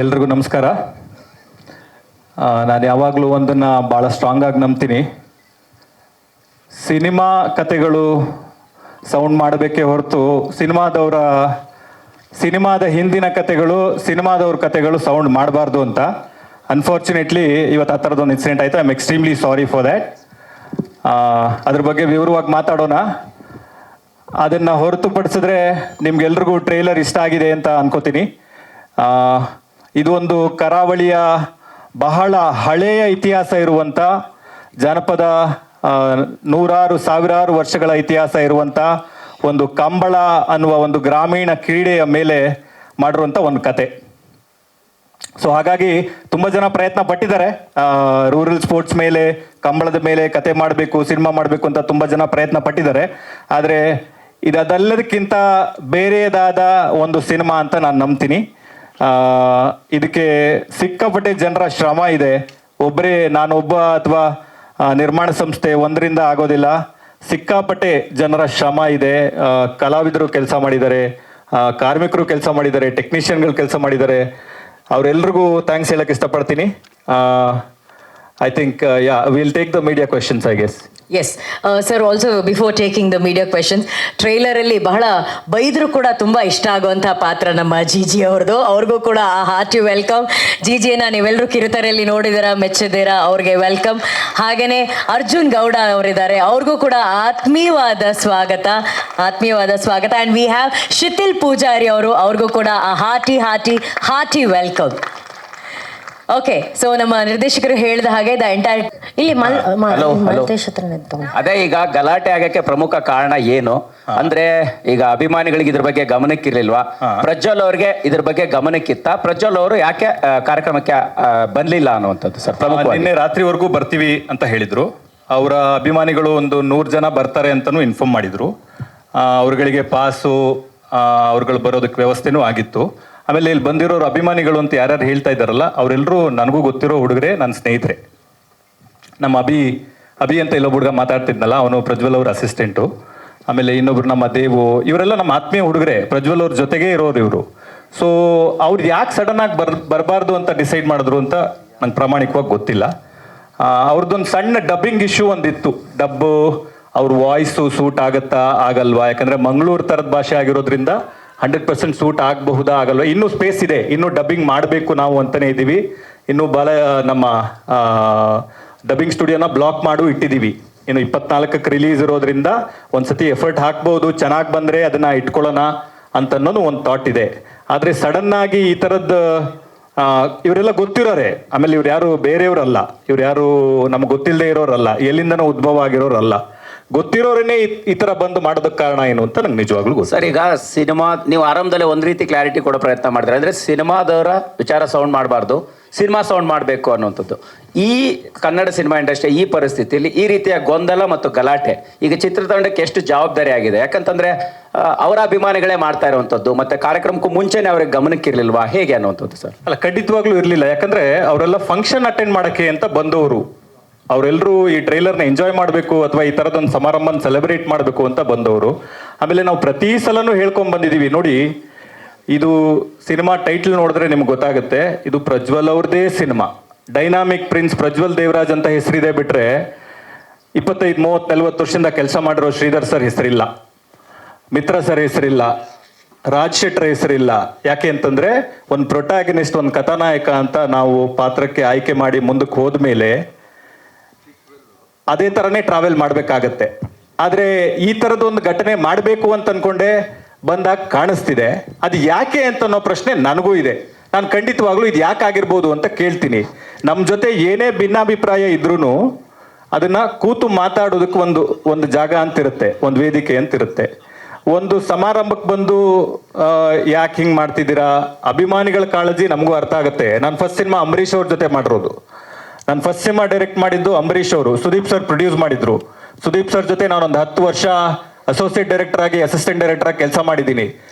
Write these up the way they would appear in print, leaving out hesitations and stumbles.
ಎಲ್ರಿಗೂ ನಮಸ್ಕಾರ. ನಾನು ಯಾವಾಗಲೂ ಒಂದನ್ನು ಭಾಳ ಸ್ಟ್ರಾಂಗಾಗಿ ನಂಬ್ತೀನಿ. ಸಿನಿಮಾ ಕತೆಗಳು ಸೌಂಡ್ ಮಾಡಬೇಕೇ ಹೊರತು ಸಿನಿಮಾದ ಹಿಂದಿನ ಕತೆಗಳು ಸಿನಿಮಾದವ್ರ ಕತೆಗಳು ಸೌಂಡ್ ಮಾಡಬಾರ್ದು ಅಂತ. ಅನ್ಫಾರ್ಚುನೇಟ್ಲಿ ಇವತ್ತು ಆ ಥರದೊಂದು ಇನ್ಸಿಡೆಂಟ್ ಆಯಿತು. I am extremely sorry for that. ಅದ್ರ ಬಗ್ಗೆ ವಿವರವಾಗಿ ಮಾತಾಡೋಣ. ಅದನ್ನು ಹೊರತುಪಡಿಸಿದ್ರೆ ನಿಮ್ಗೆಲ್ರಿಗೂ ಟ್ರೇಲರ್ ಇಷ್ಟ ಆಗಿದೆ ಅಂತ ಅನ್ಕೋತೀನಿ. ಇದು ಒಂದು ಕರಾವಳಿಯ ಬಹಳ ಹಳೆಯ ಇತಿಹಾಸ ಇರುವಂಥ ಜಾನಪದ, ನೂರಾರು ಸಾವಿರಾರು ವರ್ಷಗಳ ಇತಿಹಾಸ ಇರುವಂಥ ಒಂದು ಕಂಬಳ ಅನ್ನುವ ಒಂದು ಗ್ರಾಮೀಣ ಕ್ರೀಡೆಯ ಮೇಲೆ ಮಾಡಿರುವಂಥ ಒಂದು ಕತೆ. ಸೊ ಹಾಗಾಗಿ ತುಂಬ ಜನ ಪ್ರಯತ್ನ ಪಟ್ಟಿದ್ದಾರೆ. ರೂರಲ್ ಸ್ಪೋರ್ಟ್ಸ್ ಮೇಲೆ, ಕಂಬಳದ ಮೇಲೆ ಕತೆ ಮಾಡಬೇಕು, ಸಿನಿಮಾ ಮಾಡಬೇಕು ಅಂತ ತುಂಬ ಜನ ಪ್ರಯತ್ನ ಪಟ್ಟಿದ್ದಾರೆ. ಆದರೆ ಇದೆಲ್ಲದಕ್ಕಿಂತ ಬೇರೆಯದಾದ ಒಂದು ಸಿನಿಮಾ ಅಂತ ನಾನು ನಂಬ್ತೀನಿ. ಇದಕ್ಕೆ ಸಿಕ್ಕಾಪಟ್ಟೆ ಜನರ ಶ್ರಮ ಇದೆ. ನಾನೊಬ್ಬ ಅಥವಾ ನಿರ್ಮಾಣ ಸಂಸ್ಥೆ ಒಂದರಿಂದ ಆಗೋದಿಲ್ಲ. ಸಿಕ್ಕಾಪಟ್ಟೆ ಜನರ ಶ್ರಮ ಇದೆ. ಕಲಾವಿದರು ಕೆಲಸ ಮಾಡಿದ್ದಾರೆ, ಕಾರ್ಮಿಕರು ಕೆಲಸ ಮಾಡಿದ್ದಾರೆ, ಟೆಕ್ನಿಷಿಯನ್ಗಳು ಕೆಲಸ ಮಾಡಿದ್ದಾರೆ. ಅವರೆಲ್ರಿಗೂ ಥ್ಯಾಂಕ್ಸ್ ಹೇಳಕ್ಕೆ ಇಷ್ಟಪಡ್ತೀನಿ. I think will take the media questions, I guess. Yes sir, also before taking the media questions, ಟ್ರೈಲರಲ್ಲಿ ಬಹಳ ಬೈದರೂ ಕೂಡ ತುಂಬ ಇಷ್ಟ ಆಗುವಂಥ ಪಾತ್ರ ನಮ್ಮ ಜಿ ಅವ್ರದ್ದು. ಅವ್ರಿಗೂ ಕೂಡ ಹಾರ್ಟಿ ವೆಲ್ಕಮ್. ಜಿಯನ್ನು ನೀವೆಲ್ಲರೂ ಕಿರುತೆರೆಯಲ್ಲಿ ನೋಡಿದ್ದೀರಾ, ಮೆಚ್ಚಿದ್ದೀರಾ, ಅವ್ರಿಗೆ ವೆಲ್ಕಮ್. ಹಾಗೆಯೇ ಅರ್ಜುನ್ ಗೌಡ ಅವರಿದ್ದಾರೆ, ಅವ್ರಿಗೂ ಕೂಡ ಆತ್ಮೀಯವಾದ ಸ್ವಾಗತ. ಆ್ಯಂಡ್ ವಿ ಹ್ಯಾವ್ ಶಿಥಿಲ್ ಪೂಜಾರಿ ಅವ್ರಿಗೂ ಕೂಡ ಹಾರ್ಟಿ ವೆಲ್ಕಮ್. ಓಕೆ, ಸೊ ನಮ್ಮ ನಿರ್ದೇಶಕರು ಹೇಳಿದ ಹಾಗೆ ದ ಎಂಟೈರ್ ಇಲ್ಲಿ ಅದೇ ಈಗ ಗಲಾಟೆ ಆಗಕ್ಕೆ ಪ್ರಮುಖ ಕಾರಣ ಏನು ಅಂದ್ರೆ, ಈಗ ಅಭಿಮಾನಿಗಳಿಗೆ ಇದ್ರ ಬಗ್ಗೆ ಗಮನಕ್ಕಿರ್ಲಿಲ್ವಾ? ಪ್ರಜ್ವಲ್ ಅವ್ರಿಗೆ ಇದ್ರ ಬಗ್ಗೆ ಗಮನಕ್ಕಿತ್ತ? ಪ್ರಜ್ವಲ್ ಅವರು ಯಾಕೆ ಕಾರ್ಯಕ್ರಮಕ್ಕೆ ಬಂದಿಲ್ಲ ಅನ್ನುವಂಥದ್ದು ಸರ್ ಪ್ರಮುಖ. ನಿನ್ನೆ ರಾತ್ರಿವರೆಗೂ ಬರ್ತೀವಿ ಅಂತ ಹೇಳಿದ್ರು. ಅವರ ಅಭಿಮಾನಿಗಳು ಒಂದು 100 ಜನ ಬರ್ತಾರೆ ಅಂತಲೂ ಇನ್ಫಾರ್ಮ್ ಮಾಡಿದ್ರು. ಅವ್ರಗಳಿಗೆ ಪಾಸು, ಅವ್ರುಗಳು ಬರೋದಕ್ಕೆ ವ್ಯವಸ್ಥೆನೂ ಆಗಿತ್ತು. ಆಮೇಲೆ ಇಲ್ಲಿ ಬಂದಿರೋರು ಅಭಿಮಾನಿಗಳು ಅಂತ ಯಾರ್ಯಾರು ಹೇಳ್ತಾ ಇದ್ದಾರಲ್ಲ, ಅವರೆಲ್ಲರೂ ನನಗೂ ಗೊತ್ತಿರೋ ಹುಡುಗರೆ, ನನ್ನ ಸ್ನೇಹಿತರೆ. ನಮ್ಮ ಅಭಿ ಅಂತ ಇಲ್ಲೊಬ್ಬ ಹುಡುಗ ಮಾತಾಡ್ತಿದ್ನಲ್ಲ, ಅವನು ಪ್ರಜ್ವಲ್ ಅವ್ರ ಅಸಿಸ್ಟೆಂಟು. ಆಮೇಲೆ ಇನ್ನೊಬ್ರು ನಮ್ಮ ದೇವು, ಇವರೆಲ್ಲ ನಮ್ಮ ಆತ್ಮೀಯ ಹುಡುಗರೆ, ಪ್ರಜ್ವಲ್ ಅವ್ರ ಜೊತೆಗೇ ಇರೋರು ಇವರು. ಸೊ ಅವ್ರು ಯಾಕೆ ಸಡನ್ ಆಗಿ ಬರಬಾರ್ದು ಅಂತ ಡಿಸೈಡ್ ಮಾಡಿದ್ರು ಅಂತ ನಂಗೆ ಪ್ರಾಮಾಣಿಕವಾಗಿ ಗೊತ್ತಿಲ್ಲ. ಅವ್ರದ್ದೊಂದು ಸಣ್ಣ ಡಬ್ಬಿಂಗ್ ಇಶ್ಯೂ ಒಂದಿತ್ತು. ಅವ್ರ ವಾಯ್ಸು ಸೂಟ್ ಆಗುತ್ತಾ ಆಗಲ್ವಾ? ಯಾಕಂದರೆ ಮಂಗಳೂರು ಥರದ ಭಾಷೆ ಆಗಿರೋದ್ರಿಂದ 100% ಸೂಟ್ ಆಗಬಹುದಾ ಆಗಲ್ವಾ? ಇನ್ನೂ ಸ್ಪೇಸ್ ಇದೆ, ಇನ್ನೂ ಡಬ್ಬಿಂಗ್ ಮಾಡಬೇಕು ನಾವು ಅಂತಲೇ ಇದ್ದೀವಿ. ಇನ್ನೂ ನಮ್ಮ ಡಬ್ಬಿಂಗ್ ಸ್ಟುಡಿಯೋನ ಬ್ಲಾಕ್ ಮಾಡು ಇಟ್ಟಿದ್ದೀವಿ. ಇನ್ನು 24ಕ್ಕೆ ರಿಲೀಸ್ ಇರೋದ್ರಿಂದ ಒಂದ್ಸತಿ ಎಫರ್ಟ್ ಹಾಕ್ಬೋದು, ಚೆನ್ನಾಗಿ ಬಂದರೆ ಅದನ್ನು ಇಟ್ಕೊಳ್ಳೋಣ ಅಂತನ್ನೋದು ಒಂದು ಥಾಟ್ ಇದೆ. ಆದರೆ ಸಡನ್ನಾಗಿ ಈ ಥರದ್ದು ಇವರೆಲ್ಲ ಗೊತ್ತಿರೋರೆ. ಆಮೇಲೆ ಇವ್ರು ಯಾರು ಬೇರೆಯವರಲ್ಲ, ಇವ್ರು ಯಾರು ನಮ್ಗೆ ಗೊತ್ತಿಲ್ಲದೆ ಇರೋರಲ್ಲ, ಎಲ್ಲಿಂದನೂ ಉದ್ಭವ ಆಗಿರೋರಲ್ಲ. ಗೊತ್ತಿರೋರೇನೆ ಈ ತರ ಬಂದು ಮಾಡೋದಕ್ಕೆ ಕಾರಣ ಏನು ಅಂತ ನಂಗೆ ನಿಜವಾಗ್ಲೂ ಗೊತ್ತು. ಸರ್, ಈಗ ಸಿನಿಮಾ ನೀವು ಆರಂಭದಲ್ಲಿ ಒಂದು ರೀತಿ ಕ್ಲಾರಿಟಿ ಕೊಡೋ ಪ್ರಯತ್ನ ಮಾಡಿದ್ರೆ, ಅಂದ್ರೆ ಸಿನಿಮಾದವರ ವಿಚಾರ ಸೌಂಡ್ ಮಾಡಬಾರ್ದು, ಸಿನಿಮಾ ಸೌಂಡ್ ಮಾಡಬೇಕು ಅನ್ನುವಂಥದ್ದು. ಈ ಕನ್ನಡ ಸಿನಿಮಾ ಇಂಡಸ್ಟ್ರಿ ಈ ಪರಿಸ್ಥಿತಿಯಲ್ಲಿ ಈ ರೀತಿಯ ಗೊಂದಲ ಮತ್ತು ಗಲಾಟೆ ಈಗ ಚಿತ್ರತಂಡಕ್ಕೆ ಎಷ್ಟು ಜವಾಬ್ದಾರಿ ಆಗಿದೆ? ಯಾಕಂತಂದ್ರೆ ಅವರ ಅಭಿಮಾನಿಗಳೇ ಮಾಡ್ತಾ ಇರುವಂಥದ್ದು, ಮತ್ತೆ ಕಾರ್ಯಕ್ರಮಕ್ಕೂ ಮುಂಚೆನೆ ಅವ್ರಿಗೆ ಗಮನಕ್ಕಿರ್ಲಿಲ್ವಾ, ಹೇಗೆ ಅನ್ನುವಂಥದ್ದು ಸರ್? ಅಲ್ಲ, ಖಂಡಿತವಾಗ್ಲೂ ಇರಲಿಲ್ಲ. ಯಾಕಂದ್ರೆ ಅವರೆಲ್ಲ ಫಂಕ್ಷನ್ ಅಟೆಂಡ್ ಮಾಡಕ್ಕೆ ಅಂತ ಬಂದವರು. ಅವರೆಲ್ಲರೂ ಈ ಟ್ರೈಲರ್ನ ಎಂಜಾಯ್ ಮಾಡಬೇಕು ಅಥವಾ ಈ ಥರದೊಂದು ಸಮಾರಂಭನ ಸೆಲೆಬ್ರೇಟ್ ಮಾಡಬೇಕು ಅಂತ ಬಂದವರು. ಆಮೇಲೆ ನಾವು ಪ್ರತಿ ಸಲನೂ ಹೇಳ್ಕೊಂಡ್ ಬಂದಿದ್ದೀವಿ, ನೋಡಿ ಇದು ಸಿನಿಮಾ ಟೈಟಲ್ ನೋಡಿದ್ರೆ ನಿಮ್ಗೆ ಗೊತ್ತಾಗುತ್ತೆ, ಇದು ಪ್ರಜ್ವಲ್ ಅವ್ರದ್ದೇ cinema. Dynamic prince Prajwal Devaraj ಅಂತ ಹೆಸರಿದೆ ಬಿಟ್ರೆ 25, 30, 40 ವರ್ಷದಿಂದ ಕೆಲಸ ಮಾಡಿರೋ ಶ್ರೀಧರ್ ಸರ್ ಹೆಸರಿಲ್ಲ, ಮಿತ್ರ ಸರ್ ಹೆಸರಿಲ್ಲ, ರಾಜ್ ಶೆಟ್ಟರ್ ಹೆಸರಿಲ್ಲ. ಯಾಕೆ ಅಂತಂದ್ರೆ ಒಂದು ಪ್ರೊಟ್ಯಾಗನಿಸ್ಟ್, ಒಂದು ಕಥಾನಾಯಕ ಅಂತ ನಾವು ಪಾತ್ರಕ್ಕೆ ಆಯ್ಕೆ ಮಾಡಿ ಮುಂದಕ್ಕೆ ಹೋದ್ಮೇಲೆ ಅದೇ ಥರನೇ ಟ್ರಾವೆಲ್ ಮಾಡಬೇಕಾಗತ್ತೆ. ಆದರೆ ಈ ಥರದೊಂದು ಘಟನೆ ಮಾಡಬೇಕು ಅಂತ ಅನ್ಕೊಂಡೆ ಬಂದಾಗ ಕಾಣಿಸ್ತಿದೆ. ಅದು ಯಾಕೆ ಅಂತ ಅನ್ನೋ ಪ್ರಶ್ನೆ ನನಗೂ ಇದೆ. ನಾನು ಖಂಡಿತವಾಗ್ಲೂ ಇದು ಯಾಕೆ ಆಗಿರ್ಬೋದು ಅಂತ ಕೇಳ್ತೀನಿ. ನಮ್ಮ ಜೊತೆ ಏನೇ ಭಿನ್ನಾಭಿಪ್ರಾಯ ಇದ್ರೂ ಅದನ್ನು ಕೂತು ಮಾತಾಡೋದಕ್ಕೆ ಒಂದು ಜಾಗ ಅಂತಿರುತ್ತೆ, ಒಂದು ವೇದಿಕೆ ಅಂತಿರುತ್ತೆ. ಒಂದು ಸಮಾರಂಭಕ್ಕೆ ಬಂದು ಯಾಕೆ ಹಿಂಗೆ ಮಾಡ್ತಿದ್ದೀರಾ? ಅಭಿಮಾನಿಗಳ ಕಾಳಜಿ ನಮಗೂ ಅರ್ಥ ಆಗುತ್ತೆ. ನಾನು ಫಸ್ಟ್ ಸಿನಿಮಾ ಅಂಬರೀಷ್ ಅವ್ರ ಜೊತೆ ಮಾಡಿರೋದು. ನಾನು ಫಸ್ಟ್ ಸಿನಿಮಾ ಡೈರೆಕ್ಟ್ ಮಾಡಿದ್ದು ಅಂಬರೀಷ್ ಅವರು, ಸುದೀಪ್ ಸರ್ ಪ್ರೊಡ್ಯೂಸ್ ಮಾಡಿದ್ರು. ಸುದೀಪ್ ಸರ್ ಜೊತೆ ನಾನೊಂದು 10 ವರ್ಷ ಅಸೋಸಿಯೇಟ್ ಡೈರೆಕ್ಟರ್ ಆಗಿ, ಅಸಿಸ್ಟೆಂಟ್ ಡೈರೆಕ್ಟರ್ ಆಗಿ ಕೆಲಸ ಮಾಡಿದ್ದೀನಿ.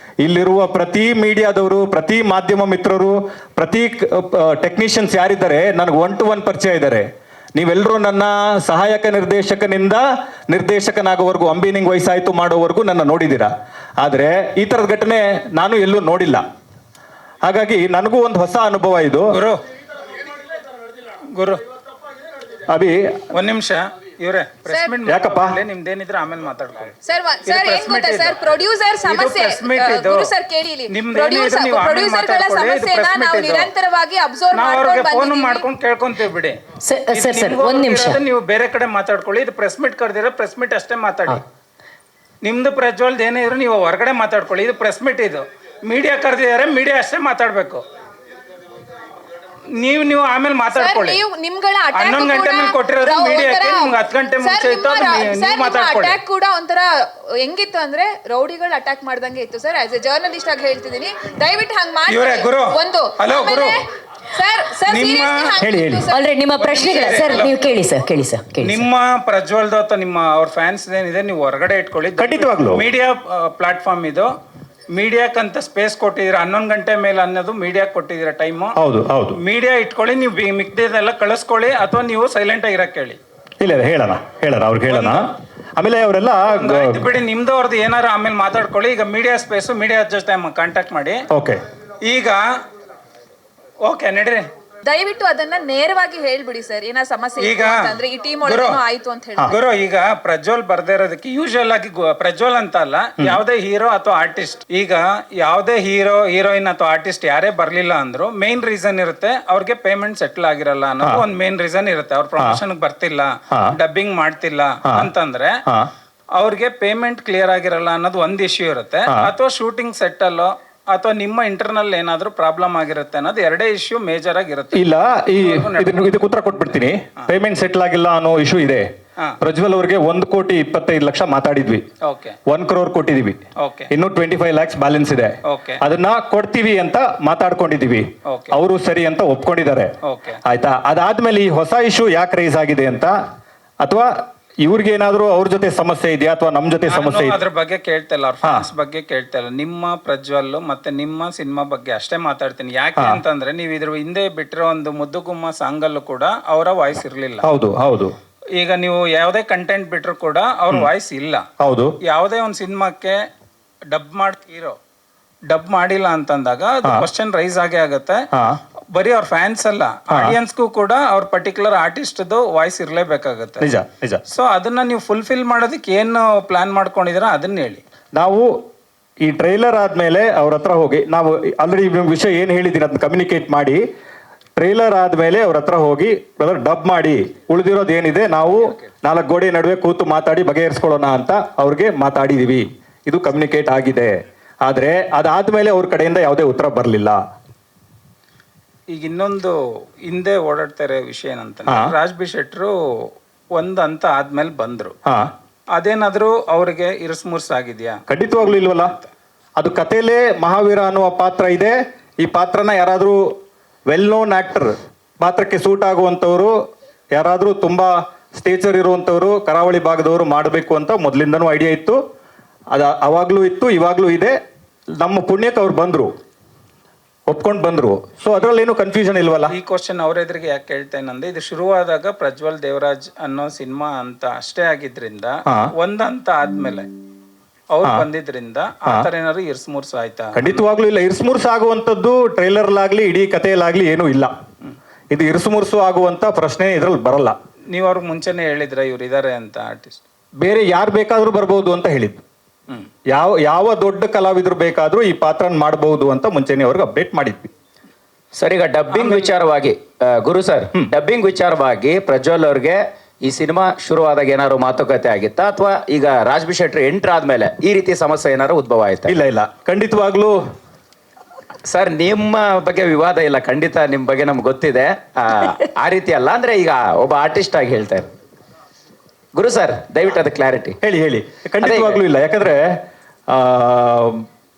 ಇಲ್ಲಿರುವ ಪ್ರತಿ ಮೀಡಿಯಾದವರು, ಪ್ರತಿ ಮಾಧ್ಯಮ ಮಿತ್ರರು, ಪ್ರತಿ ಟೆಕ್ನಿಷಿಯನ್ಸ್ ಯಾರಿದ್ದಾರೆ ನನಗೆ 1 to 1 ಪರಿಚಯ ಇದ್ದಾರೆ. ನೀವೆಲ್ಲರೂ ನನ್ನ ಸಹಾಯಕ ನಿರ್ದೇಶಕನಿಂದ ನಿರ್ದೇಶಕನಾಗೋವರೆಗೂ, ಅಂಬಿನಿಂಗ್ ವಯಸ್ಸಾಯಿತು ಮಾಡೋವರೆಗೂ ನನ್ನ ನೋಡಿದ್ದೀರಾ. ಆದರೆ ಈ ಥರದ ಘಟನೆ ನಾನು ಎಲ್ಲೂ ನೋಡಿಲ್ಲ. ಹಾಗಾಗಿ ನನಗೂ ಒಂದು ಹೊಸ ಅನುಭವ ಇದು. ಗುರು ಅಭಿ ಒಂದ್ ನಿಮಿಷ ಇವ್ರೆ ಪ್ರೆಸ್ ಮೀಟ್ ಯಾಕಪ್ಪ? ನಿಮ್ದೇನಿದ್ರೆ ಆಮೇಲೆ ಮಾತಾಡ್ಕೊಳ್ಳಿ. ಸರ್ ಏನ್ ಗೊತ್ತಾ ಸರ್, ಪ್ರೊಡ್ಯೂಸರ್ ಸಮಸ್ಯೆ ಗುರು ಸರ್ ಕೇಳಿ ಇಲ್ಲಿ. ಪ್ರೊಡ್ಯೂಸರ್ಗಳ ಸಮಸ್ಯೆನ ನಾವು ನಿರಂತರವಾಗಿ ಅಬ್ಸರ್ವ್ ಮಾಡ್ಕೊಂಡು ಕೇಳ್ಕೊಂತೀವಿ ಬಿಡಿ. ಸರ್ ಒಂದ್ ನಿಮಿಷ. ನೀವು ಬೇರೆ ಕಡೆ ಮಾತಾಡ್ಕೊಳ್ಳಿ. ಇದು ಪ್ರೆಸ್ ಮೀಟ್ ಕರೆದಿರೋ ಪ್ರೆಸ್ ಮೀಟ್ ಅಷ್ಟೇ ಮಾತಾಡಿ. ನಿಮ್ದು ಪ್ರಜ್ವಲ್ದ ಏನೇ ಇದ್ರು ನೀವು ಹೊರಗಡೆ ಮಾತಾಡ್ಕೊಳ್ಳಿ. ಇದು ಪ್ರೆಸ್ ಮೀಟ್, ಇದು ಮೀಡಿಯಾ ಕರೆದಿದ್ದಾರೆ, ಮೀಡಿಯಾ ಅಷ್ಟೇ ಮಾತಾಡ್ಬೇಕು. ನೀವು ಆಮೇಲೆ ಮಾತಾಡ್ಕೊಳ್ಳಿ. ನಿಮ್ಗಳ 11 ಗಂಟೆ ಮೇಲೆ ಕೊಟ್ಟಿರೋದು ಮೀಡಿಯಾಕ್ಕೆ, ನಿಮ್ಗೆ 10 ಗಂಟೆ ಮುಂಚೆ ಇತ್ತು, ನೀವು ಮಾತಾಡ್ಕೊಳ್ಳಿ. ಅಟ್ಯಾಕ್ ಕೂಡ ಒಂಥರ ಹೆಂಗಿತ್ತು ಅಂದ್ರೆ ರೌಡಿಗಳು ಅಟ್ಯಾಕ್ ಮಾಡ್ದಂಗೆ ಇತ್ತು ಸರ್. ಆಸ್ ಎ ಜರ್ನಲಿಸ್ಟ್ ಆಗಿ ಹೇಳ್ತಿದ್ದೀನಿ, ದಯವಿಟ್ಟು ಹಂಗ್ ಮಾಡಿ. ಒಂದು ಆಲ್ರೆಡಿ ನಿಮ್ಮ ಪ್ರಶ್ನೆಗಳ ಸರ್ ನೀವು ಕೇಳಿ ಸರ್. ನಿಮ್ಮ ಪ್ರಜ್ವಲ್ದ ಅಥವಾ ನಿಮ್ಮ ಅವ್ರ ಫ್ಯಾನ್ಸ್ ಏನಿದೆ ನೀವು ಹೊರಗಡೆ ಇಟ್ಕೊಳ್ಳಿ. ಖಂಡಿತವಾಗ್ಲೂ ಮೀಡಿಯಾ ಪ್ಲಾಟ್ಫಾರ್ಮ್ ಇದು. ಮೀಡಿಯಾಕ್ಕಂತ ಸ್ಪೇಸ್ ಕೊಟ್ಟಿದ್ದೀರ, 11 ಗಂಟೆ ಮೇಲೆ ಅನ್ನೋದು ಮೀಡಿಯಾ ಕೊಟ್ಟಿದ್ದೀರ ಟೈಮ್. ಹೌದು ಮೀಡಿಯಾ ಇಟ್ಕೊಳ್ಳಿ. ನೀವು ಮಿಕ್ಕಿದೆಲ್ಲ ಕಳಿಸ್ಕೊಳ್ಳಿ, ಅಥವಾ ನೀವು ಸೈಲೆಂಟ್ ಆಗಿರಕ್ಕೆ ಹೇಳಿ. ಇಲ್ಲ ಹೇಳೋಣ ಅವ್ರಿಗೆ ಹೇಳೋಣ. ಆಮೇಲೆ ಅವರೆಲ್ಲ ಬಿಡಿ, ನಿಮ್ದು ಅವ್ರದ್ದು ಏನಾರು ಆಮೇಲೆ ಮಾತಾಡ್ಕೊಳ್ಳಿ. ಈಗ ಮೀಡಿಯಾ ಸ್ಪೇಸ್, ಮೀಡಿಯಾ ಜೊತೆ ಕಾಂಟ್ಯಾಕ್ಟ್ ಮಾಡಿ. ಓಕೆ, ಈಗ ಓಕೆ ನಡ್ರಿ. ದಯವಿಟ್ಟು ಅದನ್ನ ನೇರವಾಗಿ ಹೇಳ್ಬಿಡಿ ಸರ್. ಏನೋ ಸಮಸ್ಯೆ ಈಗ ಅಂದ್ರೆ ಈ ಟೀಮ್ ಒಳಗೆ ಆಯ್ತು ಅಂತ ಹೇಳಿ. ಗುರು, ಈಗ ಪ್ರಜ್ವಲ್ ಬರ್ದೇ ಇರೋದಕ್ಕೆ ಯೂಶುವಲ್ ಆಗಿ ಪ್ರಜ್ವಲ್ ಅಂತ ಅಲ್ಲ, ಯಾವುದೇ ಹೀರೋ ಅಥವಾ ಆರ್ಟಿಸ್ಟ್, ಈಗ ಯಾವುದೇ ಹೀರೋಯಿನ್ ಅಥವಾ ಆರ್ಟಿಸ್ಟ್ ಯಾರೇ ಬರ್ಲಿಲ್ಲ ಅಂದ್ರು ಮೇನ್ ರೀಸನ್ ಇರುತ್ತೆ, ಅವ್ರಿಗೆ ಪೇಮೆಂಟ್ ಸೆಟ್ಲ್ ಆಗಿರಲ್ಲ ಅನ್ನೋದು ಒಂದ್ ಮೇನ್ ರೀಸನ್ ಇರುತ್ತೆ. ಅವ್ರ ಪ್ರಮೋಷನ್ ಬರ್ತಿಲ್ಲ, ಡಬ್ಬಿಂಗ್ ಮಾಡ್ತಿಲ್ಲ ಅಂತಂದ್ರೆ ಅವ್ರಿಗೆ ಪೇಮೆಂಟ್ ಕ್ಲಿಯರ್ ಆಗಿರಲ್ಲ ಅನ್ನೋದು ಒಂದ್ ಇಶ್ಯೂ ಇರುತ್ತೆ. ಅಥವಾ ಶೂಟಿಂಗ್ ಸೆಟ್ ಅಲ್ಲೋ ಅಥವಾ ನಿಮ್ಮ ಇಂಟರ್ನಲ್ ಏನಾದ್ರೂ ಪ್ರಾಬ್ಲಮ್ ಆಗಿರುತ್ತೆ ಅನ್ನೋದು ಎರಡೇ ಇಶ್ಯೂ ಮೇಜರ್ ಆಗಿರುತ್ತೆ. ಇಲ್ಲ, ಇದಕ್ಕೆ ಉತ್ತರ ಕೊಟ್ಬಿಡ್ತೀನಿ. ಪೇಮೆಂಟ್ ಸೆಟ್ಲ್ ಆಗಿಲ್ಲ ಅನ್ನೋ ಇಶ್ಯೂ ಇದೆ. ಪ್ರಜ್ವಲ್ ಅವ್ರಿಗೆ 1,25,00,000 ಮಾತಾಡಿದ್ವಿ, 1 crore ಕೊಟ್ಟಿದೀವಿ. ಇನ್ನು 25 lakhs ಬ್ಯಾಲೆನ್ಸ್ ಇದೆ. ಅದನ್ನ ಕೊಡ್ತೀವಿ ಅಂತ ಮಾತಾಡ್ಕೊಂಡಿದೀವಿ. ಅವರು ಸರಿ ಅಂತ ಒಪ್ಕೊಂಡಿದ್ದಾರೆ. ಆಯ್ತಾ? ಅದಾದ್ಮೇಲೆ ಈ ಹೊಸ ಇಶ್ಯೂ ಯಾಕೆ ರೈಸ್ ಆಗಿದೆ ಅಂತ, ಅಥವಾ ಇವ್ರಿಗೆ ಏನಾದ್ರು ಅವ್ರ ಜೊತೆ ಸಮಸ್ಯೆ ಇದೆಯಾ ಅಥವಾ ನಮ್ ಜೊತೆ ಸಮಸ್ಯೆ ಇದೆಯಾ ಅದ್ರ ಬಗ್ಗೆ ಕೇಳ್ತಾ ಇಲ್ಲ, ಅವ್ರ ಫ್ಯಾನ್ಸ್ ಬಗ್ಗೆ ಕೇಳ್ತಾ ಇಲ್ಲ. ನಿಮ್ಮ ಪ್ರಜ್ವಲ್ ಮತ್ತೆ ನಿಮ್ಮ ಸಿನಿಮಾ ಬಗ್ಗೆ ಅಷ್ಟೇ ಮಾತಾಡ್ತೀನಿ. ಯಾಕೆ ಅಂತಂದ್ರೆ ನೀವು ಇದ್ರ ಹಿಂದೆ ಬಿಟ್ಟಿರೋ ಒಂದು ಮುದ್ದುಗುಮ್ಮ ಸಾಂಗ್ ಅಲ್ಲೂ ಕೂಡ ಅವರ ವಾಯ್ಸ್ ಇರ್ಲಿಲ್ಲ. ಹೌದು. ಈಗ ನೀವು ಯಾವುದೇ ಕಂಟೆಂಟ್ ಬಿಟ್ರು ಕೂಡ ಅವ್ರ ವಾಯ್ಸ್ ಇಲ್ಲ. ಹೌದು. ಯಾವುದೇ ಒಂದು ಸಿನಿಮಾಕ್ಕೆ ಡಬ್ ಮಾಡಿಲ್ಲ ಅಂತಂದಾಗ ಕ್ವಶನ್ ರೈಸ್ ಆಗೇ ಆಗತ್ತೆ. ಬರೀ ಅವ್ರ ಫ್ಯಾನ್ಸ್ ಅಲ್ಲ, ಆಡಿಯನ್ಸ್ಗೂ ಕೂಡ ಅವ್ರ ಪರ್ಟಿಕ್ಯುಲರ್ ಆರ್ಟಿಸ್ಟ್ ವಾಯ್ಸ್ ಇರ್ಲೇಬೇಕಾಗತ್ತೆ. ನಿಜ. ಸೊ ಅದನ್ನ ನೀವು ಫುಲ್ಫಿಲ್ ಮಾಡೋದಕ್ಕೆ ಏನು ಪ್ಲಾನ್ ಮಾಡ್ಕೊಂಡಿದೀರ ಅದನ್ನ ಹೇಳಿ. ನಾವು ಈ ಟ್ರೈಲರ್ ಆದ್ಮೇಲೆ ಅವ್ರ ಹತ್ರ ಹೋಗಿ, ನಾವು ಆಲ್ರೆಡಿ ವಿಷಯ ಏನ್ ಹೇಳಿದೀನಿ ಅದನ್ನ ಕಮ್ಯುನಿಕೇಟ್ ಮಾಡಿ, ಟ್ರೈಲರ್ ಆದ್ಮೇಲೆ ಅವ್ರ ಹತ್ರ ಹೋಗಿ ಬ್ರದರ್ ಡಬ್ ಮಾಡಿ, ಉಳಿದಿರೋದು ಏನಿದೆ ನಾವು 4 ಗೋಡೆ ನಡುವೆ ಕೂತು ಮಾತಾಡಿ ಬಗೆಹರಿಸ್ಕೊಳ್ಳೋಣ ಅಂತ ಅವ್ರಿಗೆ ಮಾತಾಡಿದೀವಿ. ಇದು ಕಮ್ಯುನಿಕೇಟ್ ಆಗಿದೆ. ಆದ್ರೆ ಅದಾದ್ಮೇಲೆ ಅವ್ರ ಕಡೆಯಿಂದ ಯಾವುದೇ ಉತ್ತರ ಬರಲಿಲ್ಲ. ಈಗ ಇನ್ನೊಂದು ಹಿಂದೆ ಓಡಾಡ್ತಾ ಇರೋ ವಿಷಯ ಏನಂತ, ರಾಜ್ ಬಿ ಶೆಟ್ರು ಒಂದ್ ಹಂತ ಆದ್ಮೇಲೆ ಬಂದ್ರು. ಅದೇನಾದ್ರೂ ಅವ್ರಿಗೆ ಇರಸ್ಮುರ್ಸ್ ಆಗಿದ್ಯಾ? ಖಂಡಿತವಾಗ್ಲೂ ಇಲ್ವಲ್ಲ. ಅದು ಕಥೆಲೇ ಮಹಾವೀರ ಅನ್ನುವ ಪಾತ್ರ ಇದೆ. ಈ ಪಾತ್ರನ ಯಾರಾದ್ರೂ ವೆಲ್ ನೋನ್ ಆಕ್ಟರ್, ಪಾತ್ರಕ್ಕೆ ಸೂಟ್ ಆಗುವಂಥವ್ರು, ಯಾರಾದ್ರೂ ತುಂಬಾ ಸ್ಟೇಚರ್ ಇರುವಂಥವ್ರು, ಕರಾವಳಿ ಭಾಗದವರು ಮಾಡಬೇಕು ಅಂತ ಮೊದಲಿಂದನೂ ಐಡಿಯಾ ಇತ್ತು. ಅವಾಗ್ಲೂ ಇತ್ತು, ಇವಾಗ್ಲೂ ಇದೆ. ನಮ್ಮ ಪುಣ್ಯಕ್ಕೆ ಅವ್ರು ಬಂದ್ರು, ಒಪ್ಕೊಂಡು ಬಂದ್ರು. ಸೊ ಅದ್ರಲ್ಲಿ ಏನು ಕನ್ಫ್ಯೂಷನ್ ಇಲ್ವಲ್ಲ. ಈ ಕ್ವಶನ್ ಅವ್ರ ಎದುರಿಗೆ ಯಾಕೆ ಕೇಳ್ತೇನಂದ್ರೆ, ಇದು ಶುರುವಾದಾಗ ಪ್ರಜ್ವಲ್ ದೇವರಾಜ್ ಅನ್ನೋ ಸಿನಿಮಾ ಅಂತ ಅಷ್ಟೇ ಆಗಿದ್ರಿಂದ ಒಂದಂತ ಆದ್ಮೇಲೆ ಅವ್ರು ಬಂದಿದ್ರಿಂದ ಆ ತರ ಏನಾದ್ರು ಇರ್ಸ್ಮೂರ್ಸ್ ಆಯ್ತಾ? ಖಂಡಿತವಾಗ್ಲೂ ಇಲ್ಲ. ಇರ್ಸ್ಮೂರ್ಸ್ ಆಗುವಂತದ್ದು ಟ್ರೈಲರ್ಲಾಗ್ಲಿ ಇಡೀ ಕಥೆಯಲ್ಲಾಗ್ಲಿ ಏನೂ ಇಲ್ಲ. ಇದು ಇರ್ಸ್ಮೂರ್ಸು ಆಗುವಂತ ಪ್ರಶ್ನೆ ಇದ್ರಲ್ಲಿ ಬರಲ್ಲ. ನೀವು ಅವ್ರಿಗೆ ಮುಂಚೆನೆ ಹೇಳಿದ್ರ ಇವ್ರು ಇದಾರೆ ಅಂತ ಆರ್ಟಿಸ್ಟ್? ಬೇರೆ ಯಾರು ಬೇಕಾದ್ರೂ ಬರ್ಬೋದು ಅಂತ ಹೇಳಿದ್ದು. ಯಾವ ದೊಡ್ಡ ಕಲಾವಿದ್ರು ಬೇಕಾದ್ರೂ ಈ ಪಾತ್ರನ ಮಾಡಬಹುದು ಅಂತ ಮುಂಚೆನೆ ಅವ್ರಿಗೆ ಅಪ್ಡೇಟ್ ಮಾಡಿದ್ವಿ. ಸರ್, ಈಗ ಡಬ್ಬಿಂಗ್ ವಿಚಾರವಾಗಿ ಗುರು ಸರ್, ಡಬ್ಬಿಂಗ್ ವಿಚಾರವಾಗಿ ಪ್ರಜ್ವಲ್ ಅವ್ರಿಗೆ ಈ ಸಿನಿಮಾ ಶುರುವಾದಾಗ ಏನಾದ್ರು ಮಾತುಕತೆ ಆಗಿತ್ತಾ, ಅಥವಾ ಈಗ ರಾಜ್ ಬಿ ಶೆಟ್ಟಿ ಎಂಟರ್ ಆದ್ಮೇಲೆ ಈ ರೀತಿ ಸಮಸ್ಯೆ ಏನಾದ್ರು ಉದ್ಭವ ಆಯ್ತಾ? ಇಲ್ಲ, ಖಂಡಿತವಾಗ್ಲೂ ಸರ್ ನಿಮ್ಮ ಬಗ್ಗೆ ವಿವಾದ ಇಲ್ಲ, ಖಂಡಿತ ನಿಮ್ ಬಗ್ಗೆ ನಮ್ಗೆ ಗೊತ್ತಿದೆ. ಆ ರೀತಿ ಅಲ್ಲ, ಅಂದ್ರೆ ಈಗ ಒಬ್ಬ ಆರ್ಟಿಸ್ಟ್ ಆಗಿ ಹೇಳ್ತಾ ಇದ್ದಾರೆ. ಗುರು ಸರ್, ದಯವಿಟ್ಟು ಅದು ಕ್ಲಾರಿಟಿ ಹೇಳಿ. ಖಂಡಿತವಾಗ್ಲೂ ಇಲ್ಲ. ಯಾಕಂದ್ರೆ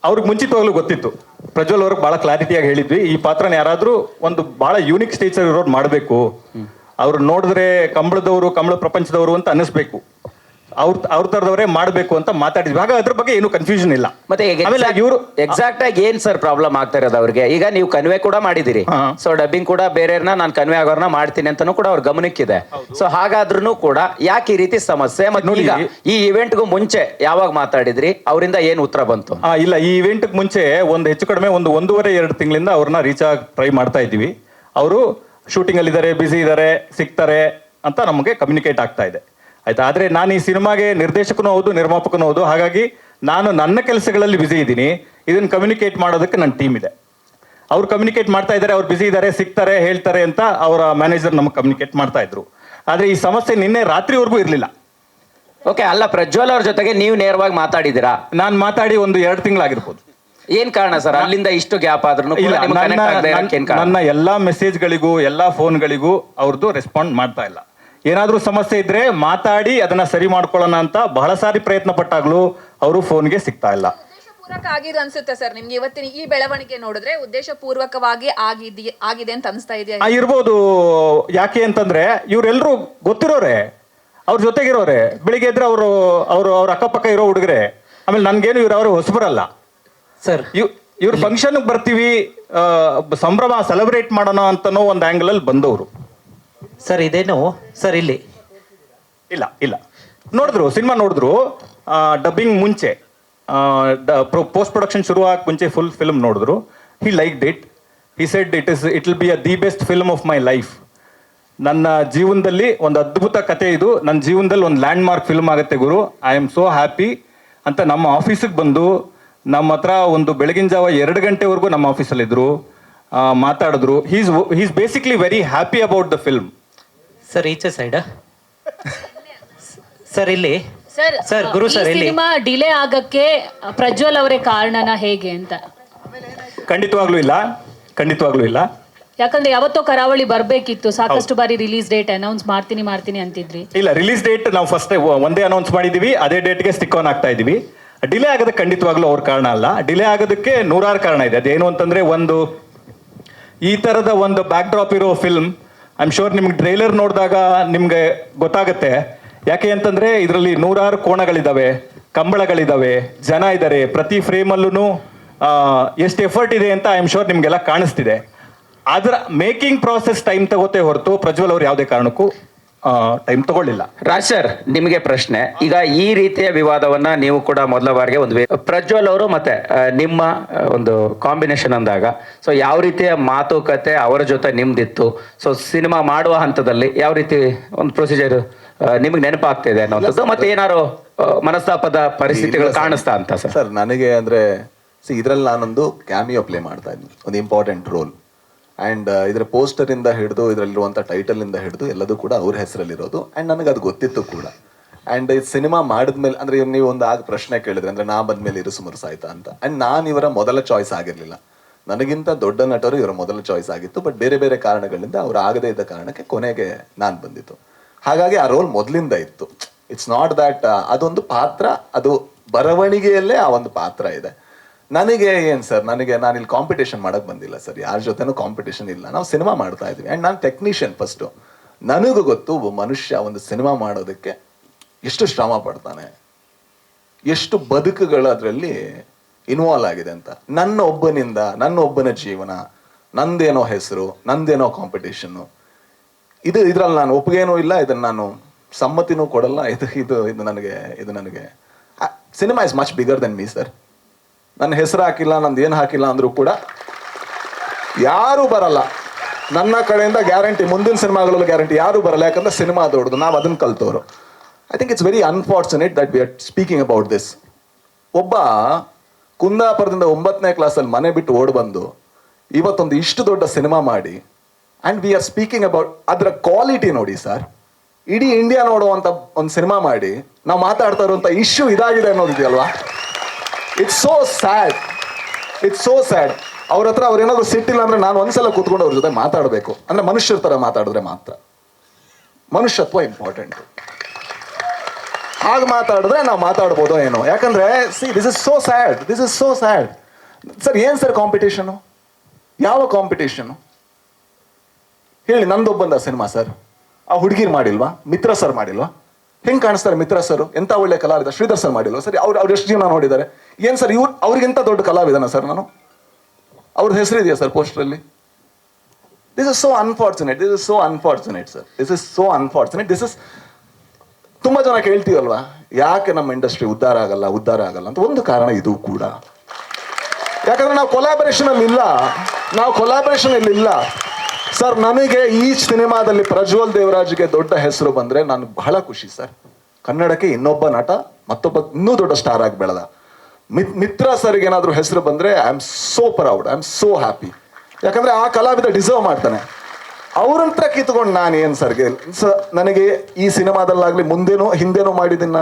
ಅವ್ರಿಗೆ ಮುಂಚಿತವಾಗ್ಲೂ ಗೊತ್ತಿತ್ತು. ಪ್ರಜ್ವಲ್ ಅವ್ರಿಗೆ ಬಹಳ ಕ್ಲಾರಿಟಿಯಾಗಿ ಹೇಳಿದ್ವಿ, ಈ ಪಾತ್ರನ ಯಾರಾದ್ರೂ ಒಂದು ಬಹಳ ಯೂನಿಕ್ ಸ್ಟೇಚರ್ ಇರೋರು ಮಾಡಬೇಕು, ಅವ್ರು ನೋಡಿದ್ರೆ ಕಂಬಳ ಪ್ರಪಂಚದವರು ಅಂತ ಅನ್ನಿಸ್ಬೇಕು. ಅವ್ರ ತರದವರೇ ಮಾಡಬೇಕು ಅಂತ ಮಾತಾಡಿದ್ವಿ. ಆಗ ಅದ್ರ ಬಗ್ಗೆ ಏನು ಕನ್ಫ್ಯೂಷನ್ ಇಲ್ಲ. ಮತ್ತೆ ಆಮೇಲೆ ಇವರು ಎಕ್ಸಾಕ್ಟ್ ಆಗಿ ಏನ್ ಸರ್ ಪ್ರಾಬ್ಲಮ್ ಆಗ್ತಾ ಇರೋದು ಅವ್ರಿಗೆ? ಈಗ ನೀವು ಕನ್ವೆ ಕೂಡ ಮಾಡಿದಿರಿ, ಸೊ ಡಬ್ಬಿಂಗ್ ಕೂಡ ಬೇರೆಯವ್ರನ್ನ ನಾನು ಕನ್ವೆ ಆಗೋರ್ನ ಮಾಡ್ತೀನಿ ಅಂತಾನು ಕೂಡ ಅವ್ರ ಗಮನಕ್ಕಿದೆ. ಸೊ ಹಾಗಾದ್ರೂ ಕೂಡ ಯಾಕೆ ಈ ರೀತಿ ಸಮಸ್ಯೆ? ಮತ್ತೆ ಈಗ ಈ ಇವೆಂಟ್ಗೂ ಮುಂಚೆ ಯಾವಾಗ ಮಾತಾಡಿದ್ರಿ, ಅವರಿಂದ ಏನ್ ಉತ್ತರ ಬಂತು? ಇಲ್ಲ, ಈ ಇವೆಂಟ್ ಮುಂಚೆ ಒಂದು ಹೆಚ್ಚು ಕಡಿಮೆ 1.5-2 ತಿಂಗಳಿಂದ ಅವ್ರನ್ನ ರೀಚ್ ಆಗಿ ಟ್ರೈ ಮಾಡ್ತಾ ಇದ್ದೀವಿ. ಅವರು ಶೂಟಿಂಗ್ ಅಲ್ಲಿ ಇದ್ದಾರೆ, ಬಿಸಿ ಇದ್ದಾರೆ, ಸಿಗ್ತಾರೆ ಅಂತ ನಮಗೆ ಕಮ್ಯುನಿಕೇಟ್ ಆಗ್ತಾ ಇದೆ. ಆಯ್ತಾ. ಆದ್ರೆ ನಾನು ಈ ಸಿನಿಮಾಗೆ ನಿರ್ದೇಶಕನೂ ಹೌದು, ನಿರ್ಮಾಪಕನೂ ಹೌದು. ಹಾಗಾಗಿ ನಾನು ನನ್ನ ಕೆಲಸಗಳಲ್ಲಿ ಬಿಸಿ ಇದ್ದೀನಿ. ಇದನ್ನ ಕಮ್ಯುನಿಕೇಟ್ ಮಾಡೋದಕ್ಕೆ ನನ್ನ ಟೀಮ್ ಇದೆ. ಅವ್ರು ಕಮ್ಯುನಿಕೇಟ್ ಮಾಡ್ತಾ ಇದ್ದಾರೆ, ಅವ್ರು ಬಿಸಿ ಇದ್ದಾರೆ, ಸಿಗ್ತಾರೆ, ಹೇಳ್ತಾರೆ ಅಂತ ಅವರ ಮ್ಯಾನೇಜರ್ ನಮಗೆ ಕಮ್ಯುನಿಕೇಟ್ ಮಾಡ್ತಾ ಇದ್ರು. ಆದ್ರೆ ಈ ಸಮಸ್ಯೆ ನಿನ್ನೆ ರಾತ್ರಿವರೆಗೂ ಇರಲಿಲ್ಲ. ಓಕೆ, ಅಲ್ಲ ಪ್ರಜ್ವಲ್ ಅವ್ರ ಜೊತೆಗೆ ನೀವು ನೇರವಾಗಿ ಮಾತಾಡಿದಿರಾ? ನಾನು ಮಾತಾಡಿ 1-2 ತಿಂಗಳಾಗಿರ್ಬೋದು. ಏನ್ ಕಾರಣ ಸರ್ ಅಲ್ಲಿಂದ ಇಷ್ಟು ಗ್ಯಾಪ್ ಆದ್ರೂ? ನನ್ನ ಎಲ್ಲಾ ಮೆಸೇಜ್ಗಳಿಗೂ ಎಲ್ಲಾ ಫೋನ್ಗಳಿಗೂ ಅವ್ರದ್ದು ರೆಸ್ಪಾಂಡ್ ಮಾಡ್ತಾ ಇಲ್ಲ. ಏನಾದ್ರೂ ಸಮಸ್ಯೆ ಇದ್ರೆ ಮಾತಾಡಿ ಅದನ್ನ ಸರಿ ಮಾಡ್ಕೊಳ್ಳೋಣ ಅಂತ ಬಹಳ ಸಾರಿ ಪ್ರಯತ್ನ ಪಟ್ಟಾಗ್ಲೂ ಅವರು ಫೋನ್ಗೆ ಸಿಗ್ತಾ ಇಲ್ಲ. ಉದ್ದೇಶಪೂರ್ವಕ ಆಗಿದೆ ಅನ್ಸುತ್ತೆ ಸರ್ ನಿಮ್ಗೆ ಇವತ್ತಿನ ಈ ಬೆಳವಣಿಗೆ ನೋಡಿದ್ರೆ? ಉದ್ದೇಶಪೂರ್ವಕವಾಗಿ ಆಗಿದೆ ಅಂತ ಅನ್ಸ್ತಾ ಇದೆಯಾ? ಇರ್ಬೋದು. ಯಾಕೆ ಅಂತಂದ್ರೆ ಇವರೆಲ್ಲರೂ ಗೊತ್ತಿರೋರೆ, ಅವ್ರ ಜೊತೆಗಿರೋರೆ. ಬೆಳಿಗ್ಗೆ ಎದ್ರೆ ಅವ್ರ ಅಕ್ಕಪಕ್ಕ ಇರೋ ಹುಡುಗರೆ. ಆಮೇಲೆ ನನ್ಗೇನು ಅವ್ರು ಹೊಸಬರಲ್ಲ ಸರ್. ಇವ್ರ ಫಂಕ್ಷನ್ ಬರ್ತೀವಿ, ಸಂಭ್ರಮ ಸೆಲೆಬ್ರೇಟ್ ಮಾಡೋಣ ಅಂತನೋ ಒಂದು ಆಂಗಲ್ ಅಲ್ಲಿ ಬಂದವರು ಸರ್. ಇದೇನು ಸರ್ ಇಲ್ಲಿ ಇಲ್ಲ ನೋಡಿದ್ರು, ಸಿನಿಮಾ ನೋಡಿದ್ರು. ಡಬ್ಬಿಂಗ್ ಮುಂಚೆ, ಪೋಸ್ಟ್ ಪ್ರೊಡಕ್ಷನ್ ಶುರು ಆಗಕ್ಕೆ ಮುಂಚೆ ಫುಲ್ ಫಿಲ್ಮ್ ನೋಡಿದ್ರು. He liked it. He said it will be the best film of my life. ನನ್ನ ಜೀವನದಲ್ಲಿ ಒಂದು ಅದ್ಭುತ ಕತೆ ಇದು. ನನ್ನ ಜೀವನದಲ್ಲಿ ಒಂದು ಲ್ಯಾಂಡ್ ಮಾರ್ಕ್ ಫಿಲ್ಮ್ ಆಗುತ್ತೆ ಗುರು. ಐ ಆಮ್ ಸೋ ಹ್ಯಾಪಿ ಅಂತ ನಮ್ಮ ಆಫೀಸಿಗೆ ಬಂದು ನಮ್ಮ ಹತ್ರ ಒಂದು ಬೆಳಗಿನ ಜಾವ 2 ಗಂಟೆವರೆಗೂ ನಮ್ಮ ಆಫೀಸಲ್ಲಿ ಇದ್ರು, ಮಾತಾಡಿದ್ರು. He's basically very happy about the film. Sir ಈಚೆ ಸೈಡ್ ಸರ್ ಇಲ್ಲಿ ಸರ್. ಸರ್ ಗುರು ಸರ್ ಇಲ್ಲಿ ಸಿನಿಮಾ ಡಿಲೇ ಆಗಕ್ಕೆ ಪ್ರಜ್ವಲ್ ಅವರೇ ಕಾರಣನ ಹೇಗೆ ಅಂತ? ಖಂಡಿತವಾಗ್ಲೂ ಇಲ್ಲ. ಯಾಕಂದ್ರೆ ಯಾವತ್ತೋ ಕರಾವಳಿ ಬರ್ಬೇಕಿತ್ತು, ಸಾಕಷ್ಟು ಬಾರಿ ರಿಲೀಸ್ ಡೇಟ್ ಅನೌನ್ಸ್ ಮಾಡ್ತೀನಿ ಅಂತಿದ್ರಿ. ಇಲ್ಲ, ರಿಲೀಸ್ ಡೇಟ್ ನಾವು ಫಸ್ಟ್ ಒಂದೇ ಅನೌನ್ಸ್ ಮಾಡಿದೀವಿ, ಅದೇ ಡೇಟ್ಗೆ ಸ್ಟಿಕ್ ಆನ್ ಆಗ್ತಾ ಇದೀವಿ. ಡಿಲೇ ಆಗೋದಕ್ಕೆ ಖಂಡಿತವಾಗ್ಲೂ ಅವ್ರ ಕಾರಣ ಅಲ್ಲ. ಡಿಲೇ ಆಗೋದಕ್ಕೆ 100 ಕಾರಣ ಇದೆ. ಅದೇನು ಅಂತಂದ್ರೆ, ಒಂದು ಈ ತರದ ಒಂದು ಬ್ಯಾಕ್ ಡ್ರಾಪ್ ಇರೋ ಫಿಲ್ಮ್, ಐ ಆಮ್ ಶೋರ್ ನಿಮ್ಗೆ ಟ್ರೈಲರ್ ನೋಡಿದಾಗ ನಿಮ್ಗೆ ಗೊತ್ತಾಗುತ್ತೆ. ಯಾಕೆ ಅಂತಂದ್ರೆ ಇದರಲ್ಲಿ 100 ಕೋಣಗಳಿದಾವೆ, ಕಂಬಳಗಳಿದಾವೆ, ಜನ ಇದ್ದಾರೆ. ಪ್ರತಿ ಫ್ರೇಮಲ್ಲೂ ಎಷ್ಟು ಎಫರ್ಟ್ ಇದೆ ಅಂತ ಐ ಆಮ್ ಶೋರ್ ನಿಮ್ಗೆಲ್ಲ ಕಾಣಿಸ್ತಿದೆ. ಅದರ ಮೇಕಿಂಗ್ ಪ್ರಾಸೆಸ್ ಟೈಮ್ ತಗೋತೆ ಹೊರತು ಪ್ರಜ್ವಲ್ ಅವ್ರು ಯಾವುದೇ ಕಾರಣಕ್ಕೂ ಟೈಮ್ ತಗೊಳ್ಳಿಲ್ಲ. ರಾಜ್ ಸರ್, ನಿಮಗೆ ಪ್ರಶ್ನೆ. ಈಗ ಈ ರೀತಿಯ ವಿವಾದವನ್ನ ನೀವು ಕೂಡ ಮೊದಲ ಬಾರಿಗೆ ಪ್ರಜ್ವಲ್ ಅವರು ಮತ್ತೆ ನಿಮ್ಮ ಒಂದು ಕಾಂಬಿನೇಷನ್ ಅಂದಾಗ, ಸೊ ಯಾವ ರೀತಿಯ ಮಾತುಕತೆ ಅವರ ಜೊತೆ ನಿಮ್ದಿತ್ತು? ಸೊ ಸಿನಿಮಾ ಮಾಡುವ ಹಂತದಲ್ಲಿ ಯಾವ ರೀತಿ ಒಂದು ಪ್ರೊಸೀಜರ್ ನಿಮ್ಗೆ ನೆನಪಾಗ್ತಿದೆ ಅನ್ನೋದು, ಮತ್ತೆ ಏನಾರು ಮನಸ್ತಾಪದ ಪರಿಸ್ಥಿತಿಗಳು ಕಾಣಿಸ್ತಾ ಅಂತ? ಸರ್ ನನಗೆ ಅಂದ್ರೆ ಇದ್ರಲ್ಲಿ ನಾನೊಂದು ಕ್ಯಾಮಿಯೋ ಪ್ಲೇ ಮಾಡ್ತಾ ಇದ್ದೀನಿ, ಒಂದು ಇಂಪಾರ್ಟೆಂಟ್ ರೋಲ್. ಆ್ಯಂಡ್ ಇದರ ಪೋಸ್ಟರ್ ಇಂದ ಹಿಡಿದು ಇದರಲ್ಲಿರುವಂಥ ಟೈಟಲ್ ಇಂದ ಹಿಡಿದು ಎಲ್ಲದೂ ಕೂಡ ಅವ್ರ ಹೆಸರಲ್ಲಿರೋದು. ಆ್ಯಂಡ್ ನನಗೆ ಅದು ಗೊತ್ತಿತ್ತು ಕೂಡ. ಆ್ಯಂಡ್ ಈ ಸಿನಿಮಾ ಮಾಡಿದ್ಮೇಲೆ ಅಂದ್ರೆ ನೀವು ಒಂದು ಆಗ ಪ್ರಶ್ನೆ ಕೇಳಿದ್ರೆ, ಅಂದ್ರೆ ನಾ ಬಂದ್ಮೇಲೆ ಇರು ಸುಮರ್ಸ ಆಯ್ತಾ ಅಂತ. ಆ್ಯಂಡ್ ನಾನು ಇವರ ಮೊದಲ ಚಾಯ್ಸ್ ಆಗಿರಲಿಲ್ಲ. ನನಗಿಂತ ದೊಡ್ಡ ನಟರು ಇವರ ಮೊದಲ ಚಾಯ್ಸ್ ಆಗಿತ್ತು. ಬಟ್ ಬೇರೆ ಬೇರೆ ಕಾರಣಗಳಿಂದ ಅವ್ರು ಆಗದೇ ಇದ್ದ ಕಾರಣಕ್ಕೆ ಕೊನೆಗೆ ನಾನು ಬಂದಿತ್ತು. ಹಾಗಾಗಿ ಆ ರೋಲ್ ಮೊದಲಿಂದ ಇತ್ತು. ಇಟ್ಸ್ ನಾಟ್ ದ್ಯಾಟ್ ಅದೊಂದು ಪಾತ್ರ, ಅದು ಬರವಣಿಗೆಯಲ್ಲೇ ಆ ಒಂದು ಪಾತ್ರ ಇದೆ. ನನಗೆ ಏನು ಸರ್, ನಾನು ಇಲ್ಲಿ ಕಾಂಪಿಟೇಷನ್ ಮಾಡಕ್ ಬಂದಿಲ್ಲ ಸರ್, ಯಾರ ಜೊತೆನೂ ಕಾಂಪಿಟೇಷನ್ ಇಲ್ಲ. ನಾವು ಸಿನಿಮಾ ಮಾಡ್ತಾ ಇದ್ವಿ. ಆ್ಯಂಡ್ ನಾನು ಟೆಕ್ನಿಷಿಯನ್ ಫಸ್ಟು. ನನಗೂ ಗೊತ್ತು ಒಬ್ಬ ಮನುಷ್ಯ ಒಂದು ಸಿನಿಮಾ ಮಾಡೋದಕ್ಕೆ ಎಷ್ಟು ಶ್ರಮ ಪಡ್ತಾನೆ, ಎಷ್ಟು ಬದುಕುಗಳು ಅದರಲ್ಲಿ ಇನ್ವಾಲ್ವ್ ಆಗಿದೆ ಅಂತ. ನನ್ನ ಒಬ್ಬನ ಜೀವನ, ನಂದೇನೋ ಹೆಸರು, ನಂದೇನೋ ಕಾಂಪಿಟೇಷನ್ನು, ಇದ್ರಲ್ಲಿ ನಾನು ಒಪ್ಪಿಗೆನೂ ಇಲ್ಲ, ಇದನ್ನು ನಾನು ಸಮ್ಮತಿನೂ ಕೊಡಲ್ಲ. ಇದು ನನಗೆ cinema is much bigger then me sir. ನನ್ನ ಹೆಸರು ಹಾಕಿಲ್ಲ, ನಂದು ಏನು ಹಾಕಿಲ್ಲ ಅಂದರೂ ಕೂಡ ಯಾರೂ ಬರಲ್ಲ ನನ್ನ ಕಡೆಯಿಂದ. ಗ್ಯಾರಂಟಿ ಮುಂದಿನ ಸಿನಿಮಾಗಳಲ್ಲೂ ಗ್ಯಾರಂಟಿ ಯಾರೂ ಬರಲ್ಲ. ಯಾಕಂದ್ರೆ ಸಿನಿಮಾ ದೊಡ್ಡದು, ನಾವು ಅದನ್ನು ಕಲ್ತವ್ರು. I think it's very unfortunate that we are speaking about this. ಒಬ್ಬ ಕುಂದಾಪುರದಿಂದ 9ನೇ ಕ್ಲಾಸಲ್ಲಿ ಮನೆ ಬಿಟ್ಟು ಓಡ್ ಬಂದು ಇವತ್ತೊಂದು ಇಷ್ಟು ದೊಡ್ಡ ಸಿನಿಮಾ ಮಾಡಿ, and we are speaking about ಅದರ ಕ್ವಾಲಿಟಿ ನೋಡಿ ಸರ್. ಇಡೀ ಇಂಡಿಯಾ ನೋಡುವಂಥ ಒಂದು ಸಿನಿಮಾ ಮಾಡಿ ನಾವು ಮಾತಾಡ್ತಾ ಇರುವಂಥ ಇಶ್ಯೂ ಇದಾಗಿದೆ ಅನ್ನೋದಿದೆಯಲ್ವಾ. It's so sad. ಅವ್ರ ಹತ್ರ ಅವ್ರೇನಾದ್ರು ಸಿಟ್ಟಿಲ್ಲ ಅಂದ್ರೆ ನಾನು ಒಂದ್ಸಲ ಕೂತ್ಕೊಂಡು ಅವ್ರ ಜೊತೆ ಮಾತಾಡಬೇಕು. ಅಂದ್ರೆ ಮನುಷ್ಯರ ತರ ಮಾತಾಡಿದ್ರೆ ಮಾತ್ರ. ಮನುಷ್ಯತ್ವ ಇಂಪಾರ್ಟೆಂಟ್. ಹಾಗೆ ಮಾತಾಡಿದ್ರೆ ನಾವು ಮಾತಾಡ್ಬೋದೋ ಏನೋ. ಯಾಕಂದ್ರೆ this is so sad. Sir ಏನ್ ಸರ್ ಕಾಂಪಿಟೇಷನು? ಯಾವ ಕಾಂಪಿಟೇಷನು ಹೇಳಿ? ನಂದೊಬ್ಬಂದ ಸಿನಿಮಾ ಸರ್, ಆ ಹುಡುಗಿರ್ ಮಾಡಿಲ್ವಾ? ಮಿತ್ರ ಸರ್ ಮಾಡಿಲ್ವಾ? ಹೆಂಗ್ ಕಾಣಿಸ್ತಾರೆ ಮಿತ್ರ ಸರ್? ಎಂತ ಒಳ್ಳೆ ಕಲಾವಿದ. ಶ್ರೀಧರ್ ಸರ್ ಮಾಡಿಲ್ವ ಸರ್? ಅವ್ರು ಎಷ್ಟು ಜನ ನೋಡಿದ್ದಾರೆ? ಏನ್ ಸರ್ ಅವ್ರಿಗಿಂತ ದೊಡ್ಡ ಕಲಾವಿದನ ಸರ್ ನಾನು? ಅವ್ರ ಹೆಸರು ಇದೆಯಾ ಸರ್ ಪೋಸ್ಟರಲ್ಲಿ? This is so unfortunate. This is so unfortunate sir. This is so unfortunate. This is ತುಂಬಾ ಜನ ಕೇಳ್ತೀವಲ್ವಾ, ಯಾಕೆ ನಮ್ಮ ಇಂಡಸ್ಟ್ರಿ ಉದ್ಧಾರ ಆಗಲ್ಲ ಅಂತ. ಒಂದು ಕಾರಣ ಇದು ಕೂಡ. ಯಾಕಂದ್ರೆ ನಾವು ಕೊಲಾಬರೇಷನ್ ಅಲ್ಲಿ ಇಲ್ಲ ಸರ್. ನನಗೆ ಈ ಸಿನಿಮಾದಲ್ಲಿ ಪ್ರಜ್ವಲ್ ದೇವರಾಜ್ಗೆ ದೊಡ್ಡ ಹೆಸರು ಬಂದ್ರೆ ನಾನು ಬಹಳ ಖುಷಿ ಸರ್. ಕನ್ನಡಕ್ಕೆ ಇನ್ನೊಬ್ಬ ನಟ ಮತ್ತೊಬ್ಬ ಇನ್ನೂ ದೊಡ್ಡ ಸ್ಟಾರ್ ಆಗಿ ಬೆಳೆದ. ಮಿತ್ರ ಸರ್ಗೆ ಏನಾದ್ರು ಹೆಸರು ಬಂದ್ರೆ I am so proud, I am so happy. ಯಾಕಂದ್ರೆ ಆ ಕಲಾವಿದ ಡಿಸರ್ವ್ ಮಾಡ್ತಾನೆ. ಅವ್ರಂತ್ರ ಕಿತ್ಕೊಂಡು ನಾನು ಏನ್ ಸರ್ಗೆ ನನಗೆ ಈ ಸಿನಿಮಾದಲ್ಲಾಗ್ಲಿ ಹಿಂದೇನೋ ಮಾಡಿದ್ದೀನಿ.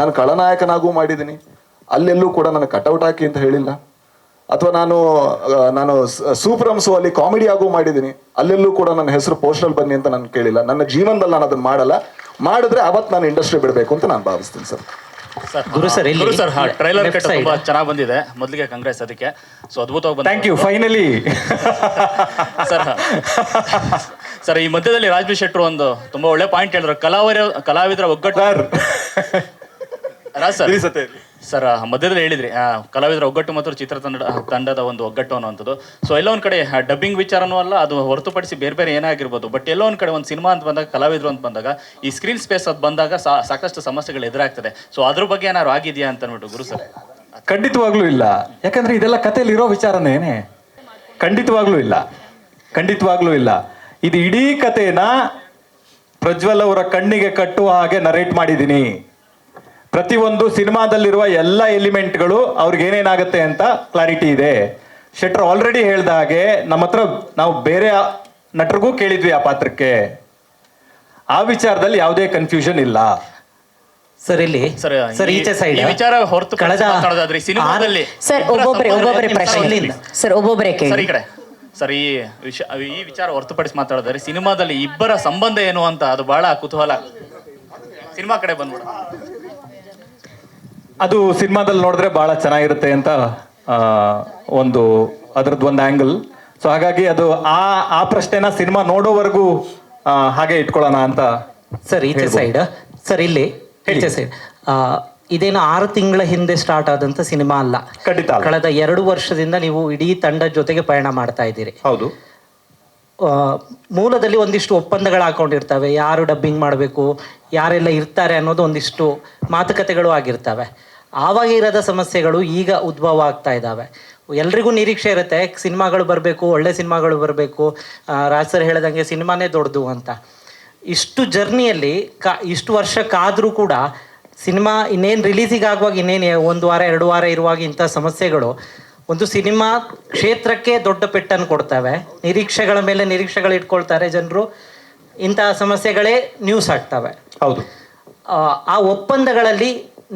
ನಾನು ಖಳನಾಯಕನಾಗೂ ಮಾಡಿದ್ದೀನಿ. ಅಲ್ಲೆಲ್ಲೂ ಕೂಡ ನನಗೆ ಕಟೌಟ್ ಹಾಕಿ ಅಂತ ಹೇಳಿಲ್ಲ. ಅಥವಾ ನಾನು ಸೂಪರಮ್ಸು ಅಲ್ಲಿ ಕಾಮಿಡಿ ಆಗೂ ಮಾಡಿದ್ದೀನಿ. ಅಲ್ಲೆಲ್ಲೂ ಕೂಡ ನನ್ನ ಹೆಸರು ಪೋಸ್ಟಲ್ ಬನ್ನಿ ಅಂತ ನಾನು ಕೇಳಿಲ್ಲ. ನನ್ನ ಜೀವನದಲ್ಲಿ ನಾನು ಅದನ್ನ ಮಾಡಲ್ಲ. ಮಾಡಿದ್ರೆ ಅವತ್ತು ನಾನು ಇಂಡಸ್ಟ್ರಿ ಬಿಡಬೇಕು ಅಂತ ನಾನು ಭಾವಿಸ್ತೀನಿ ಸರ್. ಗುರು ಸರ್ ಟ್ರೈಲರ್ ಕಟ್ ತುಂಬಾ ಚೆನ್ನಾಗಿ ಬಂದಿದೆ. ಮೊದಲಿಗೆ ಕಾಂಗ್ರೆಸ್ ಅದಕ್ಕೆ. ಸೊ ಅದ್ಭುತವಾಗಿ ಬಂದಿದೆ. Thank you. ಫೈನಲಿ ಸರ್ ಈ ಮಧ್ಯದಲ್ಲಿ ರಾಜ್ಬಿ ಶೆಟ್ರು ಒಂದು ತುಂಬಾ ಒಳ್ಳೆ ಪಾಯಿಂಟ್ ಹೇಳಿದ್ರು, ಕಲಾವಿದರ ಒಗ್ಗಟ್ಟು. ಸರ್ ಮಧ್ಯದಲ್ಲಿ ಹೇಳಿದ್ರಿ ಕಲಾವಿದರ ಒಗ್ಗಟ್ಟು ಮತ್ತು ತಂಡದ ಒಂದು ಒಗ್ಗಟ್ಟು ಅನ್ನುವಂಥದ್ದು. ಸೊ ಎಲ್ಲೋ ಒಂದ್ ಕಡೆ ಡಬ್ಬಿಂಗ್ ವಿಚಾರನೂ ಅಲ್ಲ, ಅದು ಹೊರತುಪಡಿಸಿ ಬೇರೆ ಏನಾಗಿರ್ಬೋದು. ಬಟ್ ಎಲ್ಲೋ ಒಂದ್ ಕಡೆ ಒಂದು ಸಿನಿಮಾ ಅಂತ ಬಂದಾಗ, ಕಲಾವಿದರು ಅಂತ ಬಂದಾಗ, ಈ ಸ್ಕ್ರೀನ್ ಸ್ಪೇಸ್ ಅದು ಬಂದಾಗ ಸಾಕಷ್ಟು ಸಮಸ್ಯೆಗಳು ಎದುರಾಗ್ತದೆ. ಸೊ ಅದ್ರ ಬಗ್ಗೆ ಏನಾದ್ರು ಆಗಿದೆಯಾ ಅಂತ ಅಂದ್ಬಿಟ್ಟು ಗುರು ಸರ್. ಖಂಡಿತವಾಗ್ಲೂ ಇಲ್ಲ. ಯಾಕಂದ್ರೆ ಇದೆಲ್ಲ ಕಥೆಯಲ್ಲಿ ಇರೋ ವಿಚಾರನೇನೆ. ಖಂಡಿತವಾಗ್ಲೂ ಇಲ್ಲ. ಇದು ಇಡೀ ಕಥೆನ ಪ್ರಜ್ವಲ್ ಅವರ ಕಣ್ಣಿಗೆ ಕಟ್ಟುವ ಹಾಗೆ ನರೇಟ್ ಮಾಡಿದ್ದೀನಿ. ಪ್ರತಿಯೊಂದು ಸಿನಿಮಾದಲ್ಲಿರುವ ಎಲ್ಲ ಎಲಿಮೆಂಟ್ಗಳು ಅವ್ರಿಗೆ ಏನೇನಾಗುತ್ತೆ ಅಂತ ಕ್ಲಾರಿಟಿ ಇದೆ. ಶೆಟ್ರ್ ಆಲ್ರೆಡಿ ಹೇಳ್ದ ಹಾಗೆ ನಮ್ಮ ಹತ್ರ ನಾವು ಬೇರೆ ನಟರಿಗೂ ಕೇಳಿದ್ವಿ ಆ ಪಾತ್ರಕ್ಕೆ. ಆ ವಿಚಾರದಲ್ಲಿ ಯಾವುದೇ ಕನ್ಫ್ಯೂಷನ್ ಇಲ್ಲ ಸರ್. ಇಲ್ಲಿ ಸರ್ ಈಚೆ ಸೈಡ್ ಈ ವಿಚಾರ ಹೊರತು ಮಾತಾಡೋದಾದ್ರೆ ಸಿನಿಮಾದಲ್ಲಿ ಸರ್ ಒಬ್ಬೊಬ್ಬರೇ ಪ್ರಶ್ನೆ. ಸರ್ ಒಬ್ಬೊಬ್ಬರೇ ಸರ್ ಕೇಳಿ. ಈ ಕಡೆ ಸರ್ ಈ ವಿಚಾರ ಹೊರತುಪಡಿಸಿ ಮಾತಾಡೋದಾದ್ರೆ ಸಿನಿಮಾದಲ್ಲಿ ಇಬ್ಬರ ಸಂಬಂಧ ಏನು ಅಂತ ಅದು ಬಹಳ ಕುತೂಹಲ. ಸಿನಿಮಾ ಕಡೆ ಬಂದ್ಬಿಡ. ಅದು ಸಿನಿಮಾದಲ್ಲಿ ನೋಡಿದ್ರೆ ಬಹಳ ಚೆನ್ನಾಗಿರುತ್ತೆ ಅಂತ ಅದ್ರದ್ದು ಒಂದು ಆಂಗಲ್. ಸೊ ಹಾಗಾಗಿ ಅದು ಆ ಪ್ರಶ್ನೆನ ಸಿನಿಮಾ ನೋಡೋವರೆಗೂ ಹಾಗೆ ಇಟ್ಕೊಳ್ಳೋಣ ಅಂತ. ಸರ್ ಈಚೆ ಸೈಡ್. ಸರ್ ಇಲ್ಲಿ ಈಚೆ ಸೈಡ್. ಇದೇನು 6 ತಿಂಗಳ ಹಿಂದೆ ಸ್ಟಾರ್ಟ್ ಆದಂತ ಸಿನಿಮಾ ಅಲ್ಲ. ಖಂಡಿತ ಅಲ್ಲ. ಕಳೆದ 2 ವರ್ಷದಿಂದ ನೀವು ಇಡೀ ತಂಡದ ಜೊತೆಗೆ ಪಯಣ ಮಾಡ್ತಾ ಇದ್ದೀರಿ. ಹೌದು. ಮೂಲದಲ್ಲಿ ಒಂದಿಷ್ಟು ಒಪ್ಪಂದಗಳು ಹಾಕೊಂಡಿರ್ತವೆ. ಯಾರು ಡಬ್ಬಿಂಗ್ ಮಾಡಬೇಕು, ಯಾರೆಲ್ಲ ಇರ್ತಾರೆ ಅನ್ನೋದು ಒಂದಿಷ್ಟು ಮಾತುಕತೆಗಳು ಆಗಿರ್ತವೆ. ಆವಾಗ ಇರದ ಸಮಸ್ಯೆಗಳು ಈಗ ಉದ್ಭವ ಆಗ್ತಾ ಇದ್ದಾವೆ. ಎಲ್ರಿಗೂ ನಿರೀಕ್ಷೆ ಇರುತ್ತೆ ಸಿನಿಮಾಗಳು ಬರಬೇಕು, ಒಳ್ಳೆ ಸಿನಿಮಾಗಳು ಬರಬೇಕು. ರಾಜ್ ಸರ್ ಹೇಳ್ದಂಗೆ ಸಿನಿಮಾನೇ ದೊಡ್ಡದು ಅಂತ. ಇಷ್ಟು ಜರ್ನಿಯಲ್ಲಿ ಇಷ್ಟು ವರ್ಷ ಕಾದರೂ ಕೂಡ ಸಿನಿಮಾ ಇನ್ನೇನು ರಿಲೀಸಿಗೆ ಆಗುವಾಗ ಇನ್ನೇನು 1 ವಾರ 2 ವಾರ ಇರುವಾಗ ಇಂಥ ಸಮಸ್ಯೆಗಳು ಒಂದು ಸಿನಿಮಾ ಕ್ಷೇತ್ರಕ್ಕೆ ದೊಡ್ಡ ಪೆಟ್ಟನ್ನು ಕೊಡ್ತವೆ. ನಿರೀಕ್ಷೆಗಳ ಮೇಲೆ ನಿರೀಕ್ಷೆಗಳು ಇಟ್ಕೊಳ್ತಾರೆ ಜನರು. ಇಂತಹ ಸಮಸ್ಯೆಗಳೇ ನ್ಯೂಸ್ ಆಗ್ತವೆ. ಹೌದು. ಆ ಒಪ್ಪಂದಗಳಲ್ಲಿ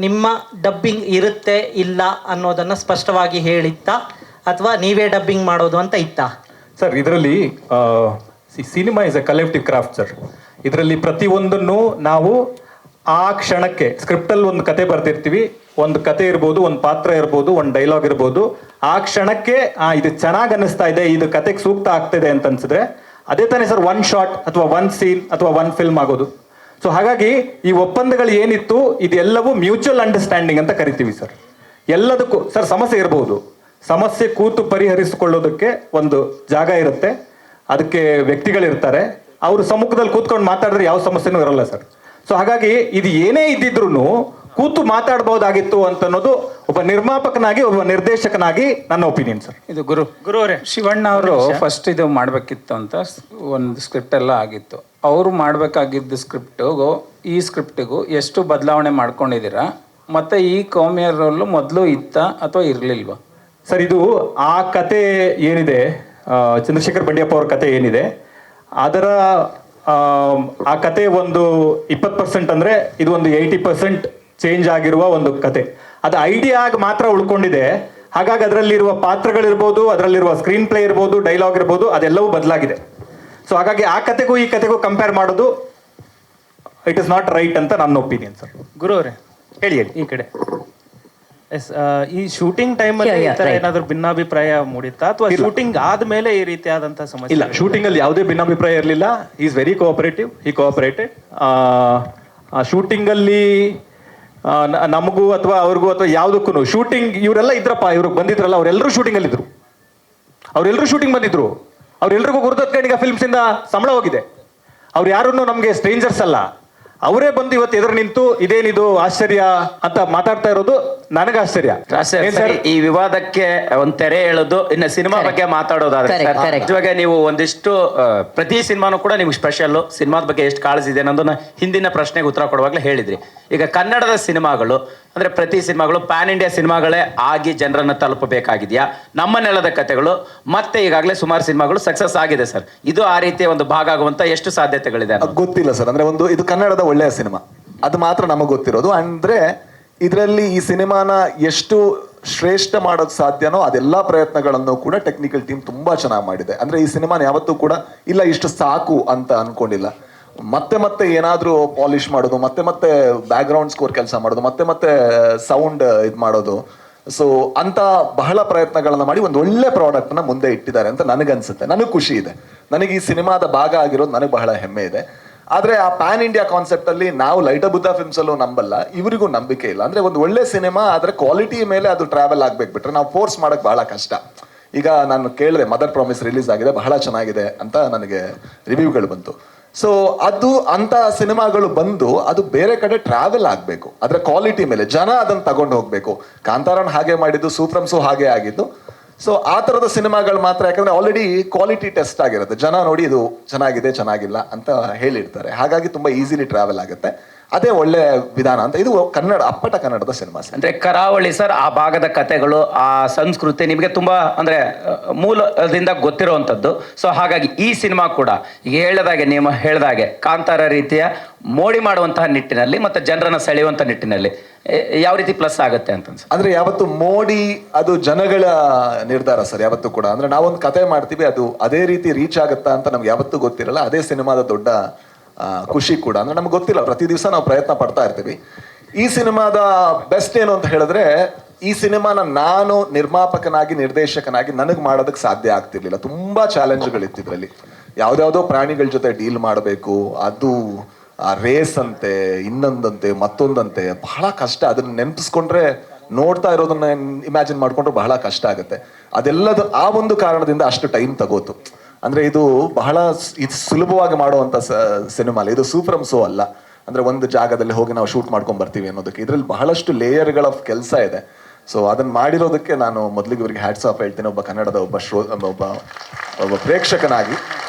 ನಿಮ್ಮ ಡಬ್ಬಿಂಗ್ ಇರುತ್ತೆ ಇಲ್ಲ ಅನ್ನೋದನ್ನ ಸ್ಪಷ್ಟವಾಗಿ ಹೇಳಿತ್ತಾ ಅಥವಾ ನೀವೇ ಡಬ್ಬಿಂಗ್ ಮಾಡೋದು ಅಂತ ಇತ್ತಾ? ಸರ್ ಇದರಲ್ಲಿ cinema is A collective craft sir. ಇದರಲ್ಲಿ ಪ್ರತಿಯೊಂದನ್ನು ನಾವು ಆ ಕ್ಷಣಕ್ಕೆ ಸ್ಕ್ರಿಪ್ಟಲ್ಲಿ ಒಂದು ಕತೆ ಬರ್ತಿರ್ತೀವಿ. ಒಂದು ಕತೆ ಇರ್ಬೋದು, ಒಂದು ಪಾತ್ರ ಇರ್ಬೋದು, ಒಂದು ಡೈಲಾಗ್ ಇರ್ಬೋದು. ಆ ಕ್ಷಣಕ್ಕೆ ಇದು ಚೆನ್ನಾಗಿ ಅನ್ನಿಸ್ತಾ ಇದೆ, ಇದು ಕತೆಗೆ ಸೂಕ್ತ ಆಗ್ತಿದೆ ಅಂತ ಅನ್ಸಿದ್ರೆ ಅದೇ ತಾನೇ ಸರ್ 1 ಶಾಟ್ ಅಥವಾ 1 ಸೀನ್ ಅಥವಾ 1 ಫಿಲ್ಮ್ ಆಗೋದು. ಸೊ ಹಾಗಾಗಿ ಈ ಒಪ್ಪಂದಗಳು ಏನಿತ್ತು ಇದೆಲ್ಲವೂ ಮ್ಯೂಚುವಲ್ ಅಂಡರ್ಸ್ಟ್ಯಾಂಡಿಂಗ್ ಅಂತ ಕರಿತೀವಿ ಸರ್. ಎಲ್ಲದಕ್ಕೂ ಸರ್ ಸಮಸ್ಯೆ ಇರಬಹುದು. ಸಮಸ್ಯೆ ಕೂತು ಪರಿಹರಿಸಿಕೊಳ್ಳೋದಕ್ಕೆ ಒಂದು ಜಾಗ ಇರುತ್ತೆ, ಅದಕ್ಕೆ ವ್ಯಕ್ತಿಗಳಿರ್ತಾರೆ. ಅವರು ಸಮ್ಮುಖದಲ್ಲಿ ಕೂತ್ಕೊಂಡು ಮಾತಾಡಿದ್ರೆ ಯಾವ ಸಮಸ್ಯೆನೂ ಇರಲ್ಲ ಸರ್. ಸೊ ಹಾಗಾಗಿ ಇದು ಏನೇ ಇದ್ದಿದ್ರು ಕೂತು ಮಾತಾಡಬಹುದಾಗಿತ್ತು ಅಂತ ಅನ್ನೋದು ಒಬ್ಬ ನಿರ್ಮಾಪಕನಾಗಿ, ಒಬ್ಬ ನಿರ್ದೇಶಕನಾಗಿ ನನ್ನ ಒಪಿನಿಯನ್ ಸರ್. ಇದು ಗುರುವರೇ ಶಿವಣ್ಣ ಅವರು ಫಸ್ಟ್ ಇದು ಮಾಡ್ಬೇಕಿತ್ತು ಅಂತ ಒಂದು ಸ್ಕ್ರಿಪ್ಟ್ ಎಲ್ಲ ಆಗಿತ್ತು. ಅವರು ಮಾಡ್ಬೇಕಾಗಿದ್ದ ಸ್ಕ್ರಿಪ್ಟಿಗೂ ಈ ಸ್ಕ್ರಿಪ್ಟಿಗೂ ಎಷ್ಟು ಬದಲಾವಣೆ ಮಾಡ್ಕೊಂಡಿದ್ದೀರಾ? ಮತ್ತೆ ಈ ಕಾಮಿಯರ್ ರೋಲ್ ಮೊದಲು ಇತ್ತ ಅಥವಾ ಇರ್ಲಿಲ್ವಾ ಸರ್? ಇದು ಆ ಕತೆ ಏನಿದೆ, ಚಂದ್ರಶೇಖರ್ ಬಂಡಿಯಪ್ಪ ಅವ್ರ ಕತೆ ಏನಿದೆ, ಅದರ ಆ ಕತೆ ಒಂದು 20% ಅಂದ್ರೆ ಇದು ಒಂದು 80% ಚೇಂಜ್ ಆಗಿರುವ ಒಂದು ಕತೆ. ಅದು ಐಡಿಯಾ ಆಗಿ ಮಾತ್ರ ಉಳ್ಕೊಂಡಿದೆ. ಹಾಗಾಗಿ ಅದರಲ್ಲಿರುವ ಪಾತ್ರಗಳಿರ್ಬೋದು, ಅದರಲ್ಲಿರುವ ಸ್ಕ್ರೀನ್ ಪ್ಲೇ ಇರ್ಬೋದು, ಡೈಲಾಗ್ ಇರ್ಬೋದು, ಅದೆಲ್ಲವೂ ಬದಲಾಗಿದೆ. ಸೊ ಹಾಗಾಗಿ ಆ ಕತೆಗೂ ಈ ಕತೆಗೂ ಕಂಪೇರ್ ಮಾಡೋದು ಇಟ್ ಇಸ್ ನಾಟ್ ರೈಟ್ ಅಂತ ನನ್ನ ಒಪಿನಿಯನ್ ಸರ್. ಗುರು ಅವರೇ ಹೇಳಿ ಈ ಕಡೆ. ಈ ಶೂಟಿಂಗ್ ಟೈಮಲ್ಲಿ ಏನಾದ್ರು ಭಿನ್ನಾಭಿಪ್ರಾಯ ಮೂಡಿತ್ತಾ ಅಥವಾ ಶೂಟಿಂಗ್ ಆದ್ಮೇಲೆ ಈ ರೀತಿಯಾದಂತಹ ಸಮಸ್ಯೆ? ಇಲ್ಲ, ಶೂಟಿಂಗ್ ಅಲ್ಲಿ ಯಾವುದೇ ಭಿನ್ನಾಭಿಪ್ರಾಯ ಇರಲಿಲ್ಲ. Is very cooperative. He cooperated. ಶೂಟಿಂಗಲ್ಲಿ ನಮಗೂ ಅಥವಾ ಅವ್ರಿಗೂ ಅಥವಾ ಯಾವುದಕ್ಕೂ ಶೂಟಿಂಗ್ ಇವರೆಲ್ಲ ಇದ್ರಪ್ಪ, ಇವ್ರಿಗೆ ಬಂದಿದ್ರಲ್ಲ ಅವರೆಲ್ಲರೂ ಶೂಟಿಂಗಲ್ಲಿ ಇದ್ರು, ಅವರೆಲ್ಲರೂ ಶೂಟಿಂಗ್ ಬಂದಿದ್ರು, ಅವ್ರೆಲ್ರಿಗೂ ಗುರುದತ್ಕಣಿಗ ಫಿಲ್ಮ್ಸಿಂದ ಸಂಬಳ ಹೋಗಿದೆ. ಅವ್ರು ಯಾರನ್ನು ನಮಗೆ ಸ್ಟ್ರೇಂಜರ್ಸ್ ಅಲ್ಲ, ಅವರೇ ಬಂದು ಇವತ್ತು ಎದುರು ನಿಂತು ಇದೇನಿದು ಆಶ್ಚರ್ಯ ಅಂತ ಮಾತಾಡ್ತಾ ಇರೋದು ನನಗೆ ಆಶ್ಚರ್ಯ. ಈ ವಿವಾದಕ್ಕೆ ಒಂದ್ ತೆರೆ ಎಳೆದು ಇನ್ನು ಸಿನಿಮಾ ಬಗ್ಗೆ ಮಾತಾಡೋದಾದ್ರೆ ಇವಾಗ ನೀವು ಒಂದಿಷ್ಟು ಪ್ರತಿ ಸಿನಿಮಾನು ಕೂಡ ನಿಮ್ಗೆ ಸ್ಪೆಷಲ್, ಸಿನಿಮಾದ ಬಗ್ಗೆ ಎಷ್ಟು ಕಾಳಜಿ ಇದೆ ಅನ್ನೋದನ್ನ ಹಿಂದಿನ ಪ್ರಶ್ನೆಗೆ ಉತ್ತರ ಕೊಡುವಾಗಲೇ ಹೇಳಿದ್ರಿ. ಈಗ ಕನ್ನಡದ ಸಿನಿಮಾಗಳು ಅಂದ್ರೆ ಪ್ರತಿ ಸಿನಿಮಾಗಳು ಪ್ಯಾನ್ ಇಂಡಿಯಾ ಸಿನಿಮಾಗಳೇ ಆಗಿ ಜನರನ್ನ ತಲುಪಬೇಕಾಗಿದೆಯಾ? ನಮ್ಮ ನೆಲದ ಕಥೆಗಳು ಮತ್ತೆ ಈಗಾಗಲೇ ಸುಮಾರು ಸಿನಿಮಾಗಳು ಸಕ್ಸಸ್ ಆಗಿದೆ ಸರ್, ಇದು ಆ ರೀತಿಯ ಒಂದು ಭಾಗ ಆಗುವಂತ ಎಷ್ಟು ಸಾಧ್ಯತೆಗಳಿದೆ? ಗೊತ್ತಿಲ್ಲ ಸರ್. ಅಂದ್ರೆ ಇದು ಕನ್ನಡದ ಒಳ್ಳೆಯ ಸಿನಿಮಾ, ಅದು ಮಾತ್ರ ನಮಗೆ ಗೊತ್ತಿರೋದು. ಅಂದ್ರೆ ಇದರಲ್ಲಿ ಈ ಸಿನಿಮಾನ ಎಷ್ಟು ಶ್ರೇಷ್ಠ ಮಾಡೋಕ್ ಸಾಧ್ಯನೋ ಅದೆಲ್ಲಾ ಪ್ರಯತ್ನಗಳನ್ನು ಕೂಡ ಟೆಕ್ನಿಕಲ್ ಟೀಮ್ ತುಂಬಾ ಚೆನ್ನಾಗಿ ಮಾಡಿದೆ. ಅಂದ್ರೆ ಈ ಸಿನಿಮಾನ ಯಾವತ್ತೂ ಕೂಡ ಇಲ್ಲ ಇಷ್ಟು ಸಾಕು ಅಂತ ಅನ್ಕೊಂಡಿಲ್ಲ. ಮತ್ತೆ ಮತ್ತೆ ಏನಾದ್ರೂ ಪಾಲಿಶ್ ಮಾಡೋದು, ಮತ್ತೆ ಮತ್ತೆ ಬ್ಯಾಕ್ ಗ್ರೌಂಡ್ ಸ್ಕೋರ್ ಕೆಲಸ ಮಾಡೋದು, ಮತ್ತೆ ಮತ್ತೆ ಸೌಂಡ್ ಇದು ಮಾಡೋದು. ಸೊ ಅಂತ ಬಹಳ ಪ್ರಯತ್ನಗಳನ್ನ ಮಾಡಿ ಒಂದು ಒಳ್ಳೆ ಪ್ರಾಡಕ್ಟ್ ನ ಮುಂದೆ ಇಟ್ಟಿದ್ದಾರೆ ಅಂತ ನನಗನ್ಸುತ್ತೆ. ನನಗೆ ಖುಷಿ ಇದೆ, ನನಗೆ ಈ ಸಿನಿಮಾದ ಭಾಗ ಆಗಿರೋದು ನನಗೆ ಬಹಳ ಹೆಮ್ಮೆ ಇದೆ. ಆದ್ರೆ ಆ ಪ್ಯಾನ್ ಇಂಡಿಯಾ ಕಾನ್ಸೆಪ್ಟ್ ಅಲ್ಲಿ ನಾವು ಲೈಟ ಬುದ್ಧ ಫಿಲ್ಮ್ಸ್ ಅಲ್ಲೂ ನಂಬಲ್ಲ, ಇವರಿಗೂ ನಂಬಿಕೆ ಇಲ್ಲ. ಅಂದ್ರೆ ಒಂದು ಒಳ್ಳೆ ಸಿನಿಮಾ ಆದ್ರೆ ಕ್ವಾಲಿಟಿ ಮೇಲೆ ಅದು ಟ್ರಾವೆಲ್ ಆಗ್ಬೇಕು, ಬಿಟ್ರೆ ನಾವು ಫೋರ್ಸ್ ಮಾಡಕ್ ಬಹಳ ಕಷ್ಟ. ಈಗ ನಾನು ಕೇಳಿದೆ ಮದರ್ ಪ್ರಾಮಿಸ್ ರಿಲೀಸ್ ಆಗಿದೆ, ಬಹಳ ಚೆನ್ನಾಗಿದೆ ಅಂತ ನನಗೆ ರಿವ್ಯೂಗಳು ಬಂತು. ಸೊ ಅದು ಅಂತ ಸಿನಿಮಾಗಳು ಬಂದು ಅದು ಬೇರೆ ಕಡೆ ಟ್ರಾವೆಲ್ ಆಗ್ಬೇಕು, ಅದ್ರ ಕ್ವಾಲಿಟಿ ಮೇಲೆ ಜನ ಅದನ್ನ ತಗೊಂಡು ಹೋಗ್ಬೇಕು. ಕಾಂತಾರನ್ ಹಾಗೆ ಮಾಡಿದ್ದು, ಸೂತ್ರಮ್ಸು ಹಾಗೆ ಆಗಿದ್ದು. ಸೊ ಆ ತರದ ಸಿನಿಮಾಗಳು ಮಾತ್ರ, ಯಾಕಂದ್ರೆ ಆಲ್ರೆಡಿ ಕ್ವಾಲಿಟಿ ಟೆಸ್ಟ್ ಆಗಿರುತ್ತೆ, ಜನ ನೋಡಿ ಇದು ಚೆನ್ನಾಗಿದೆ ಚೆನ್ನಾಗಿಲ್ಲ ಅಂತ ಹೇಳಿರ್ತಾರೆ, ಹಾಗಾಗಿ ತುಂಬಾ ಈಸಿಲಿ ಟ್ರಾವೆಲ್ ಆಗುತ್ತೆ. ಅದೇ ಒಳ್ಳೆ ವಿಧಾನ ಅಂತ. ಇದು ಕನ್ನಡ, ಅಪ್ಪಟ ಕನ್ನಡದ ಸಿನಿಮಾ. ಅಂದ್ರೆ ಕರಾವಳಿ ಸರ್, ಆ ಭಾಗದ ಕಥೆಗಳು, ಆ ಸಂಸ್ಕೃತಿ ನಿಮಗೆ ತುಂಬಾ ಅಂದ್ರೆ ಮೂಲದಿಂದ ಗೊತ್ತಿರುವಂಥದ್ದು. ಸೊ ಹಾಗಾಗಿ ಈ ಸಿನಿಮಾ ಕೂಡ ಈಗ ನೀವು ಹೇಳ್ದಾಗೆ ಕಾಂತಾರ ರೀತಿಯ ಮೋಡಿ ಮಾಡುವಂತಹ ನಿಟ್ಟಿನಲ್ಲಿ ಮತ್ತೆ ಜನರನ್ನ ಸೆಳೆಯುವಂತ ನಿಟ್ಟಿನಲ್ಲಿ ಯಾವ ರೀತಿ ಪ್ಲಸ್ ಆಗುತ್ತೆ ಅಂತ ಅನ್ಸುತ್ತೆ? ಅಂದ್ರೆ ಯಾವತ್ತು ಮೋಡಿ ಅದು ಜನಗಳ ನಿರ್ಧಾರ ಸರ್, ಯಾವತ್ತೂ ಕೂಡ. ಅಂದ್ರೆ ನಾವೊಂದು ಕತೆ ಮಾಡ್ತೀವಿ, ಅದು ಅದೇ ರೀತಿ ರೀಚ್ ಆಗುತ್ತಾ ಅಂತ ನಮ್ಗೆ ಯಾವತ್ತೂ ಗೊತ್ತಿರಲ್ಲ. ಅದೇ ಸಿನಿಮಾದ ದೊಡ್ಡ ಖುಷಿ ಕೂಡ. ಅಂದ್ರೆ ನಮ್ಗೆ ಗೊತ್ತಿಲ್ಲ, ಪ್ರತಿ ದಿವಸ ನಾವು ಪ್ರಯತ್ನ ಪಡ್ತಾ ಇರ್ತೀವಿ. ಈ ಸಿನಿಮಾದ ಬೆಸ್ಟ್ ಏನು ಅಂತ ಹೇಳಿದ್ರೆ, ಈ ಸಿನಿಮಾನ ನಾನು ನಿರ್ಮಾಪಕನಾಗಿ ನಿರ್ದೇಶಕನಾಗಿ ನನಗೆ ಮಾಡೋದಕ್ಕೆ ಸಾಧ್ಯ ಆಗ್ತಿರ್ಲಿಲ್ಲ. ತುಂಬಾ ಚಾಲೆಂಜ್ಗಳಿತ್ತು ಇದರಲ್ಲಿ. ಯಾವ್ದಾವುದೋ ಪ್ರಾಣಿಗಳ ಜೊತೆ ಡೀಲ್ ಮಾಡಬೇಕು, ಅದು ಆ ರೇಸ್ ಅಂತೆ, ಇನ್ನೊಂದಂತೆ, ಮತ್ತೊಂದಂತೆ, ಬಹಳ ಕಷ್ಟ. ಅದನ್ನ ನೆನಪಿಸ್ಕೊಂಡ್ರೆ, ನೋಡ್ತಾ ಇರೋದನ್ನ ಇಮ್ಯಾಜಿನ್ ಮಾಡ್ಕೊಂಡ್ರೆ ಬಹಳ ಕಷ್ಟ ಆಗುತ್ತೆ. ಅದೆಲ್ಲದ ಆ ಒಂದು ಕಾರಣದಿಂದ ಅಷ್ಟು ಟೈಮ್ ತಗೋತು. ಅಂದ್ರೆ ಇದು ಬಹಳ ಸುಲಭವಾಗಿ ಮಾಡುವಂತ ಸಿನಿಮಾ ಅಲ್ಲ, ಇದು ಸೂಪರ್ ಶೋ ಅಲ್ಲ. ಅಂದ್ರೆ ಒಂದು ಜಾಗದಲ್ಲಿ ಹೋಗಿ ನಾವು ಶೂಟ್ ಮಾಡ್ಕೊಂಡ್ ಬರ್ತೀವಿ ಅನ್ನೋದಕ್ಕೆ ಇದ್ರಲ್ಲಿ ಬಹಳಷ್ಟು ಲೇಯರ್ಗಳ ಕೆಲಸ ಇದೆ. ಸೊ ಅದನ್ನ ಮಾಡಿರೋದಕ್ಕೆ ನಾನು ಮೊದಲಿಗೆ ಇವರಿಗೆ ಹ್ಯಾಟ್ಸ್ ಆಫ್ ಹೇಳ್ತೀನಿ, ಒಬ್ಬ ಕನ್ನಡದ ಒಬ್ಬ ಪ್ರೇಕ್ಷಕನಾಗಿ.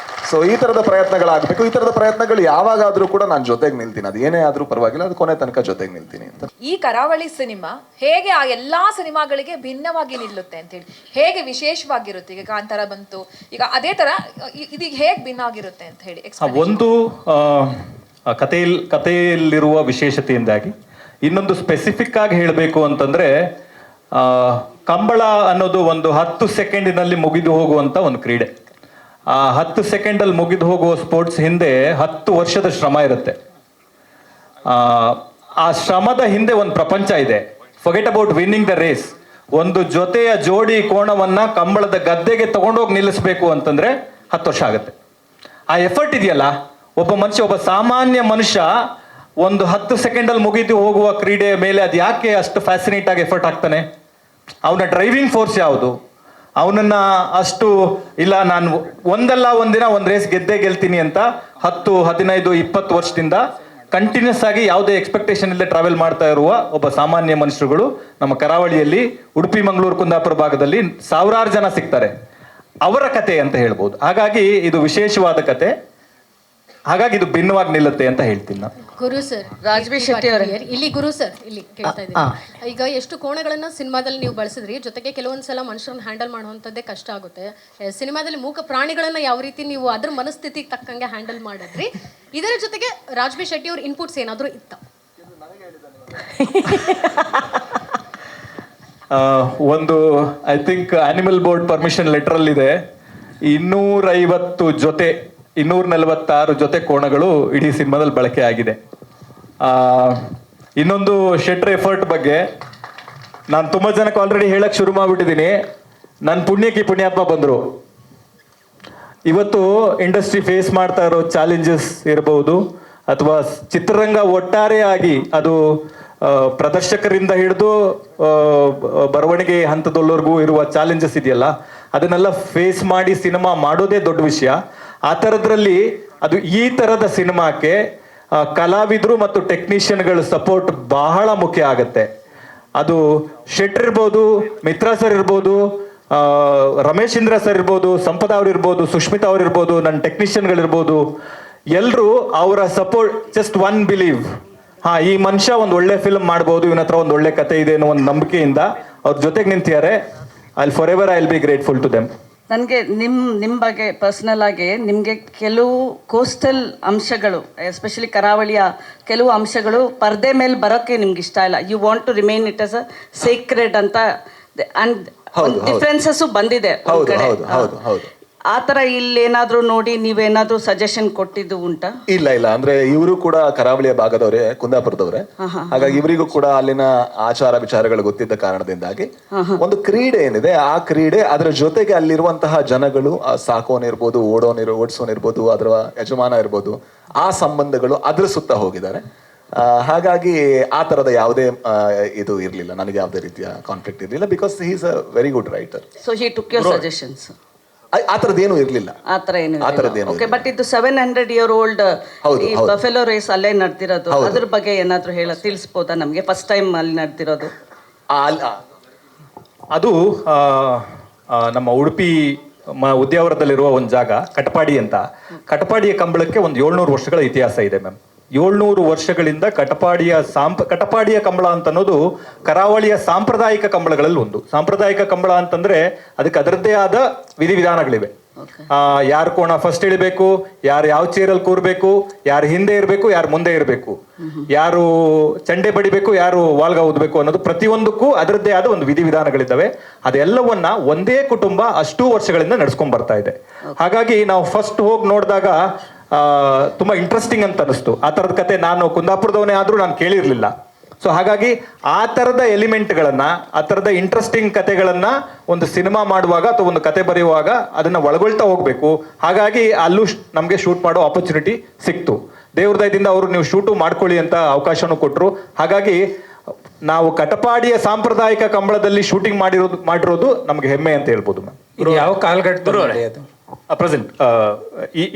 ಸೊ ಈ ತರದ ಪ್ರಯತ್ನಗಳಾಗಬೇಕು. ಈ ತರದ ಪ್ರಯತ್ನಗಳು ಯಾವಾಗಾದ್ರೂ ಕೂಡ ನಾನು ಜೊತೆಗೆ ನಿಲ್ತೀನಿ, ಅದು ಏನೇ ಆದ್ರೂ ಪರವಾಗಿಲ್ಲ, ಅದು ಕೊನೆ ತನಕ ಜೊತೆಗೆ ನಿಲ್ತೀನಿ ಅಂತ. ಈ ಕರಾವಳಿ ಸಿನಿಮಾ ಹೇಗೆ ಆ ಎಲ್ಲಾ ಸಿನಿಮಾಗಳಿಗೆ ಭಿನ್ನವಾಗಿ ನಿಲ್ಲುತ್ತೆ ಅಂತ ಹೇಳಿ, ಹೇಗೆ ವಿಶೇಷವಾಗಿರುತ್ತೆ? ಈಗ ಕಾಂತಾರ ಬಂತು, ಈಗ ಅದೇ ತರ ಇದೀಗ ಹೇಗೆ ಭಿನ್ನ ಆಗಿರುತ್ತೆ ಅಂತ ಹೇಳಿ ಒಂದು ಕಥೆಯಲ್ಲಿರುವ ವಿಶೇಷತೆಯಿಂದಾಗಿ. ಇನ್ನೊಂದು ಸ್ಪೆಸಿಫಿಕ್ ಆಗಿ ಹೇಳಬೇಕು ಅಂತಂದ್ರೆ, ಕಂಬಳ ಅನ್ನೋದು ಒಂದು 10 ಸೆಕೆಂಡಿನಲ್ಲಿ ಮುಗಿದು ಹೋಗುವಂತ ಒಂದು ಕ್ರೀಡೆ. ಆ 10 ಸೆಕೆಂಡಲ್ಲಿ ಮುಗಿದು ಹೋಗುವ ಸ್ಪೋರ್ಟ್ಸ್ ಹಿಂದೆ 10 ವರ್ಷದ ಶ್ರಮ ಇರುತ್ತೆ. ಆ ಶ್ರಮದ ಹಿಂದೆ ಒಂದು ಪ್ರಪಂಚ ಇದೆ. Forget about winning the race. ಒಂದು ಜೊತೆಯ ಜೋಡಿ ಕೋಣವನ್ನ ಕಂಬಳದ ಗದ್ದೆಗೆ ತಗೊಂಡೋಗಿ ನಿಲ್ಲಿಸಬೇಕು ಅಂತಂದ್ರೆ 10 ವರ್ಷ ಆಗುತ್ತೆ. ಆ ಎಫರ್ಟ್ ಇದೆಯಲ್ಲ, ಒಬ್ಬ ಮನುಷ್ಯ, ಒಬ್ಬ ಸಾಮಾನ್ಯ ಮನುಷ್ಯ ಒಂದು 10 ಸೆಕೆಂಡಲ್ಲಿ ಮುಗಿದು ಹೋಗುವ ಕ್ರೀಡೆಯ ಮೇಲೆ ಅದು ಯಾಕೆ ಅಷ್ಟು ಫ್ಯಾಸಿನೇಟ್ ಆಗಿ ಎಫರ್ಟ್ ಆಗ್ತಾನೆ? ಅವನ ಡ್ರೈವಿಂಗ್ ಫೋರ್ಸ್ ಯಾವುದು? ಅವನನ್ನ ಅಷ್ಟು ಇಲ್ಲ ನಾನು ಒಂದಲ್ಲ ಒಂದಿನ ಒಂದು ರೇಸ್ ಗೆಲ್ತೀನಿ ಅಂತ 10, 15, 20 ವರ್ಷದಿಂದ ಕಂಟಿನ್ಯೂಸ್ ಆಗಿ ಯಾವುದೇ ಎಕ್ಸ್ಪೆಕ್ಟೇಷನ್ ಇಲ್ಲದೆ ಟ್ರಾವೆಲ್ ಮಾಡ್ತಾ ಇರುವ ಒಬ್ಬ ಸಾಮಾನ್ಯ ಮನುಷ್ಯರುಗಳು ನಮ್ಮ ಕರಾವಳಿಯಲ್ಲಿ, ಉಡುಪಿ, ಮಂಗಳೂರು, ಕುಂದಾಪುರ ಭಾಗದಲ್ಲಿ ಸಾವಿರಾರು ಜನ ಸಿಗ್ತಾರೆ. ಅವರ ಕತೆ ಅಂತ ಹೇಳ್ಬೋದು. ಹಾಗಾಗಿ ಇದು ವಿಶೇಷವಾದ ಕತೆ, ಹಾಗಾಗಿ ಇದು ಭಿನ್ನವಾಗಿ ನಿಲ್ಲುತ್ತೆ ಅಂತ ಹೇಳ್ತೀನಿ ನಾನು. ಗುರು ಸರ್, ರಾಜ್ಬಿ ಶೆಟ್ಟಿ ಅವರೇ ಇಲ್ಲಿ ಗುರು ಸರ್ ಇಲ್ಲಿ ಕೇಳ್ತಾ ಇದ್ದೀನಿ. ಈಗ ಎಷ್ಟು ಕೋಣಗಳನ್ನ ಸಿನಿಮಾದಲ್ಲಿ ನೀವು ಬಳಸಿದ್ರಿ, ಜೊತೆಗೆ ಕೆಲವೊಂದ್ಸಲ ಮನುಷ್ಯರನ್ನ ಹ್ಯಾಂಡಲ್ ಮಾಡುವಂಥದ್ದೇ ಕಷ್ಟ ಆಗುತ್ತೆ. ಸಿನಿಮಾದಲ್ಲಿ ಮೂಕ ಪ್ರಾಣಿಗಳನ್ನ ಯಾವ ರೀತಿ ನೀವು ಅದ್ರ ಮನಸ್ಥಿತಿಗೆ ತಕ್ಕಂಗೆ ಹ್ಯಾಂಡಲ್ ಮಾಡಿದ್ರಿ, ಇದರ ಜೊತೆಗೆ ರಾಜ್ಬಿ ಶೆಟ್ಟಿ ಅವ್ರ ಇನ್ಪುಟ್ಸ್ ಏನಾದರೂ ಇತ್ತ? ಒಂದು I think animal board permission letter ಅಲ್ಲಿ ಇದೆ 250 ಜೊತೆ 246 ಜೊತೆ ಕೋಣಗಳು ಇಡೀ ಸಿನಿಮಾದಲ್ಲಿ ಬಳಕೆ ಆಗಿದೆ. ಇನ್ನೊಂದು ಶೆಟ್ರ್ ಎಫರ್ಟ್ ಬಗ್ಗೆ ನಾನು ತುಂಬಾ ಜನಕ್ಕೆ ಆಲ್ರೆಡಿ ಹೇಳಕ್ ಶುರು ಮಾಡ್ಬಿಟ್ಟಿದ್ದೀನಿ. ನನ್ನ ಪುಣ್ಯಕ್ಕೆ ಪುಣ್ಯಾತ್ಮ ಬಂದ್ರು. ಇವತ್ತು ಇಂಡಸ್ಟ್ರಿ ಫೇಸ್ ಮಾಡ್ತಾ ಇರೋ ಚಾಲೆಂಜಸ್ ಇರಬಹುದು, ಅಥವಾ ಚಿತ್ರರಂಗ ಒಟ್ಟಾರೆಯಾಗಿ ಅದು ಪ್ರದರ್ಶಕರಿಂದ ಹಿಡಿದು ಬರವಣಿಗೆ ಹಂತದಲ್ಲವರೆಗೂ ಇರುವ ಚಾಲೆಂಜಸ್ ಇದೆಯಲ್ಲ, ಅದನ್ನೆಲ್ಲ ಫೇಸ್ ಮಾಡಿ ಸಿನಿಮಾ ಮಾಡೋದೇ ದೊಡ್ಡ ವಿಷಯ. ಆ ಥರದ್ರಲ್ಲಿ ಅದು ಈ ಥರದ ಸಿನಿಮಾಕ್ಕೆ ಕಲಾವಿದರು ಮತ್ತು ಟೆಕ್ನಿಷಿಯನ್ಗಳ ಸಪೋರ್ಟ್ ಬಹಳ ಮುಖ್ಯ ಆಗತ್ತೆ. ಅದು ಶೆಟ್ರ್ ಇರ್ಬೋದು, ಮಿತ್ರಾ ಸರ್ ಇರ್ಬೋದು, ರಮೇಶ್ ಇಂದ್ರ ಸರ್ ಇರ್ಬೋದು, ಸಂಪದ ಅವ್ರು ಇರ್ಬೋದು, ಸುಷ್ಮಿತಾ ಅವ್ರು ಇರ್ಬೋದು, ನನ್ನ ಟೆಕ್ನಿಷಿಯನ್ಗಳಿರ್ಬೋದು, ಎಲ್ಲರೂ ಅವರ ಸಪೋರ್ಟ್, ಜಸ್ಟ್ ಒನ್ ಬಿಲೀವ್, ಈ ಮನುಷ್ಯ ಒಂದು ಒಳ್ಳೆ ಫಿಲ್ಮ್ ಮಾಡ್ಬೋದು, ಇವನ ಹತ್ರ ಒಂದು ಒಳ್ಳೆ ಕತೆ ಇದೆ ಅನ್ನೋ ಒಂದು ನಂಬಿಕೆಯಿಂದ ಅವ್ರ ಜೊತೆಗೆ ನಿಂತಿದ್ದಾರೆ. Forever I will be grateful to them. ನನಗೆ ನಿಮ್ಮ ಬಗ್ಗೆ ಪರ್ಸ್ನಲ್ ಆಗಿ ನಿಮಗೆ ಕೆಲವು ಕೋಸ್ಟಲ್ ಅಂಶಗಳು, ಎಸ್ಪೆಷಲಿ ಕರಾವಳಿಯ ಕೆಲವು ಅಂಶಗಳು ಪರ್ದೆ ಮೇಲೆ ಬರೋಕ್ಕೆ ನಿಮ್ಗೆ ಇಷ್ಟ ಇಲ್ಲ. You want to remain it as a secret ಅಂತ, ಅಂಡ್ ಡಿಫ್ರೆನ್ಸಸ್ ಬಂದಿದೆ ಒಂದ್ ಕಡೆ. ಆ ಥರ ಇಲ್ಲೇನಾದ್ರೂ ನೋಡಿ ನೀವೇನಾದ್ರೂ ಸಜೆಷನ್ ಕೊಟ್ಟಿದ್ದು ಉಂಟಾ? ಇಲ್ಲ, ಅಂದ್ರೆ ಇವರು ಕೂಡ ಕರಾವಳಿಯ ಭಾಗದವರೇ, ಕುಂದಾಪುರದವರೇ. ಹಾಗಾಗಿ ಇವರಿಗೂ ಕೂಡ ಅಲ್ಲಿನ ಆಚಾರ ವಿಚಾರಗಳು ಗೊತ್ತಿದ್ದ ಕಾರಣದಿಂದಾಗಿ ಒಂದು ಕ್ರೀಡೆ ಏನಿದೆ, ಆ ಕ್ರೀಡೆ ಅದರ ಜೊತೆಗೆ ಅಲ್ಲಿರುವಂತಹ ಜನಗಳು, ಸಾಕೋನಿರ್ಬೋದು, ಓಡಿಸೋನಿರ್ಬೋದು, ಅದರ ಯಜಮಾನ ಇರ್ಬೋದು, ಆ ಸಂಬಂಧಗಳು ಅದ್ರ ಸುತ್ತ ಹೋಗಿದ್ದಾರೆ. ಹಾಗಾಗಿ ಆ ತರದ ಯಾವುದೇ ಇದು ಇರಲಿಲ್ಲ, ನನಗೆ ಯಾವುದೇ ರೀತಿಯ ಕಾನ್ಫ್ಲಿಕ್ಟ್ ಇರಲಿಲ್ಲ, because he is a very good writer. So he took your suggestions. ಆ ಥರದ್ದೇನು ಇರಲಿಲ್ಲ. ಆ ಥರ ಏನು? ಓಕೆ, ಬಟ್ ಇದು 700 year old ಈ ಬಫೆಲೋ ರೇಸ್ ಅಲ್ಲೇ ನಡೆದಿರೋದು, ಅದ್ರ ಬಗ್ಗೆ ಏನಾದರೂ ತಿಳಿಸ್ಬೋದಾ ನಮಗೆ? ಫಸ್ಟ್ ಟೈಮ್ ಅಲ್ಲಿ ನಡೆದಿರೋದು ಅದು ನಮ್ಮ ಉಡುಪಿ ಉದ್ಯಾವರದಲ್ಲಿರುವ ಒಂದು ಜಾಗ ಕಟಪಾಡಿ ಅಂತ. ಕಟಪಾಡಿಯ ಕಂಬಳಕ್ಕೆ ಒಂದು 700 ವರ್ಷಗಳ ಇತಿಹಾಸ ಇದೆ ಮ್ಯಾಮ್. 700 ವರ್ಷಗಳಿಂದ ಕಟಪಾಡಿಯ ಕಂಬಳ ಅಂತ ಅನ್ನೋದು ಕರಾವಳಿಯ ಸಾಂಪ್ರದಾಯಿಕ ಕಂಬಳಗಳಲ್ಲಿ ಒಂದು. ಸಾಂಪ್ರದಾಯಿಕ ಕಂಬಳ ಅಂತಂದ್ರೆ ಅದಕ್ಕೆ ಅದರದ್ದೇ ಆದ ವಿಧಿವಿಧಾನಗಳಿವೆ. ಯಾರು ಕೋಣ ಫಸ್ಟ್ ಇಳಿಬೇಕು, ಯಾರು ಯಾವ ಚೇರಲ್ಲಿ ಕೂರ್ಬೇಕು, ಯಾರು ಹಿಂದೆ ಇರಬೇಕು, ಯಾರು ಮುಂದೆ ಇರಬೇಕು, ಯಾರು ಚಂಡೆ ಬಡಿಬೇಕು, ಯಾರು ವಾಲ್ಗ ಓದಬೇಕು ಅನ್ನೋದು ಪ್ರತಿಯೊಂದಕ್ಕೂ ಅದರದ್ದೇ ಆದ ಒಂದು ವಿಧಿವಿಧಾನಗಳಿದ್ದಾವೆ. ಅದೆಲ್ಲವನ್ನ ಒಂದೇ ಕುಟುಂಬ ಅಷ್ಟೂ ವರ್ಷಗಳಿಂದ ನಡ್ಸ್ಕೊಂಡ್ ಬರ್ತಾ ಇದೆ. ಹಾಗಾಗಿ ನಾವು ಫಸ್ಟ್ ಹೋಗಿ ನೋಡಿದಾಗ ತುಂಬಾ ಇಂಟ್ರೆಸ್ಟಿಂಗ್ ಅಂತ ಅನಿಸ್ತು. ಆ ಥರದ ಕತೆ ನಾನು ಕುಂದಾಪುರದವನೇ ಆದ್ರೂ ನಾನು ಕೇಳಿರ್ಲಿಲ್ಲ. ಸೊ ಹಾಗಾಗಿ ಆ ಥರದ ಎಲಿಮೆಂಟ್ಗಳನ್ನ, ಆ ಥರದ ಇಂಟ್ರೆಸ್ಟಿಂಗ್ ಕತೆಗಳನ್ನ ಒಂದು ಸಿನಿಮಾ ಮಾಡುವಾಗ ಅಥವಾ ಒಂದು ಕತೆ ಬರೆಯುವಾಗ ಅದನ್ನ ಒಳಗೊಳ್ತಾ ಹೋಗ್ಬೇಕು. ಹಾಗಾಗಿ ಅಲ್ಲೂ ನಮಗೆ ಶೂಟ್ ಮಾಡೋ ಆಪರ್ಚುನಿಟಿ ಸಿಕ್ತು. ದೇವ್ರ ದಯದಿಂದ ಅವರು ನೀವು ಶೂಟು ಮಾಡ್ಕೊಳ್ಳಿ ಅಂತ ಅವಕಾಶನೂ ಕೊಟ್ಟರು. ಹಾಗಾಗಿ ನಾವು ಕಟಪಾಡಿಯ ಸಾಂಪ್ರದಾಯಿಕ ಕಂಬಳದಲ್ಲಿ ಶೂಟಿಂಗ್ ಮಾಡಿರೋದು ನಮ್ಗೆ ಹೆಮ್ಮೆ ಅಂತ ಹೇಳ್ಬೋದು ಮ್ಯಾಮ್. ಇದು ಯಾವ ಕಾಲಘಟ್ಟದಲ್ಲಿ ಅದು? ಪ್ರೆಸೆಂಟ್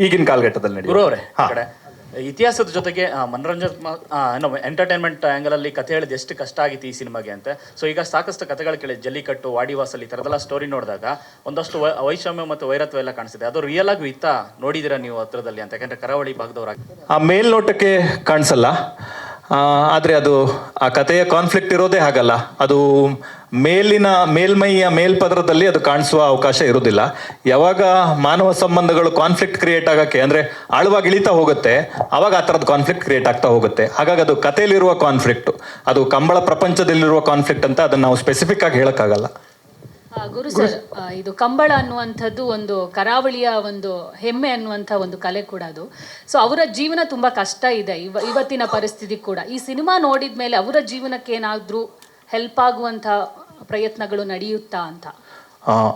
ಈಗಿನ ಕಾಲಘಟ್ಟದಲ್ಲಿ ಗುರು ಅವರೇ, ಇತಿಹಾಸದ ಜೊತೆಗೆ ಮನೋರಂಜನೆ ಎಂಟರ್ಟೈನ್ಮೆಂಟ್ ಆ್ಯಂಗಲ್ ಅಲ್ಲಿ ಕತೆ ಹೇಳಿದ ಎಷ್ಟು ಕಷ್ಟ ಆಗಿತ್ತು ಈ ಸಿನಿಮಾಗೆ ಅಂತ. ಸೊ ಈಗ ಸಾಕಷ್ಟು ಕಥೆಗಳು ಕೇಳಿ, ಜಲ್ಲಿಕಟ್ಟು, ವಾಡಿವಾಸಲ್, ಈ ಥರದೆಲ್ಲ ಸ್ಟೋರಿ ನೋಡಿದಾಗ ಒಂದಷ್ಟು ವೈಷಮ್ಯ ಮತ್ತು ವೈರತ್ವ ಎಲ್ಲ ಕಾಣಿಸಿದೆ. ಅದು ರಿಯಲ್ ಆಗಿ ಇತ್ತಾ ನೋಡಿದಿರಾ ನೀವು ಹತ್ರದಲ್ಲಿ ಅಂತ? ಯಾಕಂದ್ರೆ ಕರಾವಳಿ ಭಾಗದವರಾಗಿ ಆ ಮೇಲ್ನೋಟಕ್ಕೆ ಕಾಣಿಸಲ್ಲ, ಆದರೆ ಅದು ಆ ಕಥೆಯ ಕಾನ್ಫ್ಲಿಕ್ಟ್ ಇರೋದೇ ಹಾಗಲ್ಲ. ಅದು ಮೇಲ್ಮೈಯ ಮೇಲ್ಪದರದಲ್ಲಿ ಅದು ಕಾಣಿಸುವ ಅವಕಾಶ ಇರೋದಿಲ್ಲ. ಯಾವಾಗ ಮಾನವ ಸಂಬಂಧಗಳು ಕಾನ್ಫ್ಲಿಕ್ಟ್ ಕ್ರಿಯೇಟ್ ಆಗಕ್ಕೆ ಅಂದ್ರೆ ಆಳವಾಗಿ ಇಳಿತಾ ಹೋಗುತ್ತೆ, ಅವಾಗ ಆ ಥರದ ಕಾನ್ಫ್ಲಿಕ್ಟ್ ಕ್ರಿಯೇಟ್ ಆಗ್ತಾ ಹೋಗುತ್ತೆ. ಹಾಗಾಗಿ ಅದು ಕಥೆಯಲ್ಲಿರುವ ಕಾನ್ಫ್ಲಿಕ್ಟ್, ಅದು ಕಂಬಳ ಪ್ರಪಂಚದಲ್ಲಿರುವ ಕಾನ್ಫ್ಲಿಕ್ಟ್ ಅಂತ ಅದನ್ನ ನಾವು ಸ್ಪೆಸಿಫಿಕ್ ಆಗಿ ಹೇಳಕ್ಕಾಗಲ್ಲ. ಗುರು ಸರ್, ಇದು ಕಂಬಳ ಅನ್ನುವಂಥದ್ದು ಒಂದು ಕರಾವಳಿಯ ಒಂದು ಹೆಮ್ಮೆ ಅನ್ನುವಂಥ ಒಂದು ಕಲೆ ಕೂಡ ಅದು. ಸೊ ಅವರ ಜೀವನ ತುಂಬ ಕಷ್ಟ ಇದೆ ಇವತ್ತಿನ ಪರಿಸ್ಥಿತಿ ಕೂಡ. ಈ ಸಿನಿಮಾ ನೋಡಿದ ಮೇಲೆ ಅವರ ಜೀವನಕ್ಕೆ ಏನಾದರೂ ಹೆಲ್ಪ್ ಆಗುವಂಥ ಪ್ರಯತ್ನಗಳು ನಡೆಯುತ್ತಾ ಅಂತ?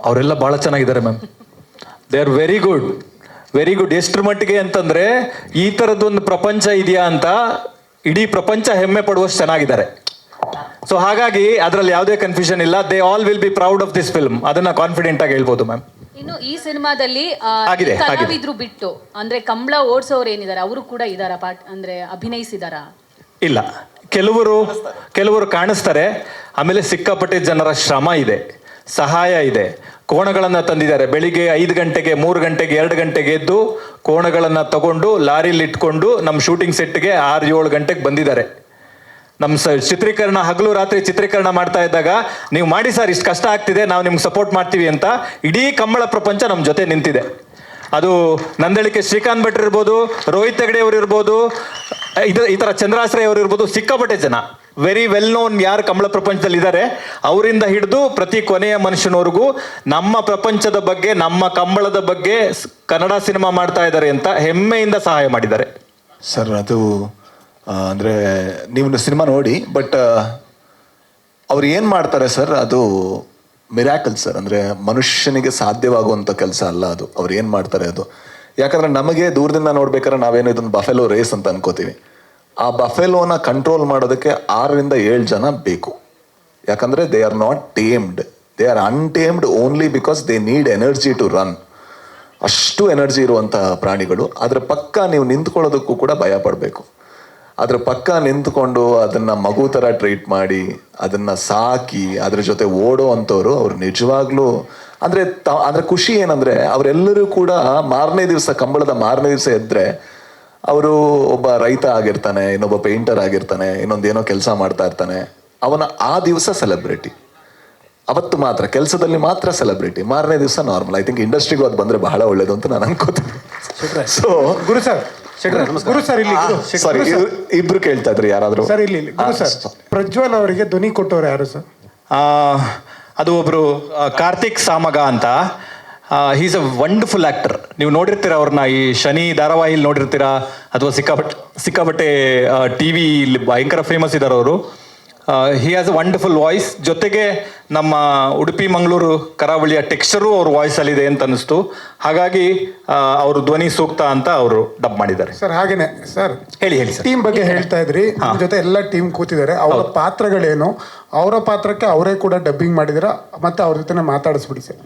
ಅವರೆಲ್ಲ ಭಾಳ ಚೆನ್ನಾಗಿದ್ದಾರೆ ma'am. They are very good, very good. ಎಷ್ಟರ ಮಟ್ಟಿಗೆ ಅಂತಂದ್ರೆ ಈ ಥರದ್ದೊಂದು ಪ್ರಪಂಚ ಇದೆಯಾ ಅಂತ ಇಡೀ ಪ್ರಪಂಚ ಹೆಮ್ಮೆ ಪಡುವಷ್ಟು ಚೆನ್ನಾಗಿದ್ದಾರೆ. ಸೊ ಹಾಗಾಗಿ ಅದರಲ್ಲಿ ಯಾವುದೇ ಕನ್ಫ್ಯೂಷನ್ ಇಲ್ಲ. They all will be proud of this film. ಅದನ್ನ ಕಾನ್ಫಿಡೆಂಟ್ ಆಗಿ ಹೇಳ್ಬೋದು ಮ್ಯಾಮ್. ಇನ್ನು ಈ ಸಿನಿಮಾದಲ್ಲಿ ಕಲಾವಿದ್ರು ಬಿಟ್ಟು ಅಂದ್ರೆ ಕಂಬಳ ಓಡಿಸೋರು ಏನಿದ್ದಾರೆ ಅವರು ಕೂಡ ಇದಾರ ಅಂದ್ರೆ ಅಭಿನಯಿಸಿದಾರ? ಇಲ್ಲ, ಕೆಲವರು ಕಾಣಿಸ್ತಾರೆ. ಆಮೇಲೆ ಸಿಕ್ಕಾಪಟ್ಟೆ ಜನರ ಶ್ರಮ ಇದೆ, ಸಹಾಯ ಇದೆ. ಕೋಣಗಳನ್ನ ತಂದಿದ್ದಾರೆ. ಬೆಳಿಗ್ಗೆ 5 ಗಂಟೆಗೆ, 3 ಗಂಟೆಗೆ, 2 ಗಂಟೆಗೆ ಎದ್ದು ಕೋಣಗಳನ್ನ ತಗೊಂಡು ಲಾರಿಲಿ ಇಟ್ಕೊಂಡು ನಮ್ಮ ಶೂಟಿಂಗ್ ಸೆಟ್ಗೆ 6-7 ಗಂಟೆಗೆ ಬಂದಿದ್ದಾರೆ. ನಮ್ಮ ಚಿತ್ರೀಕರಣ ಹಗಲು ರಾತ್ರಿ ಚಿತ್ರೀಕರಣ ಮಾಡ್ತಾ ಇದ್ದಾಗ ನೀವು ಮಾಡಿ ಸರ್, ಇಷ್ಟು ಕಷ್ಟ ಆಗ್ತಿದೆ, ನಾವು ನಿಮ್ಗೆ ಸಪೋರ್ಟ್ ಮಾಡ್ತೀವಿ ಅಂತ ಇಡೀ ಕಂಬಳ ಪ್ರಪಂಚ ನಮ್ಮ ಜೊತೆ ನಿಂತಿದೆ. ಅದು ನಂದಳಿಕೆ ಶ್ರೀಕಾಂತ್ ಭಟ್ರು ಇರ್ಬೋದು, ರೋಹಿತ್ ಹೆಗಡೆ ಅವರು ಇರ್ಬೋದು, ಈ ಥರ ಚಂದ್ರಾಶ್ರಯ ಅವರು ಇರ್ಬೋದು, ಸಿಕ್ಕಾಪಟ್ಟೆ ಜನ ವೆರಿ ವೆಲ್ ನೋನ್ ಯಾರು ಕಂಬಳ ಪ್ರಪಂಚದಲ್ಲಿ ಇದ್ದಾರೆ, ಅವರಿಂದ ಹಿಡಿದು ಪ್ರತಿ ಕೊನೆಯ ಮನುಷ್ಯನವರೆಗೂ ನಮ್ಮ ಪ್ರಪಂಚದ ಬಗ್ಗೆ, ನಮ್ಮ ಕಂಬಳದ ಬಗ್ಗೆ ಕನ್ನಡ ಸಿನಿಮಾ ಮಾಡ್ತಾ ಇದ್ದಾರೆ ಅಂತ ಹೆಮ್ಮೆಯಿಂದ ಸಹಾಯ ಮಾಡಿದ್ದಾರೆ. ಸರ್ ಅದು ಅಂದರೆ ನೀವು ಸಿನಿಮಾ ನೋಡಿ, ಬಟ್ ಅವ್ರು ಏನು ಮಾಡ್ತಾರೆ ಸರ್, ಅದು ಮಿರಾಕಲ್ ಸರ್. ಅಂದರೆ ಮನುಷ್ಯನಿಗೆ ಸಾಧ್ಯವಾಗುವಂಥ ಕೆಲಸ ಅಲ್ಲ ಅದು. ಅವ್ರು ಏನು ಮಾಡ್ತಾರೆ ಅದು ಯಾಕಂದ್ರೆ ನಮಗೆ ದೂರದಿಂದ ನೋಡ್ಬೇಕಾದ್ರೆ ನಾವೇನು ಇದೊಂದು ಬಫೆಲೋ ರೇಸ್ ಅಂತ ಅನ್ಕೋತೀವಿ. ಆ ಬಫೆಲೋನ ಕಂಟ್ರೋಲ್ ಮಾಡೋದಕ್ಕೆ 6 ರಿಂದ 7 ಜನ ಬೇಕು. ಯಾಕಂದ್ರೆ they are not tamed, they are untamed only because they need energy to run. ಅಷ್ಟು ಎನರ್ಜಿ ಇರುವಂತಹ ಪ್ರಾಣಿಗಳು. ಅದ್ರ ಪಕ್ಕ ನೀವು ನಿಂತ್ಕೊಳ್ಳೋದಕ್ಕೂ ಕೂಡ ಭಯ ಪಡಬೇಕು. ಅದ್ರ ಪಕ್ಕ ನಿಂತ್ಕೊಂಡು ಅದನ್ನ ಮಗು ಥರ ಟ್ರೀಟ್ ಮಾಡಿ ಅದನ್ನ ಸಾಕಿ ಅದ್ರ ಜೊತೆ ಓಡೋ ಅಂಥವ್ರು ಅವ್ರು ನಿಜವಾಗ್ಲೂ ಅಂದ್ರೆ ಖುಷಿ ಏನಂದ್ರೆ ಅವರೆಲ್ಲರೂ ಕೂಡ ಮಾರನೇ ದಿವಸ, ಕಂಬಳದ ಮಾರನೇ ದಿವಸ ಎದ್ರೆ ಅವರು ಒಬ್ಬ ರೈತ ಆಗಿರ್ತಾನೆ, ಇನ್ನೊಬ್ಬ ಪೇಂಟರ್ ಆಗಿರ್ತಾನೆ, ಇನ್ನೊಂದೇನೋ ಕೆಲಸ ಮಾಡ್ತಾ ಇರ್ತಾನೆ. ಅವನ ಆ ದಿವಸ ಸೆಲೆಬ್ರಿಟಿ, ಅವತ್ತು ಮಾತ್ರ ಕೆಲಸದಲ್ಲಿ ಮಾತ್ರ ಸೆಲೆಬ್ರಿಟಿ, ಮಾರನೇ ದಿವಸ ನಾರ್ಮಲ್. ಐ ಥಿಂಕ್ ಇಂಡಸ್ಟ್ರಿಗೂ ಅದು ಬಂದ್ರೆ ಬಹಳ ಒಳ್ಳೇದು ಅಂತ ನಾನು ಅನ್ಕೋತೀನಿ. ಸೊ ಗುರು ಸರ್, ಗುರು ಸರ್ ಇಲ್ಲಿ ಸಾರಿ, ಇಬ್ರು ಕೇಳ್ತಾ ಇದ್ರಿ ಯಾರಾದ್ರೂ ಸರ್ ಇಲ್ಲಿ ಗುರು ಸರ್, ಪ್ರಜ್ವಲ್ ಅವರಿಗೆ ಧ್ವನಿ ಕೊಟ್ಟವ್ರು ಯಾರು ಸರ್? ಅದು ಒಬ್ರು ಕಾರ್ತಿಕ್ ಸಾಮಗ ಅಂತ. He's a wonderful actor. ನೀವು ನೋಡಿರ್ತೀರ ಅವ್ರನ್ನ ಈ ಶನಿ ಧಾರಾವಾಹಿಲಿ ನೋಡಿರ್ತೀರಾ, ಅಥವಾ ಸಿಕ್ಕಾಪಟ್ಟೆ TV ಇಲ್ಲಿ ಭಯಂಕರ ಫೇಮಸ್ ಇದ್ದಾರೆ ಅವರು. He has a wonderful voice. ಜೊತೆಗೆ ನಮ್ಮ ಉಡುಪಿ ಮಂಗಳೂರು ಕರಾವಳಿಯ ಟೆಕ್ಸ್ಚರು ಅವ್ರ ವಾಯ್ಸಲ್ಲಿದೆ ಅಂತ ಅನಿಸ್ತು. ಹಾಗಾಗಿ ಅವರು ಧ್ವನಿ ಸೂಕ್ತ ಅಂತ ಅವರು ಡಬ್ ಮಾಡಿದ್ದಾರೆ. ಸರ್ ಹಾಗೇನೆ ಸರ್, ಹೇಳಿ ಸರ್. ಟೀಮ್ ಬಗ್ಗೆ ಹೇಳ್ತಾ ಇದ್ರಿ, ನಿಮ್ಮ ಜೊತೆ ಎಲ್ಲ ಟೀಮ್ ಕೂತಿದ್ದಾರೆ. ಅವರ ಪಾತ್ರಗಳೇನು, ಅವರ ಪಾತ್ರಕ್ಕೆ ಅವರೇ ಕೂಡ ಡಬ್ಬಿಂಗ್ ಮಾಡಿದಿರಾ, ಮತ್ತೆ ಅವ್ರ ಜೊತೆ ಮಾತಾಡಿಸ್ಬಿಡಿ ಸರ್.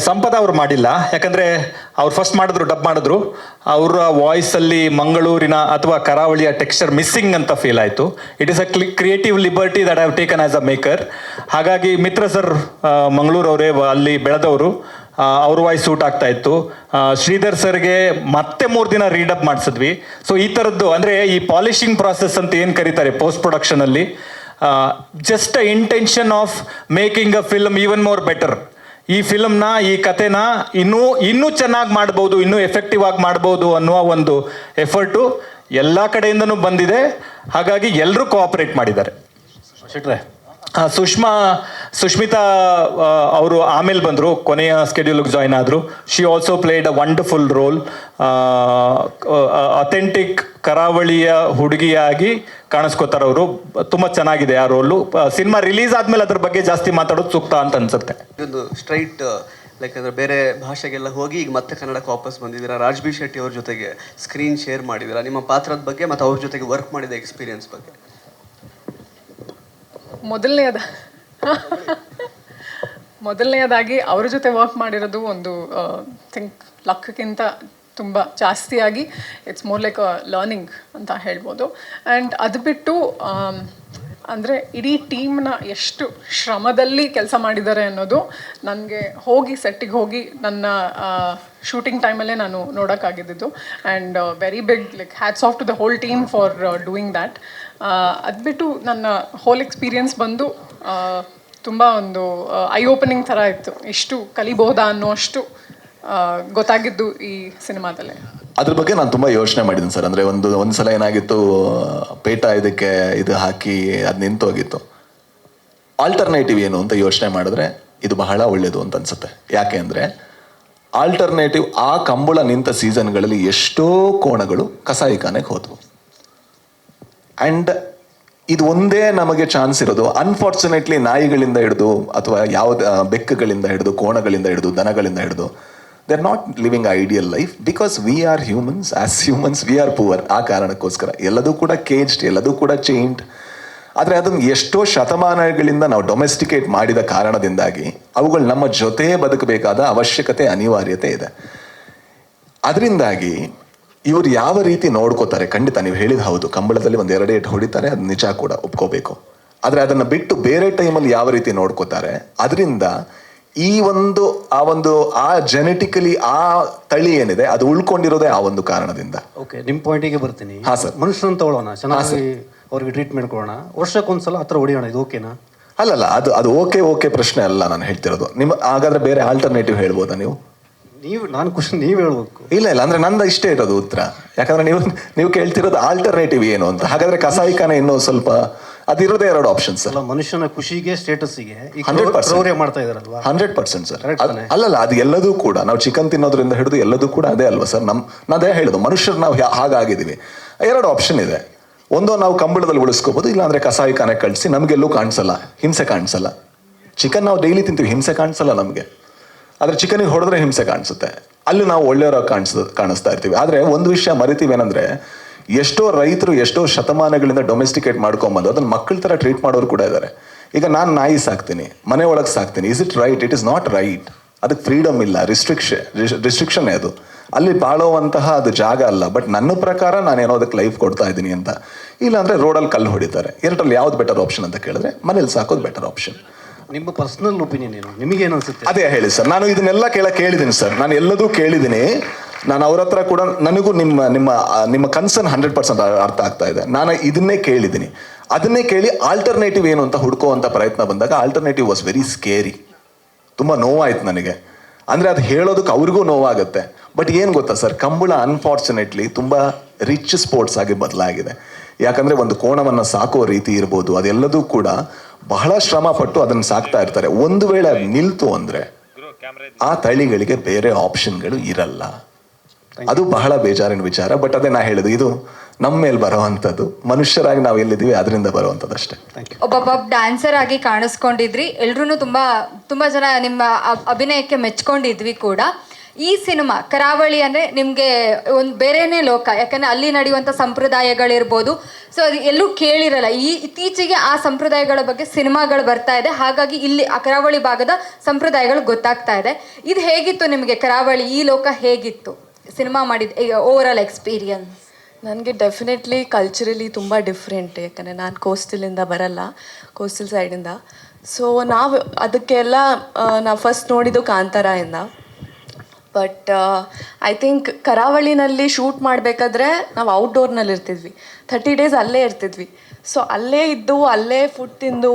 ಸಂಪದ ಅವ್ರು ಮಾಡಿಲ್ಲ, ಯಾಕಂದ್ರೆ ಅವ್ರು ಫಸ್ಟ್ ಡಬ್ ಮಾಡಿದ್ರು. ಅವರ ವಾಯ್ಸಲ್ಲಿ ಮಂಗಳೂರಿನ ಅಥವಾ ಕರಾವಳಿಯ ಟೆಕ್ಸ್ಚರ್ ಮಿಸ್ಸಿಂಗ್ ಅಂತ ಫೀಲ್ ಆಯಿತು. It is a creative liberty that have taken as a maker. ಹಾಗಾಗಿ ಮಿತ್ರ ಸರ್ ಮಂಗಳೂರವರೇ, ಅಲ್ಲಿ ಬೆಳೆದವರು, ಅವ್ರ ವಾಯ್ಸ್ ಸೂಟ್ ಆಗ್ತಾ ಇತ್ತು. ಶ್ರೀಧರ್ ಸರ್ಗೆ ಮತ್ತೆ 3 ದಿನ ರೀಡಪ್ ಮಾಡಿಸಿದ್ವಿ. ಸೊ ಈ ಥರದ್ದು ಅಂದರೆ ಈ ಪಾಲಿಶಿಂಗ್ ಪ್ರಾಸೆಸ್ ಅಂತ ಏನು ಕರೀತಾರೆ ಪೋಸ್ಟ್ ಪ್ರೊಡಕ್ಷನಲ್ಲಿ, just a intention of making a film even more better. ಈ ಫಿಲ್ಮ್ನ, ಈ ಕಥೆನ ಇನ್ನೂ ಚೆನ್ನಾಗಿ ಮಾಡ್ಬೋದು, ಇನ್ನೂ ಎಫೆಕ್ಟಿವ್ ಆಗಿ ಮಾಡ್ಬೋದು ಅನ್ನುವ ಒಂದು ಎಫರ್ಟು ಎಲ್ಲ ಕಡೆಯಿಂದನೂ ಬಂದಿದೆ. ಹಾಗಾಗಿ ಎಲ್ಲರೂ ಕೋಆಪರೇಟ್ ಮಾಡಿದ್ದಾರೆ. ಸುಷ್ಮಿತಾ ಅವರು ಆಮೇಲೆ ಬಂದರು, ಕೊನೆಯ ಸ್ಕೆಡ್ಯೂಲ್ಗೆ ಜಾಯ್ನ್ ಆದರು. She also played a wonderful role. Authentic ಕರಾವಳಿಯ ಹುಡುಗಿಯಾಗಿ ಕಾಣಿಸ್ಕೋತಾರೆ ಅವರು. ತುಂಬ ಚೆನ್ನಾಗಿದೆ ಆ ರೋಲು. ಸಿನಿಮಾ ರಿಲೀಸ್ ಆದಮೇಲೆ ಅದ್ರ ಬಗ್ಗೆ ಜಾಸ್ತಿ ಮಾತಾಡೋದು ಸೂಕ್ತ ಅಂತ ಅನ್ಸುತ್ತೆ. ಇದೊಂದು ಸ್ಟ್ರೈಟ್ ಲೈಕ್ ಅಂದರೆ ಬೇರೆ ಭಾಷೆಗೆಲ್ಲ ಹೋಗಿ ಈಗ ಮತ್ತೆ ಕನ್ನಡಕ್ಕೆ ವಾಪಸ್ ಬಂದಿದ್ದೀರಾ. ರಾಜ್ಬಿ ಶೆಟ್ಟಿ ಅವ್ರ ಜೊತೆಗೆ ಸ್ಕ್ರೀನ್ ಶೇರ್ ಮಾಡಿದ್ದೀರಾ. ನಿಮ್ಮ ಪಾತ್ರದ ಬಗ್ಗೆ ಮತ್ತು ಅವ್ರ ಜೊತೆಗೆ ವರ್ಕ್ ಮಾಡಿದ ಎಕ್ಸ್ಪೀರಿಯನ್ಸ್ ಬಗ್ಗೆ. ಮೊದಲನೆಯದಾಗಿ ಅವ್ರ ಜೊತೆ ವರ್ಕ್ ಮಾಡಿರೋದು ಒಂದು ಥಿಂಕ್ ಲಕ್ಕಿಂತ ತುಂಬ ಜಾಸ್ತಿಯಾಗಿ it's more like a learning ಅಂತ ಹೇಳ್ಬೋದು. ಆ್ಯಂಡ್ ಅದು ಬಿಟ್ಟು ಅಂದರೆ ಇಡೀ ಟೀಮ್ನ ಎಷ್ಟು ಶ್ರಮದಲ್ಲಿ ಕೆಲಸ ಮಾಡಿದ್ದಾರೆ ಅನ್ನೋದು ನನಗೆ ಸೆಟ್ಟಿಗೆ ಹೋಗಿ ನನ್ನ ಶೂಟಿಂಗ್ ಟೈಮಲ್ಲೇ ನಾನು ನೋಡೋಕ್ಕಾಗಿದ್ದು. And very big like hats off to the whole team for doing that. ಅದು ಬಿಟ್ಟು ನನ್ನ ಹೋಲ್ ಎಕ್ಸ್ಪೀರಿಯನ್ಸ್ ಬಂದು ತುಂಬ ಒಂದು ಐ ಓಪನಿಂಗ್ ಥರ ಇತ್ತು. ಇಷ್ಟು ಕಲಿಬಹುದಾ ಅನ್ನೋ ಅಷ್ಟು ಗೊತ್ತಾಗಿದ್ದು ಈ ಸಿನಿಮಾದಲ್ಲೇ. ಅದ್ರ ಬಗ್ಗೆ ನಾನು ತುಂಬ ಯೋಚನೆ ಮಾಡಿದ್ದೀನಿ ಸರ್. ಅಂದರೆ ಒಂದ್ಸಲ ಏನಾಗಿತ್ತು, ಪೇಟ ಇದಕ್ಕೆ ಇದು ಹಾಕಿ ಅದು ನಿಂತೋಗಿತ್ತು. ಆಲ್ಟರ್ನೇಟಿವ್ ಏನು ಅಂತ ಯೋಚನೆ ಮಾಡಿದ್ರೆ ಇದು ಬಹಳ ಒಳ್ಳೆಯದು ಅಂತ ಅನ್ಸುತ್ತೆ. ಯಾಕೆ ಅಂದರೆ ಆಲ್ಟರ್ನೇಟಿವ್ ಆ ಕಂಬಳ ನಿಂತ ಸೀಸನ್ಗಳಲ್ಲಿ ಎಷ್ಟೋ ಕೋಣಗಳು ಕಸಾಯಿಖಾನೆಗೆ ಹೋದವು. ಆ್ಯಂಡ್ ಇದು ಒಂದೇ ನಮಗೆ ಚಾನ್ಸ್ ಇರೋದು. ಅನ್ಫಾರ್ಚುನೇಟ್ಲಿ ನಾಯಿಗಳಿಂದ ಹಿಡಿದು ಅಥವಾ ಬೆಕ್ಕುಗಳಿಂದ ಹಿಡಿದು, ಕೋಣಗಳಿಂದ ಹಿಡಿದು, ದನಗಳಿಂದ ಹಿಡಿದು, they are not living ideal life because we are humans. As humans we are poor. ಆ ಕಾರಣಕ್ಕೋಸ್ಕರ ಎಲ್ಲದೂ ಕೂಡ ಕೇಜ್ಡ್, ಎಲ್ಲದೂ ಕೂಡ ಚೈನ್ಡ್. ಆದರೆ ಅದನ್ನು ಎಷ್ಟೋ ಶತಮಾನಗಳಿಂದ ನಾವು ಡೊಮೆಸ್ಟಿಕೇಟ್ ಮಾಡಿದ ಕಾರಣದಿಂದಾಗಿ ಅವುಗಳು ನಮ್ಮ ಜೊತೆ ಬದುಕಬೇಕಾದ ಅವಶ್ಯಕತೆ, ಅನಿವಾರ್ಯತೆ ಇದೆ. ಅದರಿಂದಾಗಿ ಇವರು ಯಾವ ರೀತಿ ನೋಡ್ಕೋತಾರೆ, ಖಂಡಿತ ನೀವು ಹೇಳಿದ ಹೌದು, ಕಂಬಳದಲ್ಲಿ 1-2 ಏಟು ಹೊಡಿತಾರೆ, ಅದು ನಿಜ ಕೂಡ ಒಪ್ಕೋಬೇಕು. ಆದರೆ ಅದನ್ನು ಬಿಟ್ಟು ಬೇರೆ ಟೈಮಲ್ಲಿ ಯಾವ ರೀತಿ ನೋಡ್ಕೋತಾರೆ, ಅದರಿಂದ ಆ ಜೆನೆಟಿಕಲಿ ಆ ತಳಿ ಏನಿದೆ ಅದು ಉಳ್ಕೊಂಡಿರೋದೇ ಆ ಒಂದು ಕಾರಣದಿಂದ. ಓಕೆ, ನಿಮ್ಮ ಪಾಯಿಂಟಿಗೆ ಬರ್ತೀನಿ. ಹಾಂ ಸರ್. ಮನುಷ್ಯರನ್ನು ತಗೊಳ್ಳೋಣ, ಚೆನ್ನಾಗಿ ಅವ್ರಿಗೆ ಟ್ರೀಟ್ಮೆಂಟ್ ಕೊಡೋಣ, ವರ್ಷಕ್ಕೊಂದ್ಸಲ ಹತ್ರ ಹೊಡಿಯೋಣ, ಇದು ಓಕೆನಾ? ಅಲ್ಲಲ್ಲ, ಅದು ಓಕೆ ಪ್ರಶ್ನೆ ಅಲ್ಲ ನಾನು ಹೇಳ್ತಿರೋದು. ಹಾಗಾದ್ರೆ ಬೇರೆ ಆಲ್ಟರ್ನೇಟಿವ್ ಹೇಳ್ಬೋದಾ ನೀವು? ನಾನು ಕ್ವಶನ್ ನೀವು ಹೇಳ್ಬೇಕು. ಇಲ್ಲ ಅಂದ್ರೆ ನಂದು ಇಷ್ಟೇ ಇರೋದು ಉತ್ತರ. ಯಾಕಂದ್ರೆ ನೀವು ಕೇಳ್ತಿರೋದು ಆಲ್ಟರ್ನೇಟಿವ್ ಏನು ಅಂತ. ಹಾಗಾದ್ರೆ ಕಸಾಯಿಖಾನೆ ಇನ್ನೂ ಸ್ವಲ್ಪ ಅದಿರೋದೇ 2 ಆಪ್ಷನ್ಸ್ ಅಲ್ಲ. ಮನುಷ್ಯನ ಖುಷಿಗೆ, ಸ್ಟೇಟಸ್ಗೆ 100% ಮಾಡ್ತಾ ಇದಾರಲ್ವಾ? 100% ಸರ್. ಅಲ್ಲಲ್ಲ, ಅದು ಎಲ್ಲದೂ ಕೂಡ ನಾವು ಚಿಕನ್ ತಿನ್ನೋದ್ರಿಂದ ಹಿಡಿದು ಎಲ್ಲದೂ ಕೂಡ ಅದೇ ಅಲ್ವಾ ಸರ್. ನಾನೇ ಹೇಳುದು, ಮನುಷ್ಯರು ನಾವು ಹಾಗಾಗಿದ್ದೀವಿ. 2 ಆಪ್ಷನ್ ಇದೆ. ಒಂದೋ ನಾವು ಕಂಬಳದಲ್ಲಿ ಉಳಿಸ್ಕೋಬಹುದು, ಇಲ್ಲಾಂದ್ರೆ ಕಸಾಯಿಖಾನೆ ಕಳಿಸಿ ನಮಗೆಲ್ಲೂ ಕಾಣಿಸಲ್ಲ, ಹಿಂಸೆ ಕಾಣಿಸಲ್ಲ. ಚಿಕನ್ ನಾವು ಡೈಲಿ ತಿಂತೀವಿ, ಹಿಂಸೆ ಕಾಣಿಸಲ್ಲ ನಮಗೆ. ಆದರೆ ಚಿಕನಿಗೆ ಹೊಡೆದ್ರೆ ಹಿಂಸೆ ಕಾಣಿಸುತ್ತೆ. ಅಲ್ಲಿ ನಾವು ಒಳ್ಳೆಯವರಾಗಿ ಕಾಣಿಸ್ತಾ ಇರ್ತೀವಿ. ಆದರೆ ಒಂದು ವಿಷಯ ಮರಿತೀವಿ ಏನಂದ್ರೆ, ಎಷ್ಟೋ ರೈತರು ಎಷ್ಟೋ ಶತಮಾನಗಳಿಂದ ಡೊಮೆಸ್ಟಿಕೇಟ್ ಮಾಡ್ಕೊಂಬಂದು ಅದನ್ನ ಮಕ್ಕಳ ಥರ ಟ್ರೀಟ್ ಮಾಡೋರು ಕೂಡ ಇದ್ದಾರೆ. ಈಗ ನಾನು ನಾಯಿ ಸಾಕ್ತೀನಿ, ಮನೆ ಒಳಗೆ ಸಾಕ್ತೀನಿ. Is it right? It is not right. ಅದಕ್ಕೆ ಫ್ರೀಡಮ್ ಇಲ್ಲ, ರಿಸ್ಟ್ರಿಕ್ಷನ್ ಅದು. ಅಲ್ಲಿ ಬಾಳುವಂತಹ ಅದು ಜಾಗ ಅಲ್ಲ. ಬಟ್ ನನ್ನ ಪ್ರಕಾರ ನಾನೇನೋ ಅದಕ್ಕೆ ಲೈಫ್ ಕೊಡ್ತಾ ಇದ್ದೀನಿ ಅಂತ. ಇಲ್ಲಾಂದ್ರೆ ರೋಡಲ್ಲಿ ಕಲ್ಲು ಹೊಡಿತಾರೆ. ಎರಡರಲ್ಲಿ ಯಾವ್ದು ಬೆಟರ್ ಆಪ್ಷನ್ ಅಂತ ಕೇಳಿದ್ರೆ ಮನೇಲಿ ಸಾಕೋದು ಬೆಟರ್ ಆಪ್ಷನ್. ನಿಮ್ಮ ಪರ್ಸನಲ್ ಒಪಿನಿಯನ್ ಏನು, ನಿಮಗೇನು ಅನ್ಸುತ್ತೆ? ಅದೇ ಹೇಳಿ ಸರ್, ನಾನು ಇದನ್ನೆಲ್ಲ ಕೇಳಿದ್ದೀನಿ ಸರ್, ನಾನು ಎಲ್ಲದೂ ಕೇಳಿದ್ದೀನಿ. ನಾನು ಅವ್ರ ಹತ್ರ ಕೂಡ ನನಗೂ ನಿಮ್ಮ ಕನ್ಸರ್ನ್ 100% ಅರ್ಥ ಆಗ್ತಾ ಇದೆ. ನಾನು ಇದನ್ನೇ ಕೇಳಿದ್ದೀನಿ. ಅದನ್ನೇ ಕೇಳಿ ಆಲ್ಟರ್ನೇಟಿವ್ ಏನು ಅಂತ ಹುಡ್ಕೋವಂಥ ಪ್ರಯತ್ನ ಬಂದಾಗ ಆಲ್ಟರ್ನೇಟಿವ್ ವಾಸ್ ವೆರಿ ಸ್ಕೇರಿ. ತುಂಬ ನೋವಾಯ್ತು ನನಗೆ. ಅಂದರೆ ಅದು ಹೇಳೋದಕ್ಕೆ ಅವ್ರಿಗೂ ನೋವಾಗುತ್ತೆ. ಬಟ್ ಏನು ಗೊತ್ತಾ ಸರ್, ಕಂಬಳ ಅನ್ಫಾರ್ಚುನೇಟ್ಲಿ ತುಂಬ ರಿಚ್ ಸ್ಪೋರ್ಟ್ಸ್ ಆಗಿ ಬದಲಾಗಿದೆ. ಯಾಕಂದರೆ ಒಂದು ಕೋಣವನ್ನು ಸಾಕೋ ರೀತಿ ಇರ್ಬೋದು, ಅದೆಲ್ಲದೂ ಕೂಡ ಬಹಳ ಶ್ರಮ ಪಟ್ಟು ಅದನ್ನು ಸಾಕ್ತಾ ಇರ್ತಾರೆ. ಒಂದು ವೇಳೆ ಅದು ನಿಲ್ತು ಅಂದರೆ ಆ ತಳಿಗಳಿಗೆ ಬೇರೆ ಆಪ್ಷನ್ಗಳು ಇರಲ್ಲ. ಅದು ಬಹಳ ಬೇಜಾರಿನ ವಿಚಾರ. ಬಟ್ ಅದೇ ನಾ ಹೇಳೋದು, ಇದು ನಮ್ಮ ಮೇಲೆ ಬರೋವಂಥದ್ದು. ಮನುಷ್ಯರಾಗಿ ನಾವು ಎಲ್ಲಿದ್ದೀವಿ ಅದರಿಂದ ಬರುವಂಥದ್ದು ಅಷ್ಟೇ. ಒಬ್ಬ ಡ್ಯಾನ್ಸರ್ ಆಗಿ ಕಾಣಿಸ್ಕೊಂಡಿದ್ರಿ. ಎಲ್ರೂ ತುಂಬಾ ಜನ ನಿಮ್ಮ ಅಭಿನಯಕ್ಕೆ ಮೆಚ್ಕೊಂಡಿದ್ವಿ ಕೂಡ. ಈ ಸಿನಿಮಾ ಕರಾವಳಿ ಅಂದರೆ ನಿಮಗೆ ಒಂದು ಬೇರೆನೇ ಲೋಕ. ಯಾಕಂದರೆ ಅಲ್ಲಿ ನಡೆಯುವಂಥ ಸಂಪ್ರದಾಯಗಳಿರ್ಬೋದು, ಸೊ ಅದು ಎಲ್ಲೂ ಕೇಳಿರಲ್ಲ. ಇತ್ತೀಚೆಗೆ ಆ ಸಂಪ್ರದಾಯಗಳ ಬಗ್ಗೆ ಸಿನಿಮಾಗಳು ಬರ್ತಾ ಇದೆ. ಹಾಗಾಗಿ ಇಲ್ಲಿ ಆ ಕರಾವಳಿ ಭಾಗದ ಸಂಪ್ರದಾಯಗಳು ಗೊತ್ತಾಗ್ತಾ ಇದೆ. ಇದು ಹೇಗಿತ್ತು ನಿಮಗೆ? ಕರಾವಳಿ ಈ ಲೋಕ ಹೇಗಿತ್ತು ಸಿನಿಮಾ ಮಾಡಿದ ಓವರ್ ಆಲ್ ಎಕ್ಸ್ಪೀರಿಯನ್ಸ್? ನನಗೆ ಡೆಫಿನೆಟ್ಲಿ ಕಲ್ಚರಲಿ ತುಂಬ ಡಿಫ್ರೆಂಟ್. ಯಾಕಂದರೆ ನಾನು ಕೋಸ್ಟಲಿಂದ ಬರಲ್ಲ, ಕೋಸ್ಟಲ್ ಸೈಡಿಂದ. ಸೊ ನಾವು ಅದಕ್ಕೆಲ್ಲ ನಾವು ಫಸ್ಟ್ ನೋಡಿದ್ದು ಕಾಂತಾರಾಯಿಂದ. ಬಟ್ ಐ ಥಿಂಕ್ ಕರಾವಳಿನಲ್ಲಿ ಶೂಟ್ ಮಾಡಬೇಕಾದ್ರೆ ನಾವು ಔಟ್ಡೋರ್ನಲ್ಲಿ ಇರ್ತಿದ್ವಿ, 30 days ಅಲ್ಲೇ ಇರ್ತಿದ್ವಿ. ಸೊ ಅಲ್ಲೇ ಇದ್ದು ಅಲ್ಲೇ ಫುಡ್ ತಿಂದು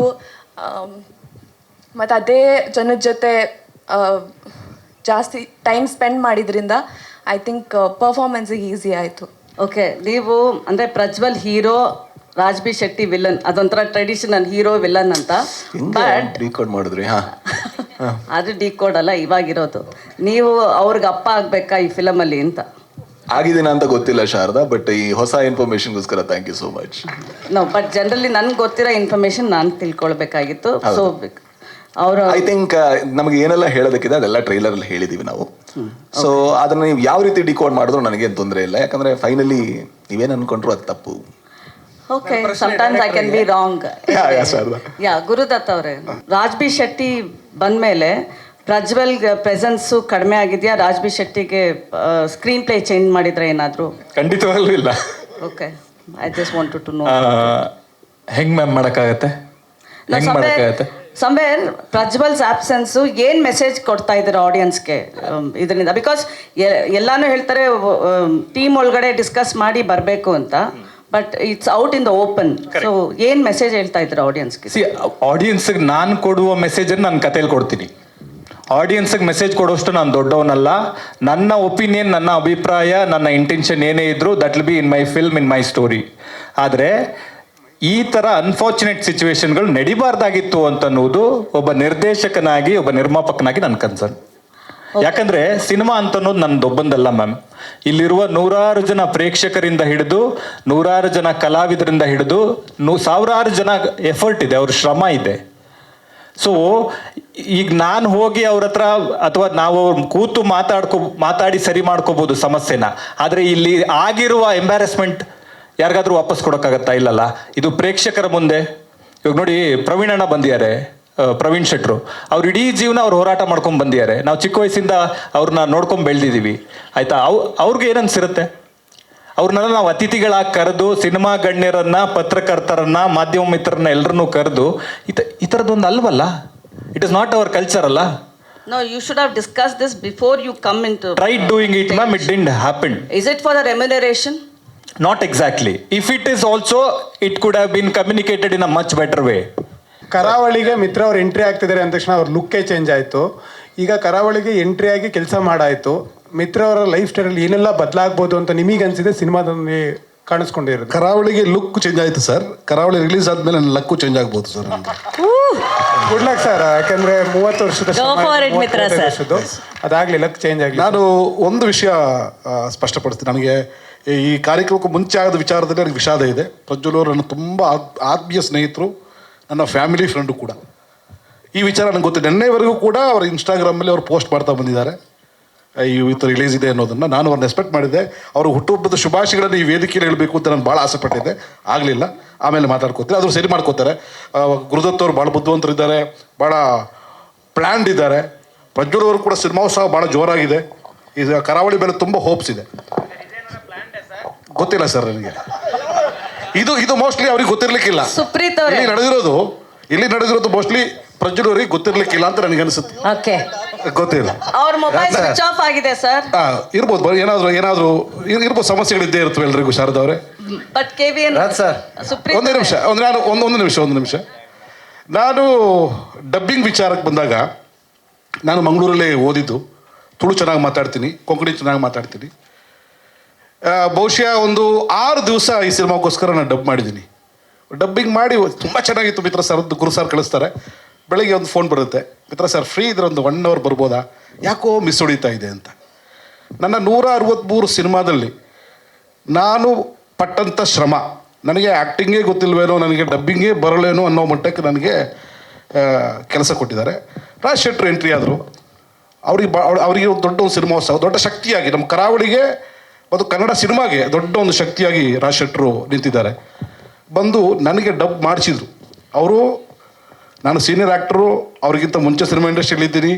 ಮತ್ತು ಅದೇ ಜನದ ಜೊತೆ ಜಾಸ್ತಿ ಟೈಮ್ ಸ್ಪೆಂಡ್ ಮಾಡಿದ್ರಿಂದ ಐ ಥಿಂಕ್ ಪರ್ಫಾರ್ಮೆನ್ಸಿಗೆ ಈಸಿ ಆಯಿತು. ಓಕೆ, ನೀವು ಅಂದರೆ ಪ್ರಜ್ವಲ್ ಹೀರೋ, ರಾಜ್ ಬಿ ಶೆಟ್ಟಿ ವಿಲನ್, ಅದೊಂಥರ ಟ್ರೆಡಿಷನಲ್ ಹೀರೋ ವಿಲನ್ ಅಂತ. ಬಟ್ ಡಿಕೋಡ್ ಮಾಡಿದ್ರಿ? ಅದು ಡಿಕೋಡ್ ಅಲ್ಲ ಇವಾಗಿರೋದು. ನೀವು ಅವ್ರಿಗೆ ಅಪ್ಪ ಆಗ್ಬೇಕಾ ಈ ಫಿಲಮಲ್ಲಿ ಅಂತ? ಆಗಿದ್ದೀನ ಅಂತ ಗೊತ್ತಿಲ್ಲ ಶಾರದಾ, ಬಟ್ ಈ ಹೊಸ ಇನ್ಫಾರ್ಮೇಶನ್ಗೋಸ್ಕರ thank you so much. But generally ನನ್ಗೆ ಗೊತ್ತಿರೋ ಇನ್ಫಾರ್ಮೇಶನ್ ನಾನು ತಿಳ್ಕೊಳ್ಬೇಕಾಗಿತ್ತು. ಸೊ ಅವರು ಐ ಥಿಂಕ್ ನಮಗೆ ಏನೆಲ್ಲ ಹೇಳೋದಕ್ಕಿದೆ ಅದೆಲ್ಲ ಟ್ರೈಲರಲ್ಲಿ ಹೇಳಿದೀವಿ ನಾವು. ಸೊ ಅದನ್ನ ನೀವು ಯಾವ ರೀತಿ ಡಿಕೋಡ್ ಮಾಡಿದ್ರು ನನಗೇನು ತೊಂದರೆ ಇಲ್ಲ. ಯಾಕಂದ್ರೆ ಫೈನಲಿ ನೀವೇನು ಅನ್ಕೊಂಡ್ರು ಅದು ತಪ್ಪು. Okay, sometimes I can be wrong. Yeah Gurudutt ಅವರೇ, ರಾಜ್ ಬಿ ಶೆಟ್ಟಿ ಬಂದಮೇಲೆ ಪ್ರಜ್ವಲ್ ಪ್ರೆಸೆನ್ಸು ಕಡಿಮೆ ಆಗಿದೆಯಾ? ರಾಜ್ ಬಿ ಶೆಟ್ಟಿಗೆ ಸ್ಕ್ರೀನ್ ಪ್ಲೇ ಚೇಂಜ್ ಮಾಡಿದ್ರೆ ಏನಾದರೂ? ಖಂಡಿತವಾಗ್ಲೂ ಇಲ್ಲ. Okay, I just wanted to know. ಹೆಂಗ್ ಮ್ಯಾಮ್ ಮಾಡೋಕ್ಕಾಗತ್ತೆ? ಸಮ್ವೇರ್ ಪ್ರಜ್ವಲ್ಸ್ ಆಬ್ಸೆನ್ಸು ಏನು ಮೆಸೇಜ್ ಕೊಡ್ತಾ ಇದ್ದಾರೆ ಆಡಿಯನ್ಸ್ಗೆ ಇದರಿಂದ? ಬಿಕಾಸ್ ಎಲ್ಲಾನು ಹೇಳ್ತಾರೆ ಟೀಮ್ ಒಳಗಡೆ ಡಿಸ್ಕಸ್ ಮಾಡಿ ಬರಬೇಕು ಅಂತ, but it's out in the open. So ಏನು ಮೆಸೇಜ್ ಹೇಳ್ತಾ ಇದ್ದಾರೆ ಆಡಿಯನ್ಸ್ಗೆ? ಆಡಿಯನ್ಸ್ಗೆ ನಾನು ಕೊಡುವ ಮೆಸೇಜನ್ನು ನಾನು ಕಥೆಯಲ್ಲಿ ಕೊಡ್ತೀನಿ. ಆಡಿಯನ್ಸ್ಗೆ ಮೆಸೇಜ್ ಕೊಡೋಷ್ಟು ನಾನು ದೊಡ್ಡವನಲ್ಲ. ನನ್ನ ಒಪಿನಿಯನ್, ನನ್ನ ಅಭಿಪ್ರಾಯ, ನನ್ನ ಇಂಟೆನ್ಷನ್ ಏನೇ ಇದ್ರು that will be in my film, in my story. ಆದರೆ ಈ ಥರ ಅನ್ಫಾರ್ಚುನೇಟ್ ಸಿಚುವೇಶನ್ಗಳು ನಡಿಬಾರ್ದಾಗಿತ್ತು ಅಂತನ್ನುವುದು ಒಬ್ಬ ನಿರ್ದೇಶಕನಾಗಿ, ಒಬ್ಬ ನಿರ್ಮಾಪಕನಾಗಿ ನನ್ನ ಕನ್ಸರ್ನ್. ಯಾಕಂದ್ರೆ ಸಿನಿಮಾ ಅಂತನ್ನೋದು ನನ್ನದೊಬ್ಬಂದಲ್ಲ ಮ್ಯಾಮ್. ಇಲ್ಲಿರುವ 100 ಜನ ಪ್ರೇಕ್ಷಕರಿಂದ ಹಿಡಿದು 100 ಜನ ಕಲಾವಿದರಿಂದ ಹಿಡಿದು 1000 ಜನ ಎಫರ್ಟ್ ಇದೆ, ಅವ್ರ ಶ್ರಮ ಇದೆ. ಸೊ ಈಗ ನಾನು ಹೋಗಿ ಅವ್ರ ಹತ್ರ ಅಥವಾ ನಾವು ಕೂತು ಮಾತಾಡಿ ಸರಿ ಮಾಡ್ಕೋಬಹುದು ಸಮಸ್ಯೆನ. ಆದರೆ ಇಲ್ಲಿ ಆಗಿರುವ ಎಂಬ್ಯಾರಸ್ಮೆಂಟ್ ಯಾರಿಗಾದ್ರೂ ವಾಪಸ್ ಕೊಡೋಕ್ಕಾಗತ್ತಾ? ಇಲ್ಲಲ್ಲ. ಇದು ಪ್ರೇಕ್ಷಕರ ಮುಂದೆ. ಇವಾಗ ನೋಡಿ, ಪ್ರವೀಣ್ ಅಣ್ಣ ಬಂದಿದ್ದಾರೆ, ಪ್ರವೀಣ್ ಶೆಟ್ರು. ಅವ್ರು ಇಡೀ ಜೀವನ ಅವ್ರು ಹೋರಾಟ ಮಾಡ್ಕೊಂಡು ಬಂದಿದ್ದಾರೆ. ನಾವು ಚಿಕ್ಕ ವಯಸ್ಸಿಂದ ಅವ್ರನ್ನ ನೋಡ್ಕೊಂಡು ಬೆಳೆದಿದ್ದೀವಿ, ಆಯ್ತಾ? ಅವ್ರಿಗೆ ಏನನ್ಸಿರುತ್ತೆ? ಅವ್ರನ್ನೆಲ್ಲ ನಾವು ಅತಿಥಿಗಳಾಗಿ ಕರೆದು, ಸಿನಿಮಾ ಗಣ್ಯರನ್ನ, ಪತ್ರಕರ್ತರನ್ನ, ಮಾಧ್ಯಮ ಮಿತ್ರರನ್ನ ಎಲ್ಲರನ್ನೂ ಕರೆದು ಈ ಥರದ್ದೊಂದು ಅಲ್ವಲ್ಲ. It is not our culture ಅಲ್ಲ. No, you should have discussed this before you come into. Tried doing it, ma'am. It didn't happen. Is it for the remuneration? Not exactly. If it is also, it could have been communicated in a much better way. ಕರಾವಳಿಗೆ ಮಿತ್ರ ಅವ್ರು entry ಆಗ್ತಿದ್ದಾರೆ ಅಂದ ತಕ್ಷಣ ಅವ್ರ ಲುಕ್ಕೇ change ಆಯಿತು. ಈಗ ಕರಾವಳಿಗೆ entry ಆಗಿ ಕೆಲಸ ಮಾಡಾಯಿತು. ಮಿತ್ರ ಅವರ ಲೈಫ್ ಸ್ಟೈಲಲ್ಲಿ ಏನೆಲ್ಲ ಬದಲಾಗ್ಬೋದು ಅಂತ ನಿಮಗೆ ಅನಿಸಿದೆ ಸಿನಿಮಾದಲ್ಲಿ ಕಾಣಿಸ್ಕೊಂಡಿರೋದು? ಕರಾವಳಿಗೆ ಲುಕ್ ಚೇಂಜ್ ಆಯಿತು ಸರ್. ಕರಾವಳಿ ರಿಲೀಸ್ ಆದಮೇಲೆ ನನ್ನ ಲಕ್ಕು ಚೇಂಜ್ ಆಗ್ಬೋದು ಸರ್. Good luck sir. ಯಾಕಂದ್ರೆ 30 ವರ್ಷದ ಅದಾಗಲಿ ಲಕ್ ಚೇಂಜ್ ಆಗಿ. ನಾನು ಒಂದು ವಿಷಯ ಸ್ಪಷ್ಟಪಡಿಸ್ತೀನಿ. ನನಗೆ ಈ ಕಾರ್ಯಕ್ರಮಕ್ಕೂ ಮುಂಚೆ ಆದ ವಿಚಾರದಲ್ಲಿ ನನಗೆ ವಿಷಾದ ಇದೆ. ಪ್ರಜ್ವಲ್ ಅವರು ನನ್ನ ತುಂಬ ಆತ್ಮೀಯ ಸ್ನೇಹಿತರು, ನನ್ನ ಫ್ಯಾಮಿಲಿ ಫ್ರೆಂಡು ಕೂಡ. ಈ ವಿಚಾರ ನನಗೆ ಗೊತ್ತು. ನೆನ್ನೆವರೆಗೂ ಕೂಡ ಅವರು ಇನ್ಸ್ಟಾಗ್ರಾಮಲ್ಲಿ ಅವರು ಪೋಸ್ಟ್ ಮಾಡ್ತಾ ಬಂದಿದ್ದಾರೆ. ಇವತ್ತು ರಿಲೀಸ್ ಇದೆ ಅನ್ನೋದನ್ನು ನಾನು ಅವ್ರನ್ನ ಎಕ್ಸ್ಪೆಕ್ಟ್ ಮಾಡಿದ್ದೆ. ಅವರು ಹುಟ್ಟುಹಬ್ಬದ ಶುಭಾಶಯಗಳನ್ನು ಈ ವೇದಿಕೆಯಲ್ಲಿ ಹೇಳಬೇಕು ಅಂತ ನಾನು ಭಾಳ ಆಸೆ ಪಟ್ಟಿದ್ದೆ, ಆಗಲಿಲ್ಲ. ಆಮೇಲೆ ಮಾತಾಡ್ಕೋತಾರೆ, ಅದ್ರ ಸರಿ ಮಾಡ್ಕೋತಾರೆ. ಗುರುದತ್ ಅವರು ಭಾಳ ಬುದ್ಧಿವಂತರಿದ್ದಾರೆ, ಭಾಳ ಪ್ಲ್ಯಾಂಡ್ ಇದ್ದಾರೆ. ಪ್ರಜ್ವಲ್ ಅವರು ಕೂಡ ಸಿನಿಮೋತ್ಸವ ಭಾಳ ಜೋರಾಗಿದೆ. ಈಗ ಕರಾವಳಿ ಮೇಲೆ ತುಂಬ ಹೋಪ್ಸ್ ಇದೆ. ಗೊತ್ತಿಲ್ಲ ಸರ್ ನನಗೆ, ಇದು ಮೋಸ್ಟ್ಲಿ ಅವ್ರಿಗೆ ಗೊತ್ತಿರ್ಲಿಕ್ಕಿಲ್ಲ. ಸುಪ್ರೀತ್ ಅವರೇ, ಇಲ್ಲಿ ನಡೆದಿರೋದು ಮೋಸ್ಟ್ಲಿ ಪ್ರಜ್ವಲ್ ಅವರಿಗೆ ಗೊತ್ತಿರ್ಲಿಕ್ಕಿಲ್ಲ ಅಂತ ನನಗೆ ಅನಿಸುತ್ತೆ. ಓಕೆ, ಗೊತ್ತಿಲ್ಲ. ಅವ್ರ ಮೊಬೈಲ್ ಸ್ವಿಚ್ ಆಫ್ ಆಗಿದೆ ಸರ್. ಇರ್ಬೋದು, ಏನಾದ್ರು ಇರ್ಬೋದು, ಸಮಸ್ಯೆಗಳಿದ್ದೇ ಇರ್ತವೆ ಎಲ್ರಿಗೂ. ಶಾರದಾ ಅವರೇ, ಬಟ್ KVN ಸುಪ್ರೀತ್ ಒಂದು ನಿಮಿಷ. ನಾನು ಡಬ್ಬಿಂಗ್ ವಿಚಾರಕ್ಕೆ ಬಂದಾಗ, ನಾನು ಮಂಗಳೂರಲ್ಲೇ ಓದಿದ್ದು. ತುಳು ಚೆನ್ನಾಗಿ ಮಾತಾಡ್ತೀನಿ, ಕೊಂಕಣಿ ಚೆನ್ನಾಗಿ ಮಾತಾಡ್ತೀನಿ. ಬಹುಶಃ ಒಂದು 6 ದಿವಸ ಈ ಸಿನಿಮಾಗೋಸ್ಕರ ನಾನು ಡಬ್ ಮಾಡಿದ್ದೀನಿ. ಡಬ್ಬಿಂಗ್ ಮಾಡಿ ತುಂಬ ಚೆನ್ನಾಗಿತ್ತು. ಮಿತ್ರ ಸರ್, ಗುರು ಸರ್ ಕಳಿಸ್ತಾರೆ. ಬೆಳಗ್ಗೆ ಒಂದು ಫೋನ್ ಬರುತ್ತೆ, ಮಿತ್ರ ಸರ್ ಫ್ರೀ ಇದ್ರೆ ಒಂದು 1 hour ಬರ್ಬೋದಾ, ಯಾಕೋ ಮಿಸ್ ಹೊಡಿತಾ ಇದೆ ಅಂತ. ನನ್ನ 163 ಸಿನಿಮಾದಲ್ಲಿ ನಾನು ಪಟ್ಟಂಥ ಶ್ರಮ, ನನಗೆ ಆ್ಯಕ್ಟಿಂಗೇ ಗೊತ್ತಿಲ್ವೇನೋ, ನನಗೆ ಡಬ್ಬಿಂಗೇ ಬರಲೇನೋ ಅನ್ನೋ ಮಟ್ಟಕ್ಕೆ ನನಗೆ ಕೆಲಸ ಕೊಟ್ಟಿದ್ದಾರೆ. ರಾಜ್ ಶೆಟ್ರು ಎಂಟ್ರಿ ಆದರು. ಅವರಿಗೆ ಒಂದು ದೊಡ್ಡ ಒಂದು ಸಿನಿಮೋತ್ಸವ, ದೊಡ್ಡ ಶಕ್ತಿಯಾಗಿ ನಮ್ಮ ಕರಾವಳಿಗೆ ಮತ್ತು ಕನ್ನಡ ಸಿನಿಮಾಗೆ ದೊಡ್ಡ ಒಂದು ಶಕ್ತಿಯಾಗಿ ರಾಜ್ ಶೆಟ್ರು ನಿಂತಿದ್ದಾರೆ. ಬಂದು ನನಗೆ ಡಬ್ ಮಾಡಿಸಿದ್ರು. ಅವರು, ನಾನು ಸೀನಿಯರ್ ಆ್ಯಕ್ಟ್ರು, ಅವ್ರಿಗಿಂತ ಮುಂಚೆ ಸಿನಿಮಾ ಇಂಡಸ್ಟ್ರಿಯಲ್ಲಿದ್ದೀನಿ,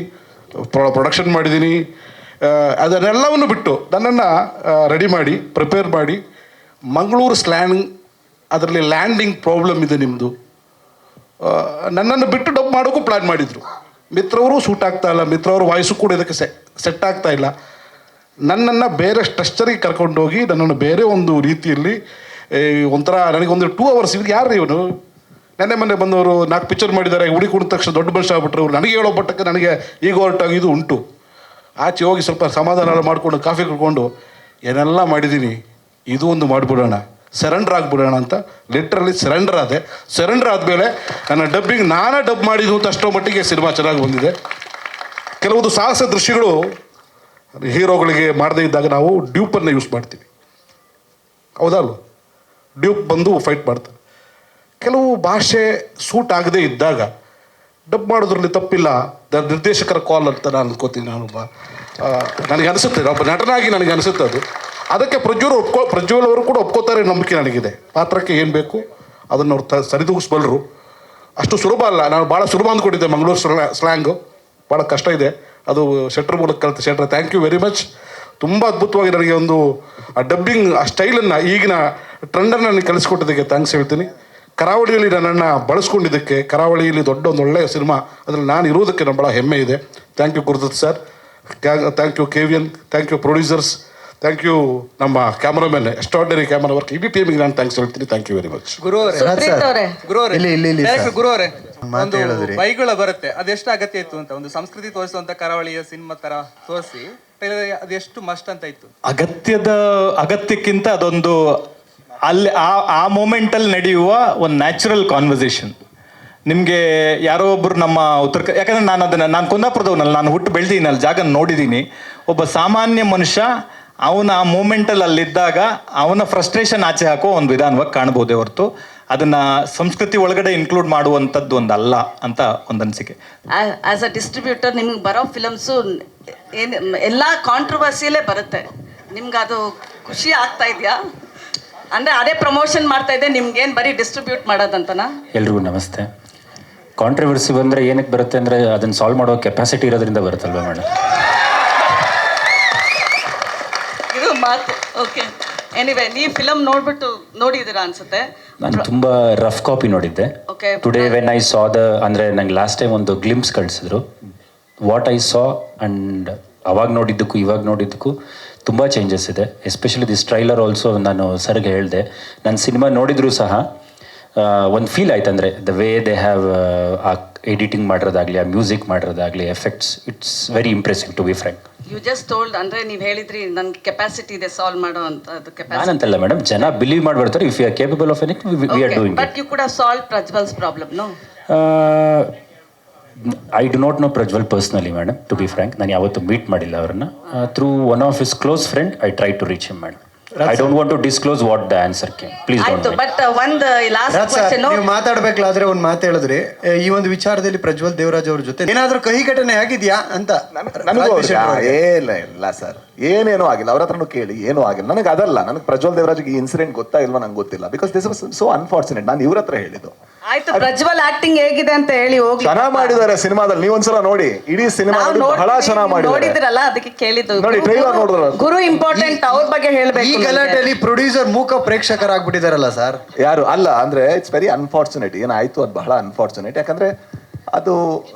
ಪ್ರೊಡಕ್ಷನ್ ಮಾಡಿದ್ದೀನಿ. ಅದನ್ನೆಲ್ಲವನ್ನು ಬಿಟ್ಟು ನನ್ನನ್ನು ರೆಡಿ ಮಾಡಿ, ಪ್ರಿಪೇರ್ ಮಾಡಿ, ಮಂಗಳೂರು ಸ್ಲ್ಯಾಂಗ್, ಅದರಲ್ಲಿ ಲ್ಯಾಂಡಿಂಗ್ ಪ್ರಾಬ್ಲಮ್ ಇದೆ ನಿಮ್ಮದು, ನನ್ನನ್ನು ಬಿಟ್ಟು ಡಬ್ ಮಾಡೋಕ್ಕೂ ಪ್ಲ್ಯಾನ್ ಮಾಡಿದರು. ಮಿತ್ರವರು ಸೂಟ್ ಆಗ್ತಾ ಇಲ್ಲ, ಮಿತ್ರವ್ರ ವಾಯ್ಸು ಕೂಡ ಇದಕ್ಕೆ ಸೆಟ್ ಆಗ್ತಾ ಇಲ್ಲ. ನನ್ನನ್ನು ಬೇರೆ ಸ್ಟ್ರಕ್ಚರಿಗೆ ಕರ್ಕೊಂಡೋಗಿ ನನ್ನನ್ನು ಬೇರೆ ಒಂದು ರೀತಿಯಲ್ಲಿ ಒಂಥರ ನನಗೊಂದು 2 hours ಇದು ಯಾರು ಇವನು, ಮೊನ್ನೆ ಬಂದವರು 4 ಪಿಕ್ಚರ್ ಮಾಡಿದ್ದಾರೆ, ಹುಡಿ ಕುಡಿದ ತಕ್ಷಣ ದೊಡ್ಡ ಮನುಷ್ಯ ಆಗ್ಬಿಟ್ರು ಇವ್ರು, ನನಗೆ ಹೇಳೋ ಬಟ್ಟಕ್ಕೆ ನನಗೆ ಈಗ ಹೊರಟಾಗಿ ಇದು ಉಂಟು. ಆಚೆ ಹೋಗಿ ಸ್ವಲ್ಪ ಸಮಾಧಾನ ಮಾಡಿಕೊಂಡು ಕಾಫಿ ಕುಡ್ಕೊಂಡು ಏನೆಲ್ಲ ಮಾಡಿದ್ದೀನಿ, ಇದು ಒಂದು ಮಾಡಿಬಿಡೋಣ, ಸರೆಂಡರ್ ಆಗಿಬಿಡೋಣ ಅಂತ ಲಿಟ್ರಲಿ ಸರೆಂಡರ್ ಆದೆ. ಸರೆಂಡರ್ ಆದಮೇಲೆ ನನ್ನ ಡಬ್ಬಿಂಗ್ ನಾನೇ ಡಬ್ ಮಾಡಿದ್ದು ಅಂತ ಅಷ್ಟೋ ಮಟ್ಟಿಗೆ ಸಿನಿಮಾ ಚೆನ್ನಾಗಿ ಬಂದಿದೆ. ಕೆಲವೊಂದು ಸಾಹಸ ದೃಶ್ಯಗಳು ಹೀರೋಗಳಿಗೆ ಮಾಡದೇ ಇದ್ದಾಗ ನಾವು ಡ್ಯೂಪನ್ನು ಯೂಸ್ ಮಾಡ್ತೀವಿ, ಹೌದಲ್ವ? ಡ್ಯೂಪ್ ಬಂದು ಫೈಟ್ ಮಾಡ್ತಾರೆ. ಕೆಲವು ಭಾಷೆ ಸೂಟ್ ಆಗದೇ ಇದ್ದಾಗ ಡಬ್ ಮಾಡೋದ್ರಲ್ಲಿ ತಪ್ಪಿಲ್ಲ, ನಿರ್ದೇಶಕರ ಕಾಲ್ ಅಂತ ನಾನು ಅನ್ಕೋತೀನಿ. ನನಗೆ ಅನಿಸುತ್ತೆ, ಒಬ್ಬ ನಟನಾಗಿ ನನಗೆ ಅನಿಸುತ್ತೆ ಅದು. ಅದಕ್ಕೆ ಪ್ರಜ್ವಲ್ ಅವರು ಕೂಡ ಒಪ್ಕೋತಾರೆ ನಂಬಿಕೆ ನನಗಿದೆ. ಪಾತ್ರಕ್ಕೆ ಏನು ಬೇಕು ಅದನ್ನು ಅವ್ರು ಸರಿದೂಗಿಸ್ಬಲ್ಲರು. ಅಷ್ಟು ಸುಲಭ ಅಲ್ಲ. ನಾನು ಭಾಳ ಸುಲಭ ಅಂದ್ಕೊಂಡಿದ್ದೆ. ಮಂಗಳೂರು ಸ್ಲ್ಯಾಂಗು ಭಾಳ ಕಷ್ಟ ಇದೆ. ಅದು ಶೆಟ್ರ್ ಮೂಲಕ ಕಲಿತು. ಶೆಟ್ರ್, ಥ್ಯಾಂಕ್ ಯು ವೆರಿ ಮಚ್. ತುಂಬ ಅದ್ಭುತವಾಗಿ ನನಗೆ ಒಂದು ಆ ಡಬ್ಬಿಂಗ್ ಆ ಸ್ಟೈಲನ್ನು, ಈಗಿನ ಟ್ರೆಂಡನ್ನು ನನಗೆ ಕಲಿಸ್ಕೊಟ್ಟಿದ್ದಕ್ಕೆ ಥ್ಯಾಂಕ್ಸ್ ಹೇಳ್ತೀನಿ. ಕರಾವಳಿಯಲ್ಲಿ ನನ್ನನ್ನು ಬಳಸ್ಕೊಂಡಿದ್ದಕ್ಕೆ, ಕರಾವಳಿಯಲ್ಲಿ ದೊಡ್ಡ ಒಂದು ಒಳ್ಳೆಯ ಸಿನಿಮಾ ಅದರಲ್ಲಿ ನಾನು ಇರೋದಕ್ಕೆ ನಾನು ಭಾಳ ಹೆಮ್ಮೆ ಇದೆ. Thank you Gurudutt sir, thank you KVN, thank you producers, thank you ನಮ್ಮ ಕ್ಯಾಮ್ರಾಮನ್, ಎಕ್ಸ್ಟ್ರಾರ್ಡಿನರಿ ಕ್ಯಾಮ್ರಾ ವರ್ಕ್, ಇಡೀ ಟೀಮಿಗೆ ನಾನು ಥ್ಯಾಂಕ್ಸ್ ಹೇಳ್ತೀನಿ. Thank you very much. Guru ಅವರೇ, ಒಂದು ಬೈಗುಳ ಬರುತ್ತೆ, ಅದೆಷ್ಟು ಅಗತ್ಯ ಇತ್ತು ಅಂತ, ಒಂದು ಸಂಸ್ಕೃತಿ ತೋರಿಸುವಂತ ಕರಾವಳಿಯ ಸಿನಿಮಾ ತರ ತೋರಿಸಿ ಅದೆಷ್ಟು ಮಸ್ಟ್ ಅಂತ ಇತ್ತು? ಅಗತ್ಯಕ್ಕಿಂತ ಅದೊಂದು ಅಲ್ಲಿ ಆ ಮೂಮೆಂಟಲ್ಲಿ ನಡೆಯುವ ಒಂದು ನ್ಯಾಚುರಲ್ ಕಾನ್ವರ್ಸೇಷನ್. ನಿಮಗೆ ಯಾರೋ ಒಬ್ಬರು ನಮ್ಮ ಯಾಕಂದ್ರೆ ನಾನು ಕುಂದಾಪುರದವನಲ್ಲಿ, ನಾನು ಹುಟ್ಟು ಬೆಳೆದಿದ್ದೀನಿ, ಅಲ್ಲಿ ಜಾಗ ನೋಡಿದ್ದೀನಿ. ಒಬ್ಬ ಸಾಮಾನ್ಯ ಮನುಷ್ಯ ಅವನ ಆ ಮೂಮೆಂಟಲ್ಲಿ ಅಲ್ಲಿದ್ದಾಗ ಅವನ ಫ್ರಸ್ಟ್ರೇಷನ್ ಆಚೆ ಹಾಕೋ ಒಂದು ವಿಧಾನವಾಗಿ ಕಾಣ್ಬೋದೇ ಹೊರತು ಅದನ್ನ ಸಂಸ್ಕೃತಿ ಒಳಗಡೆ ಇನ್ಕ್ಲೂಡ್ ಮಾಡುವಂಥದ್ದು ಒಂದಲ್ಲ ಅಂತ ಒಂದು ಅನಿಸಿಕೆ. ಆಸ್ ಅ ಡಿಸ್ಟ್ರಿಬ್ಯೂಟರ್ ನಿಮ್ಗೆ ಬರೋ ಫಿಲಮ್ಸು ಏನು ಎಲ್ಲ ಕಾಂಟ್ರವರ್ಸಿಯಲ್ಲೇ ಬರುತ್ತೆ. ನಿಮ್ಗೆ ಅದು ಖುಷಿ ಆಗ್ತಾ ಇದೆಯಾ? ಅಂದರೆ ಅದೇ ಪ್ರಮೋಷನ್ ಮಾಡ್ತಾ ಇದೆ, ನಿಮ್ಗೇನು ಬರೀ ಡಿಸ್ಟ್ರಿಬ್ಯೂಟ್ ಮಾಡೋದಂತನಾ? ಎಲ್ರಿಗೂ ನಮಸ್ತೆ. ಕಾಂಟ್ರವರ್ಸಿ ಬಂದರೆ ಏನಕ್ಕೆ ಬರುತ್ತೆ ಅಂದರೆ ಅದನ್ನು ಸಾಲ್ವ್ ಮಾಡೋ ಕೆಪಾಸಿಟಿ ಇರೋದ್ರಿಂದ ಬರುತ್ತಲ್ವ ಮೇಡಮ್? ಇದು ಮಾತು. ಓಕೆ, ಎನಿವೆ, ನೀವು ಫಿಲಮ್ ನೋಡಿದ್ದೀರಾ ಅನ್ಸುತ್ತೆ. ನಾನು ತುಂಬ ರಫ್ ಕಾಪಿ ನೋಡಿದ್ದೆ. ಟುಡೇ ವೆನ್ ಐ ಸಾ ಅಂದರೆ ನಂಗೆ ಲಾಸ್ಟ್ ಟೈಮ್ ಒಂದು ಗ್ಲಿಮ್ಸ್ ಕಳಿಸಿದ್ರು. ವಾಟ್ ಐ ಸಾ ಆ್ಯಂಡ್ ಅವಾಗ ನೋಡಿದ್ದಕ್ಕೂ ಇವಾಗ ನೋಡಿದ್ದಕ್ಕೂ ತುಂಬ ಚೇಂಜಸ್ ಇದೆ. ಎಸ್ಪೆಷಲಿ ದಿಸ್ ಟ್ರೈಲರ್ ಆಲ್ಸೋ ನಾನು ಸರ್ಗೆ ಹೇಳಿದೆ, ನನ್ನ ಸಿನಿಮಾ ನೋಡಿದರೂ ಸಹ ಒಂದು ಫೀಲ್ ಆಯ್ತು. ಅಂದರೆ ದ ವೇ ದೇ ಹ್ಯಾವ್ ಆ ಎಡಿಟಿಂಗ್ ಮಾಡಿರೋದಾಗಲಿ, ಆ ಮ್ಯೂಸಿಕ್ ಮಾಡಿರೋದಾಗಲಿ, effects, it's very impressive to be frank. You just told, ಅಂದರೆ ನೀವು ಹೇಳಿದ್ರಿ ನನಗೆ ಕೆಪಾಸಿಟಿ ಇದೆ ಸಾಲ್ವ್ ಮಾಡೋ ಅಂತ. ನಾನಂತಲ್ಲ ಮೇಡಮ್, ಜನ ಬಿಲೀವ್ ಮಾಡಿಬಿಡ್ತಾರೆ. If you are capable of anything we are doing. But you could have solved Prajwal's problem, no? I do not know Prajwal personally madam, to be frank. ನಾನು ಯಾವತ್ತೂ ಮೀಟ್ ಮಾಡಿಲ್ಲ ಅವ್ರನ್ನ. Through one of his close friend I try to reach him madam. I don't want to disclose what the answer came. Please ಆಯ್ತು, but ಒಂದು last question. ನೀವು ಮಾತಾಡ್ಬೇಕಾದ್ರೆ ಒಂದು ಮಾತು ಹೇಳಿದ್ರಿ, ಈ ಒಂದು ವಿಚಾರದಲ್ಲಿ ಪ್ರಜ್ವಲ್ ದೇವರಾಜ್ ಅವ್ರ ಜೊತೆ ಏನಾದ್ರೂ ಕಹಿ ಘಟನೆ ಆಗಿದ್ಯಾ ಅಂತ. ಇಲ್ಲ ಸರ್, ಏನೇನೂ ಆಗಿಲ್ಲ. ಅವ್ರ ಹತ್ರನೂ ಕೇಳಿ, ಏನೂ ಆಗಿಲ್ಲ. ನನಗೆ ಅದಲ್ಲ, ನನಗೆ ಪ್ರಜ್ವಲ್ ದೇವರಾಜ್ಗೆ ಈ ಇನ್ಸಿಡೆಂಟ್ ಗೊತ್ತಾ ಇಲ್ವಾ ನಂಗೆ ಗೊತ್ತಿಲ್ಲ. Because this was so unfortunate. ನಾನು ಇವ್ರ ಹತ್ರ ಹೇಳಿದ್ದು. ಆಯ್ತು, ಪ್ರಜ್ವಲ್ ಆಕ್ಟಿಂಗ್ ಹೇಗಿದೆ ಅಂತ ಹೇಳಿ ಹೋಗಿ. ಚೆನ್ನಾಗಿ ಮಾಡಿದ್ದಾರೆ ಸಿನಿಮಾದಲ್ಲಿ. ನೀವು ಒಂದ್ಸಲ ನೋಡಿ, ಇಡೀ ಸಿನಿಮಾ ಬಹಳ ಚೆನ್ನಾಗಿ ಮಾಡಿದ್ದಾರೆ. ನೋಡಿದ್ರಲ್ಲ, ಅದಕ್ಕೆ ಕೇಳಿದ್ದು. ನೋಡಿ, ಟ್ರೈಲರ್ ನೋಡಿದ್ರಲ್ಲ. ಗುರು ಇಂಪಾರ್ಟೆಂಟ್, ಅವ್ರ ಬಗ್ಗೆ ಹೇಳ್ಬೇಕು. ಈ ಗಲಾಟೆಯಲ್ಲಿ ಪ್ರೊಡ್ಯೂಸರ್ ಮೂಕ ಪ್ರೇಕ್ಷಕರಾಗ್ಬಿಟ್ಟಿದಾರಲ್ಲ ಸರ್. ಯಾರು ಅಲ್ಲ ಅಂದ್ರೆ ಇಟ್ಸ್ ವೆರಿ ಅನ್ಫಾರ್ಚುನೇಟ್. ಏನಾಯ್ತು ಅದು ಬಹಳ ಅನ್ಫಾರ್ಚುನೇಟ್. ಯಾಕಂದ್ರೆ ಅದು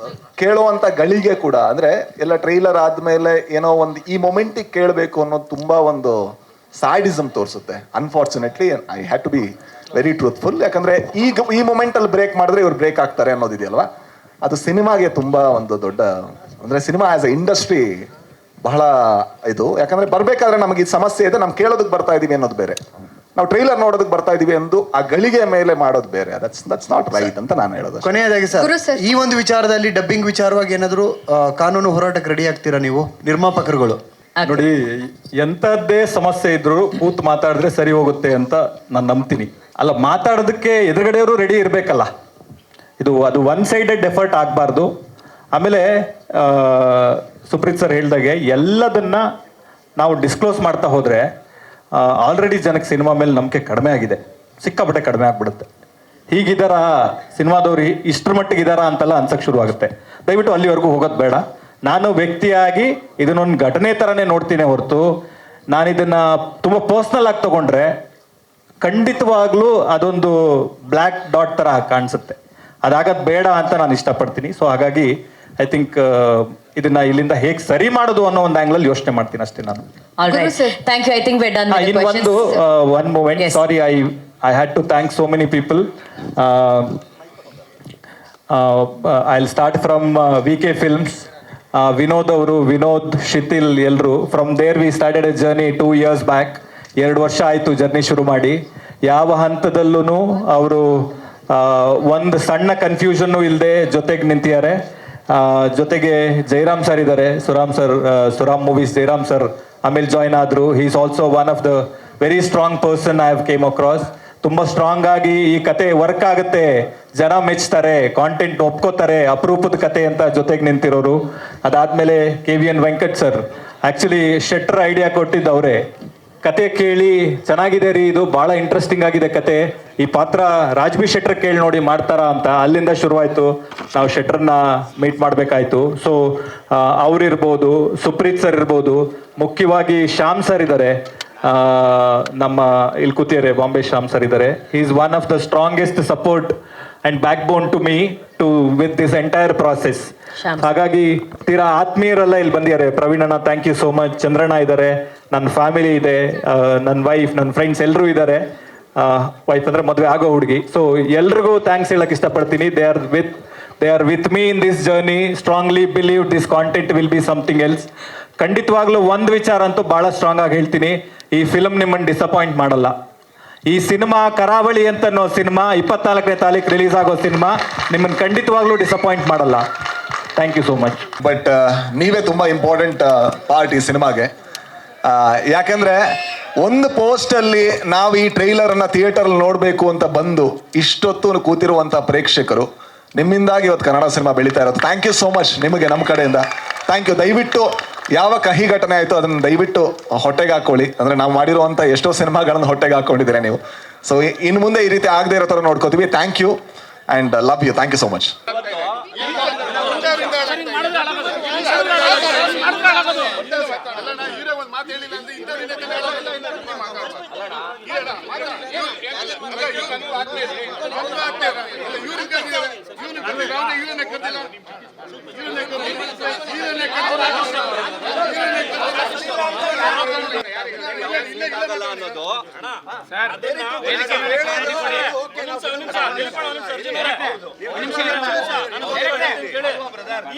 ಕೇಳುವಂತ ಗಳಿಗೆ ಕೂಡ ಅಂದ್ರೆ ಎಲ್ಲ ಟ್ರೈಲರ್ ಆದ್ಮೇಲೆ ಏನೋ ಒಂದು ಈ ಮೊಮೆಂಟಿಗೆ ಕೇಳಬೇಕು ಅನ್ನೋದು ತುಂಬಾ ಒಂದು ಸಾಡಿಸಮ್ ತೋರಿಸುತ್ತೆ. Unfortunately I had to be very truthful. ಯಾಕಂದ್ರೆ ಈಗ ಈ ಮೊಮೆಂಟ್ ಅಲ್ಲಿ ಬ್ರೇಕ್ ಮಾಡಿದ್ರೆ ಇವ್ರು ಬ್ರೇಕ್ ಆಗ್ತಾರೆ ಅನ್ನೋದಿದೆಯಲ್ವಾ, ಅದು ಸಿನಿಮಾಗೆ ತುಂಬಾ ಒಂದು ದೊಡ್ಡ ಅಂದ್ರೆ ಸಿನಿಮಾ ಆಸ್ ಅ ಇಂಡಸ್ಟ್ರಿ ಬಹಳ ಇದು. ಯಾಕಂದ್ರೆ ಬರ್ಬೇಕಾದ್ರೆ ನಮಗೆ ಈ ಸಮಸ್ಯೆ ಇದೆ, ನಮ್ಗೆ ಕೇಳೋದಕ್ಕೆ ಬರ್ತಾ ಇದೀವಿ ಅನ್ನೋದು ಬೇರೆ, ನಾವು ಟ್ರೈಲರ್ ನೋಡೋದಕ್ಕೆ ಬರ್ತಾ ಇದೀವಿ ಎಂದು ಆ ಗಳಿಗೆ ಮೇಲೆ ಮಾಡೋದು ಬೇರೆ. ದಟ್ಸ್ ನಾಟ್ ರೈಟ್ ಅಂತ ನಾನು ಹೇಳೋದು. ಕೊನೆಯದಾಗಿ ಸರ್, ಈ ಒಂದು ವಿಚಾರದಲ್ಲಿ ಡಬ್ಬಿಂಗ್ ವಿಚಾರವಾಗಿ ಏನಾದ್ರು ಕಾನೂನು ಹೋರಾಟಕ್ಕೆ ರೆಡಿ ಆಗ್ತೀರಾ ನೀವು ನಿರ್ಮಾಪಕರುಗಳು? ನೋಡಿ, ಎಂಥದ್ದೇ ಸಮಸ್ಯೆ ಇದ್ರು ಕೂತ್ ಮಾತಾಡಿದ್ರೆ ಸರಿ ಹೋಗುತ್ತೆ ಅಂತ ನಾನು ನಂಬ್ತೀನಿ. ಅಲ್ಲ, ಮಾತಾಡೋದಕ್ಕೆ ಎದುರುಗಡೆಯವರು ರೆಡಿ ಇರಬೇಕಲ್ಲ. ಅದು ಒನ್ ಸೈಡೆಡ್ ಎಫರ್ಟ್ ಆಗಬಾರ್ದು. ಆಮೇಲೆ ಸುಪ್ರೀತ್ ಸರ್ ಹೇಳ್ದಾಗೆ ಎಲ್ಲದನ್ನ ನಾವು ಡಿಸ್ಕ್ಲೋಸ್ ಮಾಡ್ತಾ ಹೋದ್ರೆ ಆಲ್ರೆಡಿ ಜನಕ್ಕೆ ಸಿನಿಮಾ ಮೇಲೆ ನಂಬಿಕೆ ಕಡಿಮೆ ಆಗಿದೆ, ಸಿಕ್ಕಾಪಟ್ಟೆ ಕಡಿಮೆ ಆಗ್ಬಿಡುತ್ತೆ. ಹೀಗಿದಾರ ಸಿನಿಮಾದವ್ರು ಇಷ್ಟರ ಮಟ್ಟಿಗೆ ಇದಾರ ಅಂತೆಲ್ಲ ಅನ್ಸಕ್ಕೆ ಶುರುವಾಗುತ್ತೆ. ದಯವಿಟ್ಟು ಅಲ್ಲಿವರೆಗೂ ಹೋಗೋದು ಬೇಡ. ನಾನು ವ್ಯಕ್ತಿಯಾಗಿ ಇದನ್ನೊಂದು ಘಟನೆ ಥರನೇ ನೋಡ್ತೀನಿ ಹೊರತು ನಾನು ಇದನ್ನ ತುಂಬ ಪರ್ಸ್ನಲ್ ಆಗಿ ತಗೊಂಡ್ರೆ ಖಂಡಿತವಾಗ್ಲೂ ಅದೊಂದು ಬ್ಲ್ಯಾಕ್ ಡಾಟ್ ಥರ ಕಾಣಿಸುತ್ತೆ. ಅದಾಗದ್ ಬೇಡ ಅಂತ ನಾನು ಇಷ್ಟಪಡ್ತೀನಿ. ಸೊ ಹಾಗಾಗಿ ಐ ಥಿಂಕ್ ಇದನ್ನ ಇಲ್ಲಿಂದ ಹೇಗೆ ಸರಿ ಮಾಡೋದು ಅನ್ನೋ ಒಂದು ಆಂಗಲ್ ಯೋಚನೆ ಮಾಡ್ತೀನಿ ಅಷ್ಟೇ ನಾನು. Thank you. I think we're done. ಇನ್ನೊಂದು one moment, sorry, I had to thank so many people. I will start from VK Films. Vinod ಅವರು, ವಿನೋದ್, ಶಿಥಿಲ್, ಎಲ್ಲರೂ. From there we started a journey 2 years back. 2 ವರ್ಷ ಆಯಿತು journey ಶುರು ಮಾಡಿ. ಯಾವ ಹಂತದಲ್ಲೂ ಅವರು ಒಂದು ಸಣ್ಣ ಕನ್ಫ್ಯೂಷನ್ನು ಇಲ್ಲದೆ ಜೊತೆಗೆ ನಿಂತಿದ್ದಾರೆ. ಜೊತೆಗೆ ಜೈರಾಮ್ ಸರ್ ಇದ್ದಾರೆ, ಸುರಾಮ್ ಮೂವೀಸ್ ಜೈರಾಮ್ ಸರ್ ಆಮೇಲೆ ಜಾಯ್ನ್ ಆದರು. He is also one of the very strong person I have came across. ತುಂಬ ಸ್ಟ್ರಾಂಗ್ ಆಗಿ ಈ ಕತೆ ವರ್ಕ್ ಆಗುತ್ತೆ, ಜನ ಮೆಚ್ತಾರೆ, ಕಾಂಟೆಂಟ್ ಒಪ್ಕೋತಾರೆ, ಅಪರೂಪದ ಕತೆ ಅಂತ ಜೊತೆಗೆ ನಿಂತಿರೋರು. ಅದಾದ್ಮೇಲೆ KVN ವೆಂಕಟ್ ಸರ್, ಆ್ಯಕ್ಚುಲಿ ಶೆಟ್ರ್ ಐಡಿಯಾ ಕೊಟ್ಟಿದ್ದು ಅವರೇ. ಕತೆ ಕೇಳಿ ಚೆನ್ನಾಗಿದೆ ರೀ, ಇದು ಭಾಳ ಇಂಟ್ರೆಸ್ಟಿಂಗ್ ಆಗಿದೆ ಕತೆ, ಈ ಪಾತ್ರ ರಾಜ್ಬಿ ಶೆಟ್ರ್ ಕೇಳಿ ನೋಡಿ ಮಾಡ್ತಾರಾ ಅಂತ. ಅಲ್ಲಿಂದ ಶುರುವಾಯಿತು, ನಾವು ಶೆಟ್ರನ್ನ ಮೀಟ್ ಮಾಡಬೇಕಾಯ್ತು. ಸೊ ಅವರಿರ್ಬೋದು, ಸುಪ್ರೀತ್ ಸರ್ ಇರ್ಬೋದು, ಮುಖ್ಯವಾಗಿ ಶ್ಯಾಮ್ ಸರ್ ಇದ್ದಾರೆ, ನಮ್ಮ ಇಲ್ಲಿ ಕೂತಿದ್ದಾರೆ, ಬಾಂಬೆ ಶ್ಯಾಮ್ ಸರ್ ಇದ್ದಾರೆ. He is one of the strongest support and backbone to me to with this entire process. ಹಾಗಾಗಿ ತೀರಾ ಆತ್ಮೀಯರೆಲ್ಲ ಇಲ್ಲಿ ಬಂದಿದ್ದಾರೆ. ಪ್ರವೀಣಣ್ಣ, ಥ್ಯಾಂಕ್ ಯು ಸೋ ಮಚ್. ಚಂದ್ರಣ್ಣ ಇದ್ದಾರೆ, ನನ್ನ ಫ್ಯಾಮಿಲಿ ಇದೆ, ನನ್ನ ವೈಫ್, ನನ್ನ ಫ್ರೆಂಡ್ಸ್ ಎಲ್ಲರೂ ಇದ್ದಾರೆ. ವೈಫ್ ಅಂದರೆ ಮದುವೆ ಆಗೋ ಹುಡುಗಿ. ಸೊ ಎಲ್ರಿಗೂ ಥ್ಯಾಂಕ್ಸ್ ಹೇಳಕ್ಕೆ ಇಷ್ಟಪಡ್ತೀನಿ. They are with me in this journey. Strongly believe this content will be something else. ಖಂಡಿತವಾಗ್ಲೂ ಒಂದು ವಿಚಾರ ಅಂತೂ ಭಾಳ ಸ್ಟ್ರಾಂಗ್ ಆಗಿ ಹೇಳ್ತೀನಿ, ಈ ಫಿಲ್ಮ್ ನಿಮ್ಮನ್ನು ಡಿಸಪಾಯಿಂಟ್ ಮಾಡಲ್ಲ. ಈ ಸಿನಿಮಾ ಕರಾವಳಿ ಅಂತನೋ ಸಿನಿಮಾ 24ನೇ ತಾರೀಕು ರಿಲೀಸ್ ಆಗೋ ಸಿನಿಮಾ ನಿಮ್ಮನ್ನು ಖಂಡಿತವಾಗ್ಲೂ ಡಿಸಪಾಯಿಂಟ್ ಮಾಡಲ್ಲ. Thank you so much. But ನೀವೇ ತುಂಬ ಇಂಪಾರ್ಟೆಂಟ್ ಪಾರ್ಟ್ ಈ ಸಿನಿಮಾಗೆ. ಯಾಕಂದ್ರೆ ಒಂದು ಪೋಸ್ಟಲ್ಲಿ ನಾವು ಈ ಟ್ರೈಲರನ್ನು ಥಿಯೇಟರಲ್ಲಿ ನೋಡಬೇಕು ಅಂತ ಬಂದು ಇಷ್ಟೊತ್ತು ಕೂತಿರುವಂಥ ಪ್ರೇಕ್ಷಕರು, ನಿಮ್ಮಿಂದಾಗಿ ಇವತ್ತು ಕನ್ನಡ ಸಿನಿಮಾ ಬೆಳೀತಾ ಇರೋದು. ಥ್ಯಾಂಕ್ ಯು ಸೋ ಮಚ್ ನಿಮಗೆ ನಮ್ಮ ಕಡೆಯಿಂದ. Thank you. ದಯವಿಟ್ಟು ಯಾವ ಕಹಿ ಘಟನೆ ಆಯಿತು ಅದನ್ನು ದಯವಿಟ್ಟು ಹೊಟ್ಟೆಗೆ ಹಾಕೊಳ್ಳಿ. ಅಂದರೆ ನಾವು ಮಾಡಿರುವಂಥ ಎಷ್ಟೋ ಸಿನಿಮಾಗಳನ್ನು ಹೊಟ್ಟೆಗೆ ಹಾಕ್ಕೊಂಡಿದ್ದೀರಾ ನೀವು. ಸೊ ಇನ್ನು ಮುಂದೆ ಈ ರೀತಿ ಆಗದೆ ಇರೋ ಥರ ನೋಡ್ಕೋತೀವಿ. Thank you and love you. Thank you so much.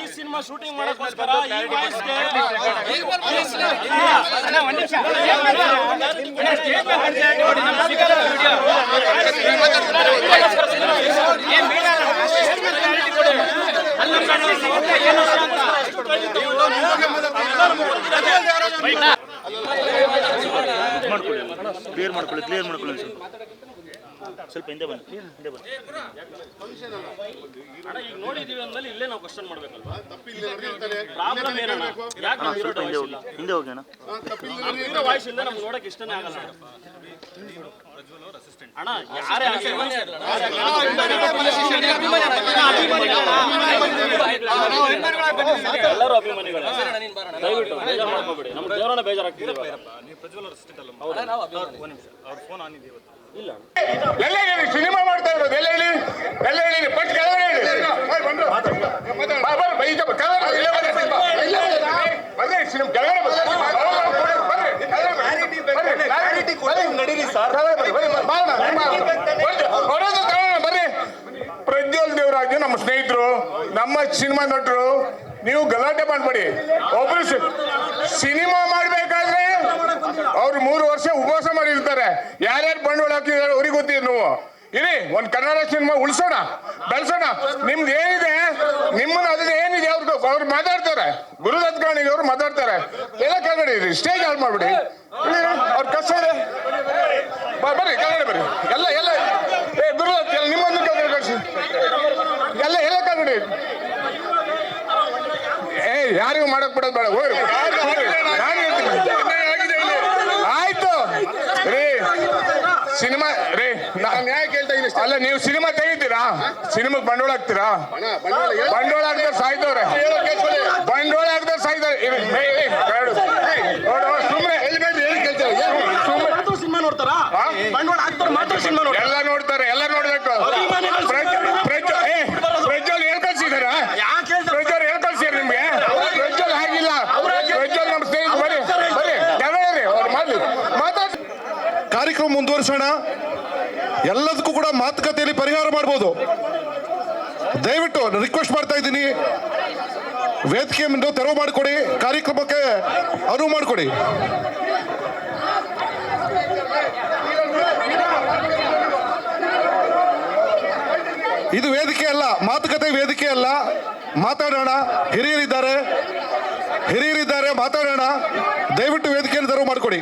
ಈ ಸಿನಿಮಾ ಶೂಟಿಂಗ್ ಮಾಡೋಕ್ಕೋಸ್ಕರ ಕ್ಲಿಯರ್ ಮಾಡ್ಕೊಳ್ಳಿ ಸ್ವಲ್ಪ ಹಿಂದೆ ಬನ್ನಿ ಅಣ್ಣ. ಈಗ ನೋಡಿದೀವಿ ಅಂದ್ಮೇಲೆ ಇಲ್ಲೇ ನಾವು ಕ್ವಶನ್ ಮಾಡ್ಬೇಕಲ್ವಾ? ಪ್ರಾಬ್ಲಮ್ ಏನಣ್ಣ? ಯಾಕೆ ನಾವು ಹಿಂದೆ ಹೋಗಿ ಅಣ್ಣ, ಹೀರೋ ವಾಯ್ಸ್ ಇಂದ ನಮ್ಗೆ ನೋಡಕ್ ಇಷ್ಟನೇ ಆಗಲ್ಲ ಅಣ್ಣ. ಯಾರೇ ಎಲ್ಲರೂ ಅಭಿಮಾನಿಗಳು, ದಯವಿಟ್ಟು ಬೇಜಾರು ಮಾಡ್ಕೋಬೇಡಿ. ನಮ್ಮ ದೇವರನ್ನ ಬೇಜಾರಾಗ್ತಿದೆ. ಇಲ್ಲ ಸಿನಿಮಾ ಮಾಡ್ತಾ ಇರೋದು ಎಲ್ಲ ಹೇಳಿ ಬಟ್ ಕೆಳಗಡೆ ಬರ್ರಿ. ಪ್ರಜ್ವಲ್ ದೇವರಾಜ್ ನಮ್ಮ ಸ್ನೇಹಿತರು, ನಮ್ಮ ಸಿನಿಮಾ ನಟರು. ನೀವು ಗಲಾಟೆ ಮಾಡ್ಬೇಡಿ. ಒಬ್ರು ಸಿನಿಮಾ ಮಾಡ್ಬೇಕಾದ್ರೆ ಅವ್ರು 3 ವರ್ಷ ಉಪವಾಸ ಮಾಡಿರ್ತಾರೆ. ಯಾರ್ಯಾರು ಬಂಡವಾಳ ಹಾಕಿದಾರೆ ಅವ್ರಿಗೆ ಗೊತ್ತಿದೆ. ನೀವು ಇರಿ, ಒಂದ್ ಕನ್ನಡ ಸಿನಿಮಾ ಉಳಿಸೋಣ, ಬೆಳೆಸೋಣ. ನಿಮ್ದು ಏನಿದೆ, ನಿಮ್ಮನ್ನ ಅದೇ ಏನಿದೆ ಅವ್ರು ಮಾತಾಡ್ತಾರೆ. ಗುರುದತ್ ಗಾಣಿಗೆ ಅವ್ರು ಮಾತಾಡ್ತಾರೆ. ಎಲ್ಲ ಕೆಳಗಡೆ ಇರಿ, ಸ್ಟೇಜ್ ಹಾಳು ಮಾಡ್ಬಿಡಿ. ಅವ್ರ ಕಷ್ಟ ಇದೆ. ಬರ್ರಿ ಕೆಳಗಡೆ ಬರ್ರಿ. ಎಲ್ಲ ಗುರುದತ್ ನಿಮ್ಮನ್ನು ಕೆಳಗಡೆ ಕಳಿಸಿ. ಎಲ್ಲ ಕೆಳಗಡೆ. ಯಾರಿಗೂ ಮಾಡಕ್ ಬಿಡೋದು ಬೇಡ. ಹೋಗ್ರಿ, ನಾನು ಹೇಳ್ತೀನಿ. ಆಯ್ತು ರೀ, ಸಿನಿಮಾ ರೀ, ನಾನು ಯಾಕೆ ಹೇಳ್ತಾ ಇದ್ದೀನಿ ಅಲ್ಲ, ನೀವು ಸಿನಿಮಾ ತೆಗಿತೀರಾ, ಸಿನಿಮಾಗೆ ಬಂಡವಾಳ ಹಾಕ್ತೀರಾ? ಬಂಡವಾಳ ಹಾಕ್ತಾರೆ ಸಾಯ್ತವ್ರೆ, ಬಂಡವಾಳ ಹಾಕ್ತಾರೆ ಸಾಯ್ತಾರೆ. ಸುಮ್ಮನೆ ಸಿನಿಮಾ ನೋಡ್ತಾರಾ? ಬಂಡವಾಳ ಹಾಕ್ತಾರೆ ಮಾತ್ರ ಸಿನಿಮಾ ನೋಡ್ತಾರೆ. ಎಲ್ಲ ನೋಡ್ತಾರೆ, ಎಲ್ಲ ನೋಡ್ಬೇಕು. ಪ್ರಜ್ವಲ್ ಹೇಳ್ ಕಳ್ಸಿದಾರ, ಪ್ರಜ್ವಲ್ ಹೇಳ್ ಕಳ್ಸಿದಾರ ನಿಮ್ಗೆ. ಪ್ರಜ್ವಲ್ ಆಗಿಲ್ಲ, ಪ್ರಜ್ವಲ್ ನಮ್ಮ ಸ್ನೇಹಿತ. ಬರ್ರಿ ಅವ್ರು ಮಾತಾಡ್. ಕಾರ್ಯಕ್ರಮ ಮುಂದುವರಿಸೋಣ. ಎಲ್ಲದಕ್ಕೂ ಕೂಡ ಮಾತುಕತೆಯಲ್ಲಿ ಪರಿಹಾರ ಮಾಡ್ಬೋದು. ದಯವಿಟ್ಟು ರಿಕ್ವೆಸ್ಟ್ ಮಾಡ್ತಾ ಇದ್ದೀನಿ, ವೇದಿಕೆ ಮುಂದೆ ತೆರವು ಮಾಡಿಕೊಡಿ, ಕಾರ್ಯಕ್ರಮಕ್ಕೆ ಅನುವು ಮಾಡಿಕೊಡಿ. ಇದು ವೇದಿಕೆ ಅಲ್ಲ, ಮಾತುಕತೆ ವೇದಿಕೆ ಅಲ್ಲ. ಮಾತಾಡೋಣ. ಹಿರಿಯರಿದ್ದಾರೆ, ಮಾತಾಡೋಣ. ದಯವಿಟ್ಟು ವೇದಿಕೆಯನ್ನು ತೆರವು ಮಾಡಿಕೊಡಿ.